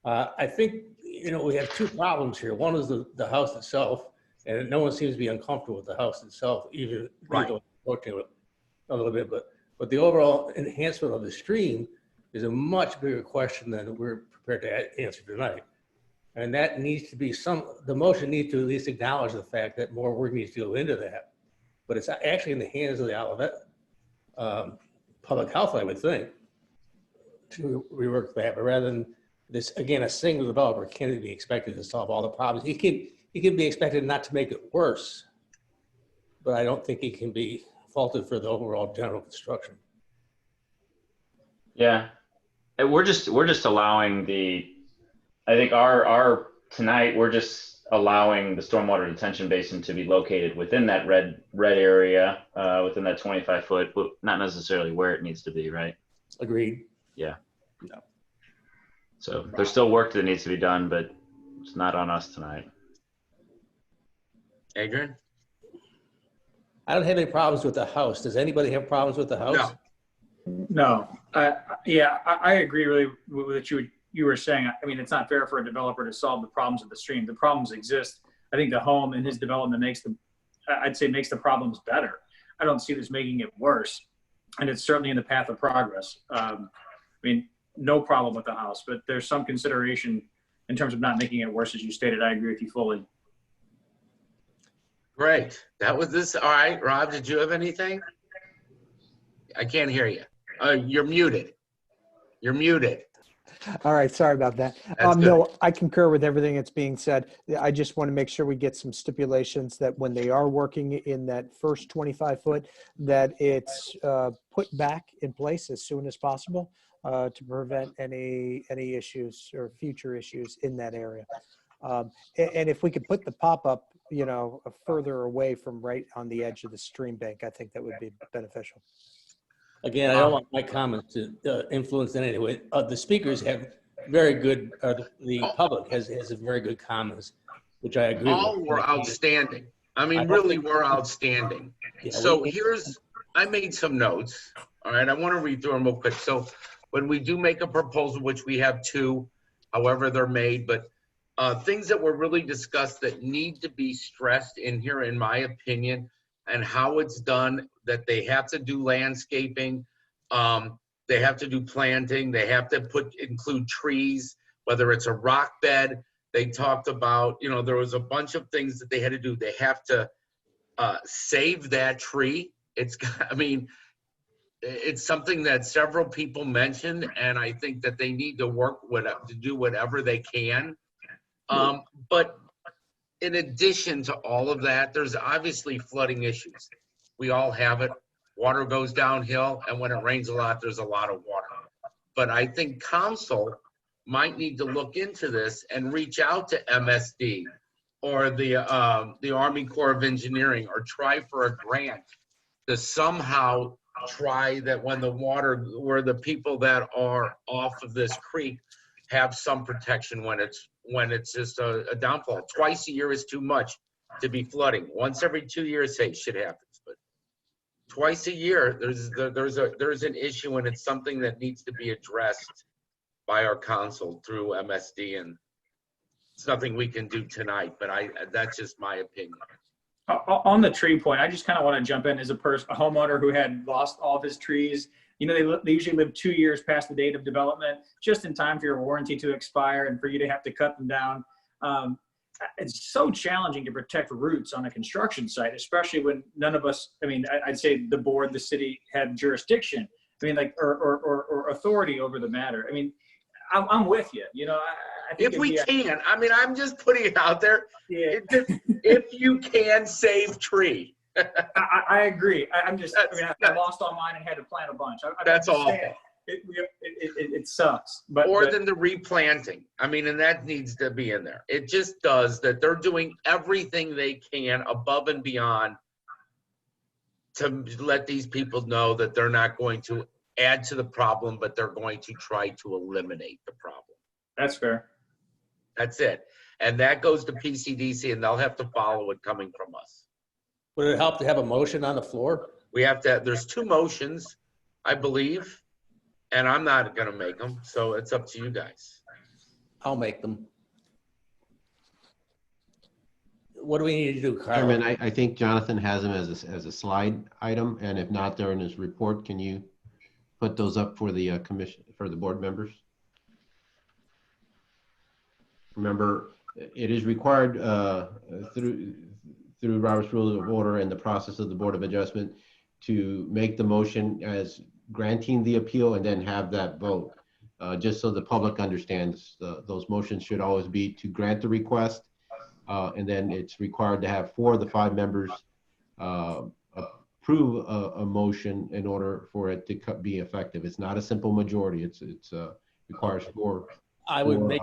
I think, you know, we have two problems here. One is the house itself, and no one seems to be uncomfortable with the house itself, even though approaching it a little bit. But the overall enhancement of the stream is a much bigger question than we're prepared to answer tonight. And that needs to be the motion needs to at least acknowledge the fact that more work needs to go into that. But it's actually in the hands of the Olivet Public Health, I would think, to rework that. But rather than this, again, a single developer can't be expected to solve all the problems. He can be expected not to make it worse, but I don't think he can be faulted for the overall general construction. Yeah, and we're just allowing I think our tonight, we're just allowing the stormwater detention basin to be located within that red area, within that 25-foot, but not necessarily where it needs to be, right? Agreed. Yeah. No. So there's still work that needs to be done, but it's not on us tonight. Adrian? I don't have any problems with the house. Does anybody have problems with the house? No. Yeah, I agree really with what you were saying. I mean, it's not fair for a developer to solve the problems of the stream. The problems exist. I think the home and his development makes the problems better. I don't see this making it worse. And it's certainly in the path of progress. I mean, no problem with the house, but there's some consideration in terms of not making it worse, as you stated. I agree with you fully. Great. That was this. All right, Rob, did you have anything? I can't hear you. You're muted. You're muted. All right, sorry about that. That's good. No, I concur with everything that's being said. I just want to make sure we get some stipulations that when they are working in that first 25 foot, that it's put back in place as soon as possible to prevent any issues or future issues in that area. And if we could put the pop-up, further away from right on the edge of the stream bank, I think that would be beneficial. Again, I don't want my comments to influence in any way. The speakers have very good, the public has a very good comments, which I agree All with. were outstanding. I mean, really were outstanding. Yeah, So I made some notes. All right, I want to read through them real quick. So when we do make a proposal, which we have two, however they're made, but things that were really discussed that need to be stressed in here, in my opinion, and how it's done, that they have to do landscaping, they have to do planting, they have to include trees, whether it's a rock bed. They talked about, there was a bunch of things that they had to do. They have to save that tree. It's something that several people mentioned, and I think that they need to do whatever they can. But in addition to all of that, there's obviously flooding issues. We all have it. Water goes downhill, and when it rains a lot, there's a lot of water. But I think council might need to look into this and reach out to MSD or the Army Corps of Engineering, or try for a grant to somehow try that when the water, where the people that are off of this creek have some protection when it's just a downfall. Twice a year is too much to be flooding. Once every 2 years, hey, shit happens. But twice a year, there's an issue, and it's something that needs to be addressed by our council through MSD, and it's nothing we can do tonight. But that's just my opinion. On the tree point, I just kind of want to jump in as a homeowner who had lost all of his trees. They usually live 2 years past the date of development, just in time for your warranty to expire and for you to have to cut them down. It's so challenging to protect roots on a construction site, especially when none of us, I'd say the board, the city had jurisdiction, or authority over the matter. I'm with you. I think if we can, I'm just putting it out there. Yeah. If you can save tree. I agree. I lost all mine and had to plant a bunch. That's awful. It sucks. But than the replanting. And that needs to be in there. It just does that. They're doing everything they can above and beyond to let these people know that they're not going to add to the problem, but they're going to try to eliminate the problem. That's fair. That's it. And that goes to PCDC, and they'll have to follow it coming from us. Would it help to have a motion on the floor? We have to, there's two motions, I believe, and I'm not going to make them, so it's up to you guys. I'll make them. What do we need to do, Kyle? Chairman, I think Jonathan has them as a slide item, and if not, they're in his report. Can you put those up for the commission, for the board members? Remember, it is required through Robert's Rules of Order and the process of the Board of Adjustment to make the motion as granting the appeal and then have that vote. Just so the public understands, those motions should always be to grant the request, and then it's required to have 4 of the 5 members approve a motion in order for it to be effective. It's not a simple majority. It's requires 4. I would make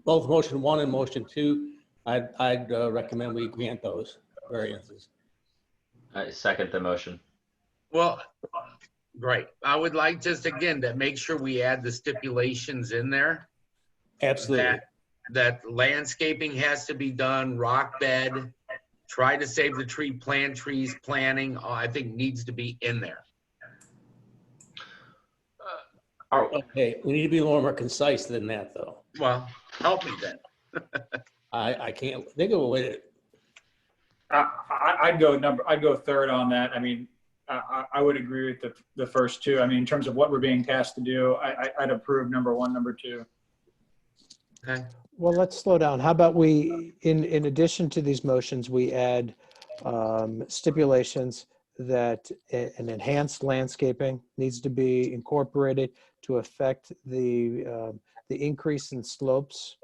both motion 1 and motion 2. I'd recommend we grant those variances. I second the motion. Well, great. I would like just again to make sure we add the stipulations in there. Absolutely. That landscaping has to be done, rock bed, try to save the tree, plant trees, planting, I think needs to be in there. Okay, we need to be a little more concise than that, though. Well, help me then. I can't think of a way to. I'd go third on that. I would agree with the first two. In terms of what we're being tasked to do, I'd approve number 1, number 2. Okay. Well, let's slow down. How about we, in addition to these motions, we add stipulations that an enhanced landscaping needs to be incorporated to affect the increase in slopes.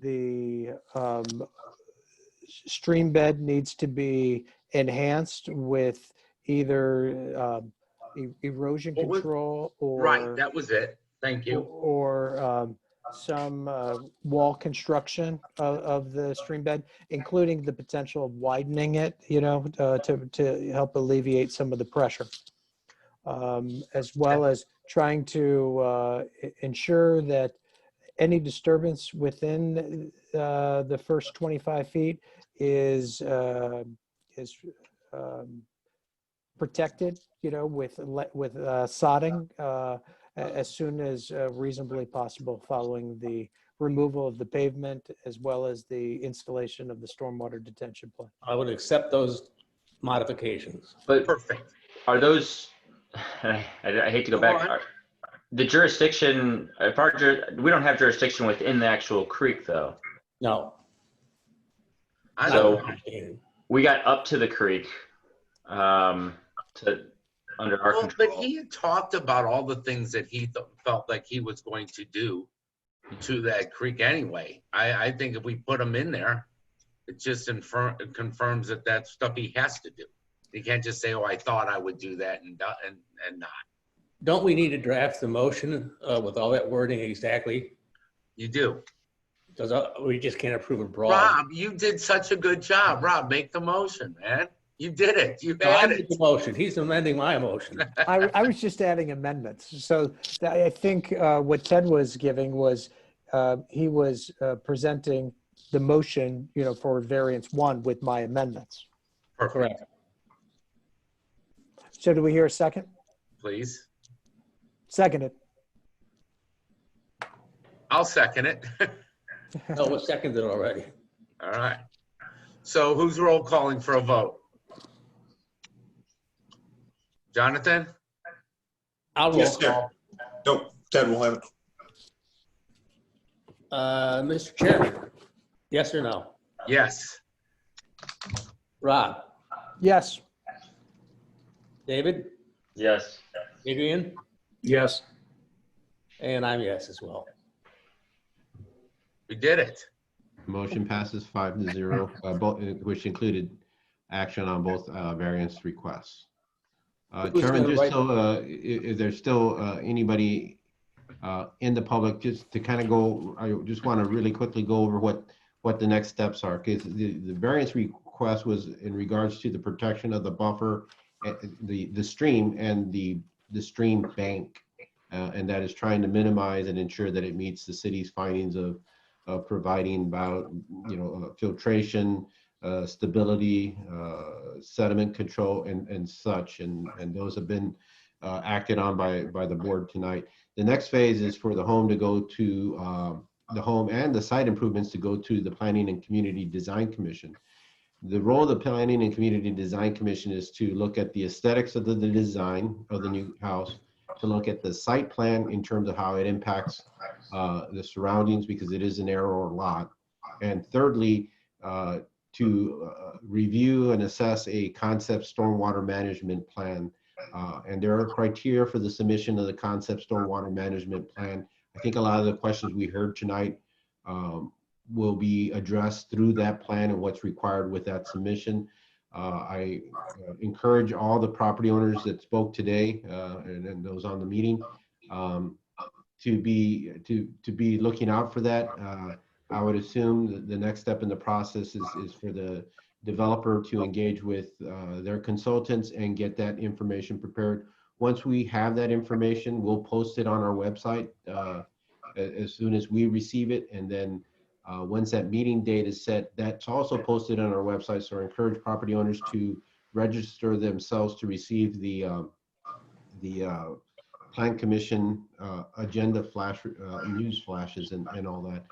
The stream bed needs to be enhanced with either erosion What was- control or Right, that was it. Thank you. or some wall construction of the stream bed, including the potential of widening it, to help alleviate some of the pressure, as well as trying to ensure that any disturbance within the first 25 feet is protected, with sodding as soon as reasonably possible following the removal of the pavement as well as the installation of the stormwater detention plan. I would accept those modifications. But Perfect. are those, I hate to go back, the jurisdiction, we don't have jurisdiction within the actual creek though. No. So we got up to the creek under our Well, control. but he had talked about all the things that he felt like he was going to do to that creek anyway. I think if we put him in there, it just confirms that that's stuff he has to do. He can't just say, "Oh, I thought I would do that," and not. Don't we need to draft the motion with all that wording exactly? You do. Because we just can't approve it broad. Rob, you did such a good job. Rob, make the motion, man. You did it. You No, I had made it. the motion. He's amending my motion. I was just adding amendments. So I think what Ted was giving was he was presenting the motion, for variance 1 with my amendments. Correct. So do we hear a second? Please. Seconded. I'll second it. No, it was seconded already. All right. So who's roll calling for a vote? Jonathan? I'll roll Yes, sir. call. Nope, Ted will have it. Mr. Chairman, yes or no? Yes. Rob? Yes. David? Yes. Adrian? Yes. And I'm yes as well. We did it. Motion passes 5-0, which included action on both variance requests. Who's Chairman, gonna just write- so if there's still anybody in the public, just to kind of go, I just want to really quickly go over what the next steps are, because the variance request was in regards to the protection of the buffer, the stream and the stream bank, and that is trying to minimize and ensure that it meets the city's findings of providing about filtration, stability, sediment control, and such, and those have been acted on by the board tonight. The next phase is for the home to go to the home and the site improvements to go to the Planning and Community Design Commission. The role of the Planning and Community Design Commission is to look at the aesthetics of the design of the new house, to look at the site plan in terms of how it impacts the surroundings, because it is an narrower lot. And thirdly, to review and assess a concept stormwater management plan. And there are criteria for the submission of the concept stormwater management plan. I think a lot of the questions we heard tonight will be addressed through that plan and what's required with that submission. I encourage all the property owners that spoke today and those on the meeting to be looking out for that. I would assume that the next step in the process is for the developer to engage with their consultants and get that information prepared. Once we have that information, we'll post it on our website as soon as we receive it. And then once that meeting date is set, that's also posted on our website. So I encourage property owners to register themselves to receive the Plan Commission agenda flash, news flashes and all that.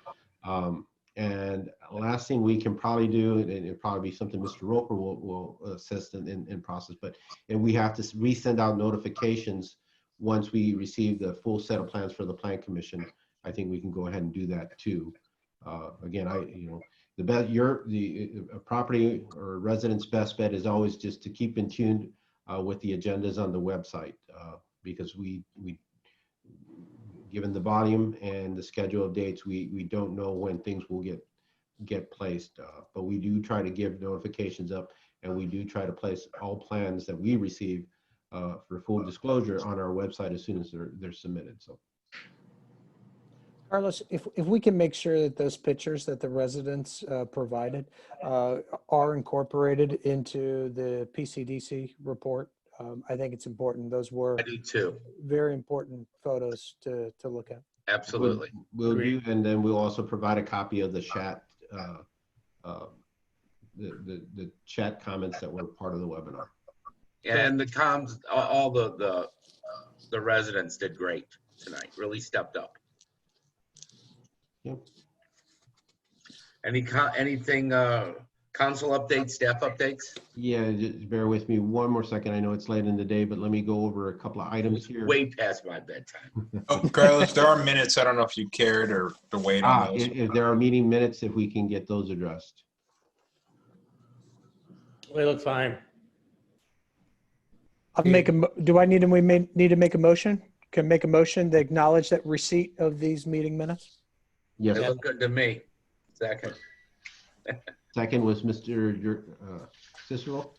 And last thing we can probably do, and it'll probably be something Mr. Roper will assist in process, and we have to resend out notifications once we receive the full set of plans for the Plan Commission. I think we can go ahead and do that too. Again, a property or resident's best bet is always just to keep in tune with the agendas on the website, because we given the volume and the schedule of dates, we don't know when things will get placed, but we do try to give notifications up, and we do try to place all plans that we receive for full disclosure on our website as soon as they're submitted. So, Carlos, if we can make sure that those pictures that the residents provided are incorporated into the PCDC report, I think it's important. Those were I do too. very important photos to look at. Absolutely. We'll do, and then we'll also provide a copy of the chat, the chat comments that were part of the webinar. And the comms, all the residents did great tonight, really stepped up. Yep. Anything, council updates, staff updates? Yeah, just bear with me one more second. I know it's late in the day, but let me go over a couple of items here. Way past my bedtime. Oh, Carlos, there are minutes. I don't know if you cared or to wait on those. If there are meeting minutes, if we can get those addressed. They look fine. I'll make do I need we need to make a motion? Can I make a motion to acknowledge that receipt of these meeting minutes? Yes. They look good to me. Second. Second was Mr. Cicero.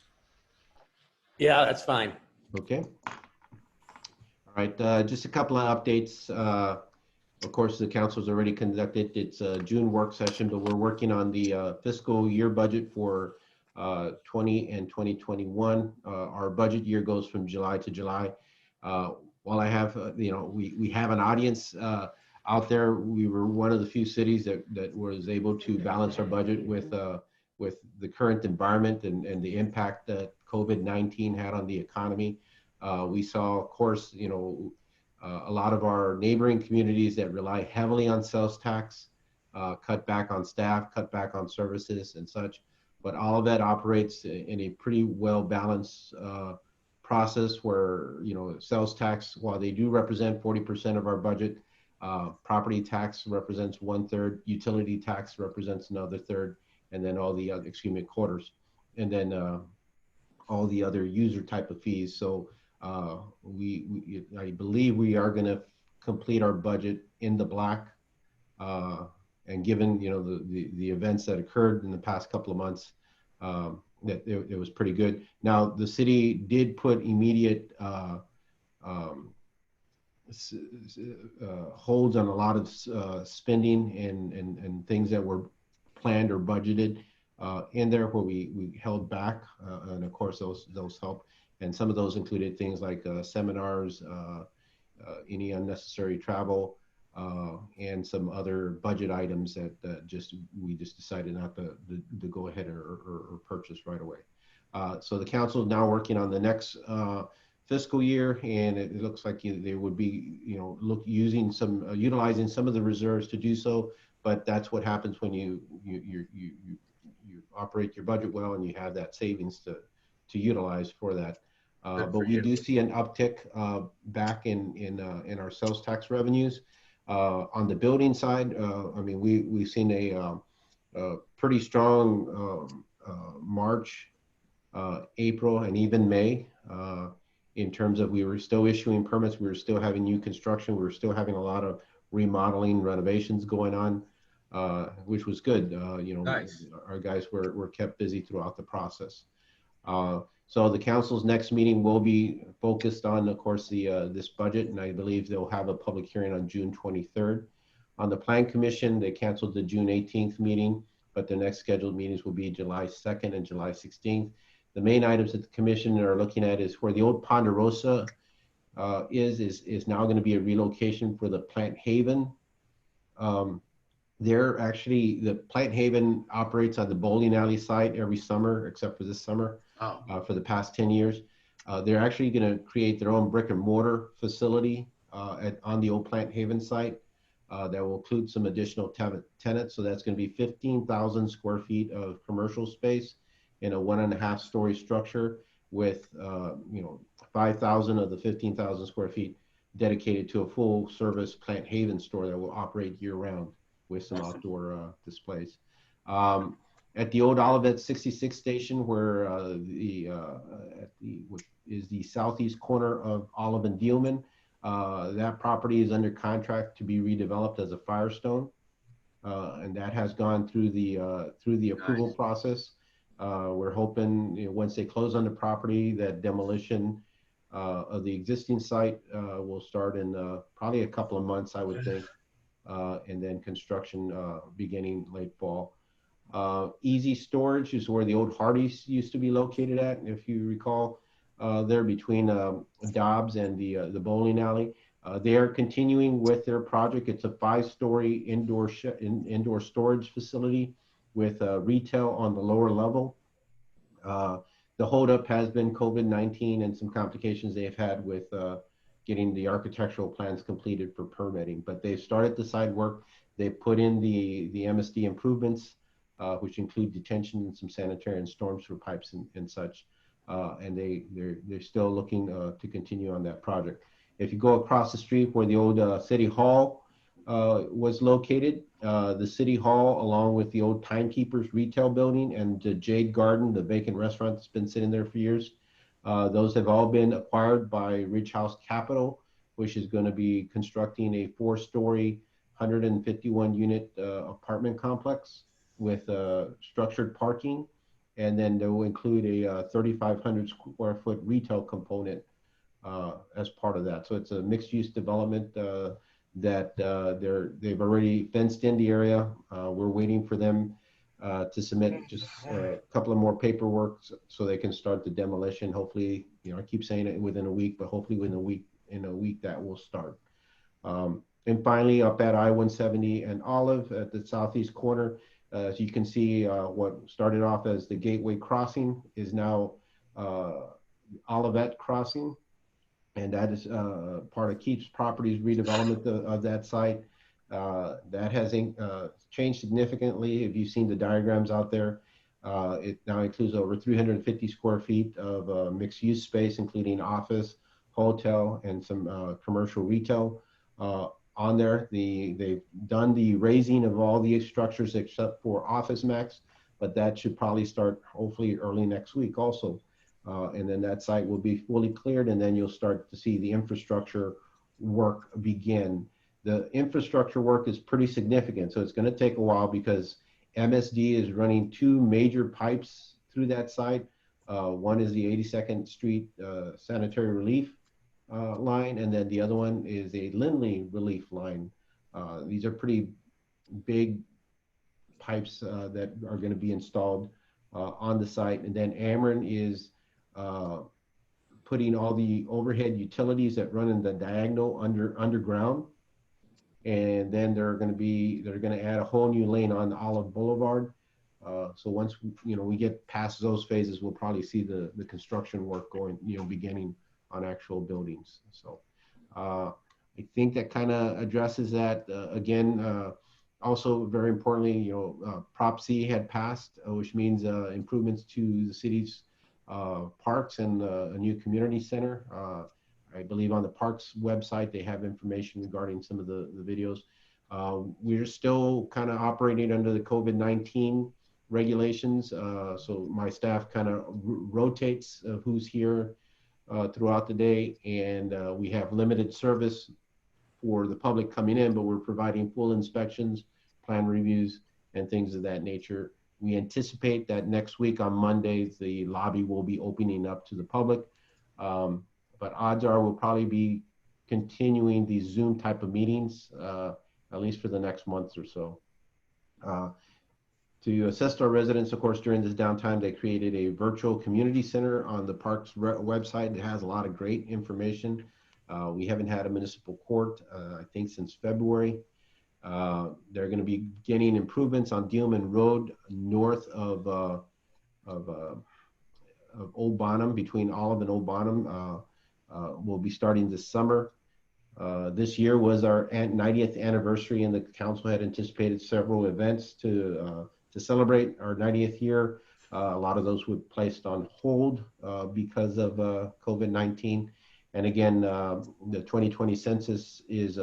Yeah, that's fine. Okay. All right, just a couple of updates. Of course, the council's already conducted its June work session, but we're working on the fiscal year budget for 20 and 2021. Our budget year goes from July to July. While I have, we have an audience out there. We were one of the few cities that was able to balance our budget with the current environment and the impact that COVID-19 had on the economy. We saw, of course, a lot of our neighboring communities that rely heavily on sales tax cut back on staff, cut back on services and such. But all of that operates in a pretty well balanced process where, sales tax, while they do represent 40% of our budget, property tax represents 1/3, utility tax represents another 1/3, and then all the other, quarters, and then all the other user type of fees. So I believe we are going to complete our budget in the black. And given the events that occurred in the past couple of months, that it was pretty good. Now the city did put immediate holds on a lot of spending and things that were planned or budgeted in there, where we held back, and of course those helped. And some of those included things like seminars, any unnecessary travel, and some other budget items that we just decided not to go ahead or purchase right away. So the council is now working on the next fiscal year, and it looks like they would be utilizing some of the reserves to do so. But that's what happens when you operate your budget well and you have that savings to utilize for that. But we do see an uptick back in our sales tax revenues. On the building side, we've seen a pretty strong March, April, and even May in terms of we were still issuing permits, we were still having new construction, we were still having a lot of remodeling, renovations going on, which was good. Nice. Our guys were kept busy throughout the process. So the council's next meeting will be focused on, of course, this budget, and I believe they'll have a public hearing on June 23rd. On the Plan Commission, they canceled the June 18th meeting, but the next scheduled meetings will be July 2nd and July 16th. The main items that the commission are looking at is where the old Ponderosa is now going to be a relocation for the Plant Haven. The Plant Haven operates on the bowling alley site every summer, except for this summer. For the past 10 years. They're actually going to create their own brick and mortar facility on the old Plant Haven site that will include some additional tenants. So that's going to be 15,000 square feet of commercial space in a 1.5-story structure with 5,000 of the 15,000 square feet dedicated to a full service Plant Haven store that will operate year round with some outdoor displays. At the old Olivet 66 station, where which is the southeast corner of Olive and Dealman, that property is under contract to be redeveloped as a Firestone, and that has gone through the approval process. We're hoping, you know, once they close on the property, that demolition of the existing site will start in probably a couple of months, I would think, and then construction beginning late fall. Easy Storage is where the old Hardee's used to be located at, if you recall, there between Dobbs and the bowling alley. They are continuing with their project. It's a 5-story indoor storage facility with retail on the lower level. The holdup has been COVID-19 and some complications they've had with getting the architectural plans completed for permitting. But they've started the site work. They've put in the MSD improvements, which include detention and some sanitary and storm sewer pipes and such. And they're still looking to continue on that project. If you go across the street where the old City Hall was located, the City Hall, along with the old Timekeepers retail building and the Jade Garden, the vacant restaurant that's been sitting there for years, those have all been acquired by Ridge House Capital, which is going to be constructing a 4-story, 151-unit apartment complex with structured parking. And then they will include a 3,500 square foot retail component as part of that. So it's a mixed use development that they've already fenced in the area. We're waiting for them to submit just a couple of more paperwork so they can start the demolition. Hopefully, you know, I keep saying it within a week, but hopefully within a week that will start. And finally, up at I-170 and Olive at the southeast corner, as you can see, what started off as the Gateway Crossing is now Olivet Crossing. And that is part of Keeps Properties redevelopment of that site. That has changed significantly. If you've seen the diagrams out there, it now includes over 350 square feet of mixed use space, including office, hotel, and some commercial retail on there. They've done the raising of all the structures except for Office Max, but that should probably start hopefully early next week also. And then that site will be fully cleared, and then you'll start to see the infrastructure work begin. The infrastructure work is pretty significant, so it's going to take a while because MSD is running 2 major pipes through that site. One is the 82nd Street sanitary relief line, and then the other one is a Lindley relief line. These are pretty big pipes that are going to be installed on the site. And then Ameren is putting all the overhead utilities that run in the diagonal underground. And then they're going to add a whole new lane on Olive Boulevard. So once we get past those phases, we'll probably see the construction work going, beginning on actual buildings. So I think that kind of addresses that. Again, also very importantly, Prop C had passed, which means improvements to the city's parks and a new community center. I believe on the parks website, they have information regarding some of the videos. We're still kind of operating under the COVID-19 regulations. So my staff kind of rotates who's here throughout the day, and we have limited service for the public coming in, but we're providing full inspections, plan reviews, and things of that nature. We anticipate that next week on Monday, the lobby will be opening up to the public. But odds are we'll probably be continuing these Zoom type of meetings, at least for the next month or so. To assist our residents, of course, during this downtime, they created a virtual community center on the parks website that has a lot of great information. We haven't had a municipal court, I think, since February. They're going to be beginning improvements on Dealman Road north of Old Bonham, between Olive and Old Bonham. We'll be starting this summer. This year was our 90th anniversary, and the council had anticipated several events to celebrate our 90th year. A lot of those were placed on hold because of COVID-19. And again, the 2020 census is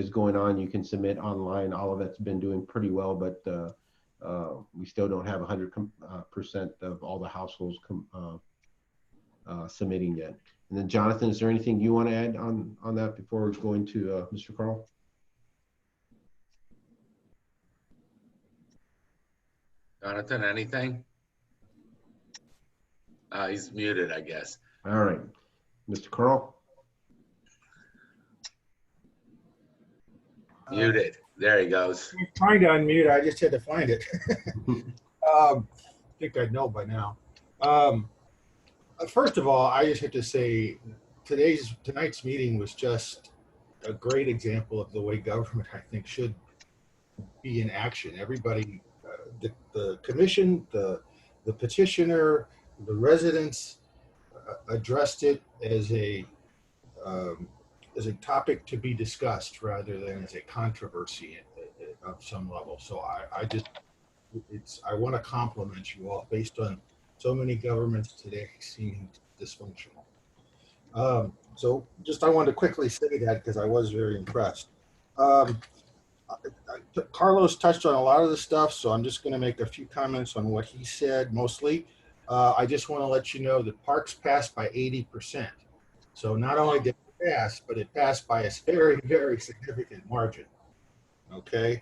going on. You can submit online. All of that's been doing pretty well, but we still don't have 100% of all the households submitting yet. And then Jonathan, is there anything you want to add on that before we go into Mr. Carl? Jonathan, anything? He's muted, I guess. All right, Mr. Carl. Muted. There he goes. I'm trying to unmute. I just had to find it. I think I know by now. First of all, I just have to say tonight's meeting was just a great example of the way government, I think, should be in action. Everybody, the commission, the petitioner, the residents addressed it as a topic to be discussed rather than as a controversy of some level. So I want to compliment you all based on so many governments today seeming dysfunctional. So I wanted to quickly say that because I was very impressed. Carlos touched on a lot of the stuff, so I'm just going to make a few comments on what he said mostly. I just want to let you know that Parks passed by 80%. So not only did it pass, but it passed by a very, very significant margin. Okay.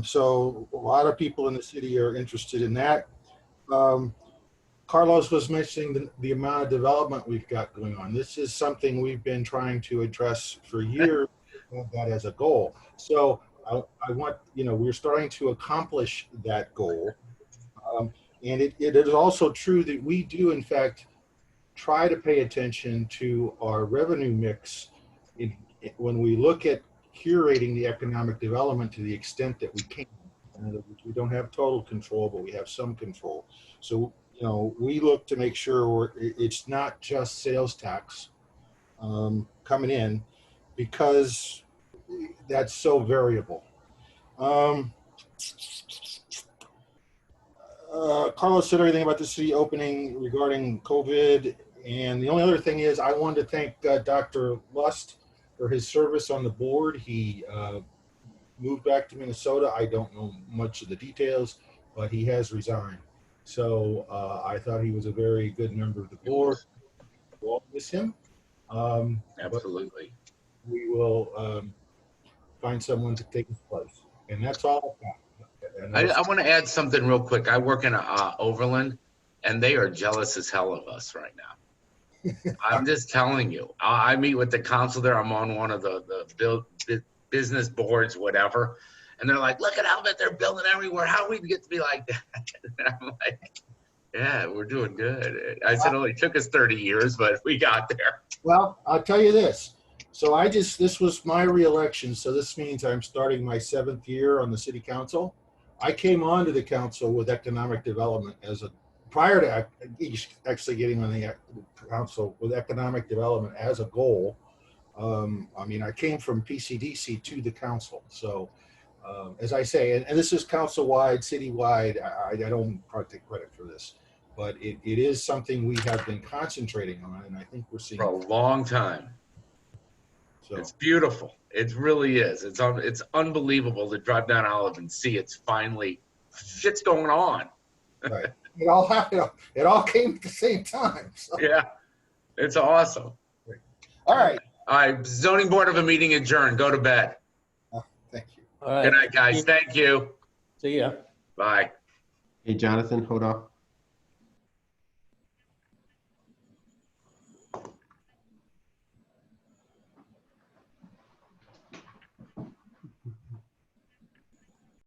So a lot of people in the city are interested in that. Carlos was mentioning the amount of development we've got going on. This is something we've been trying to address for years, that as a goal. So I want, we're starting to accomplish that goal. And it is also true that we do, in fact, try to pay attention to our revenue mix when we look at curating the economic development to the extent that we can. In other words, we don't have total control, but we have some control. So, we look to make sure it's not just sales tax coming in, because that's so variable. Carlos said everything about the city opening regarding COVID. And the only other thing is I wanted to thank Dr. Lust for his service on the board. He moved back to Minnesota. I don't know much of the details, but he has resigned. So I thought he was a very good member of the board. We'll miss him. Absolutely. We will find someone to take his place. And that's all I've got. I want to add something real quick. I work in Overland, and they are jealous as hell of us right now. I'm just telling you. I meet with the council there. I'm on one of the business boards, whatever. And they're like, look at how they're building everywhere. How we get to be like that? And I'm like, yeah, we're doing good. I said, it only took us 30 years, but we got there. Well, I'll tell you this. So this was my reelection. So this means I'm starting my 7th year on the city council. I came onto the council with economic development prior to actually getting on the council with economic development as a goal. I came from PCDC to the council. So as I say, and this is council-wide, city-wide, I don't probably take credit for this, but it is something we have been concentrating on, and I think we're seeing for a long time. So it's beautiful. It really is. It's unbelievable to drive down Olive and see it's finally shit's going on. Right. It all happened. It all came at the same time. So. Yeah, it's awesome. Great. All right. All right. Zoning board of a meeting adjourned. Go to bed. Thank you. All right. Good night, guys. Thank you. See ya. Bye. Hey, Jonathan, hold on.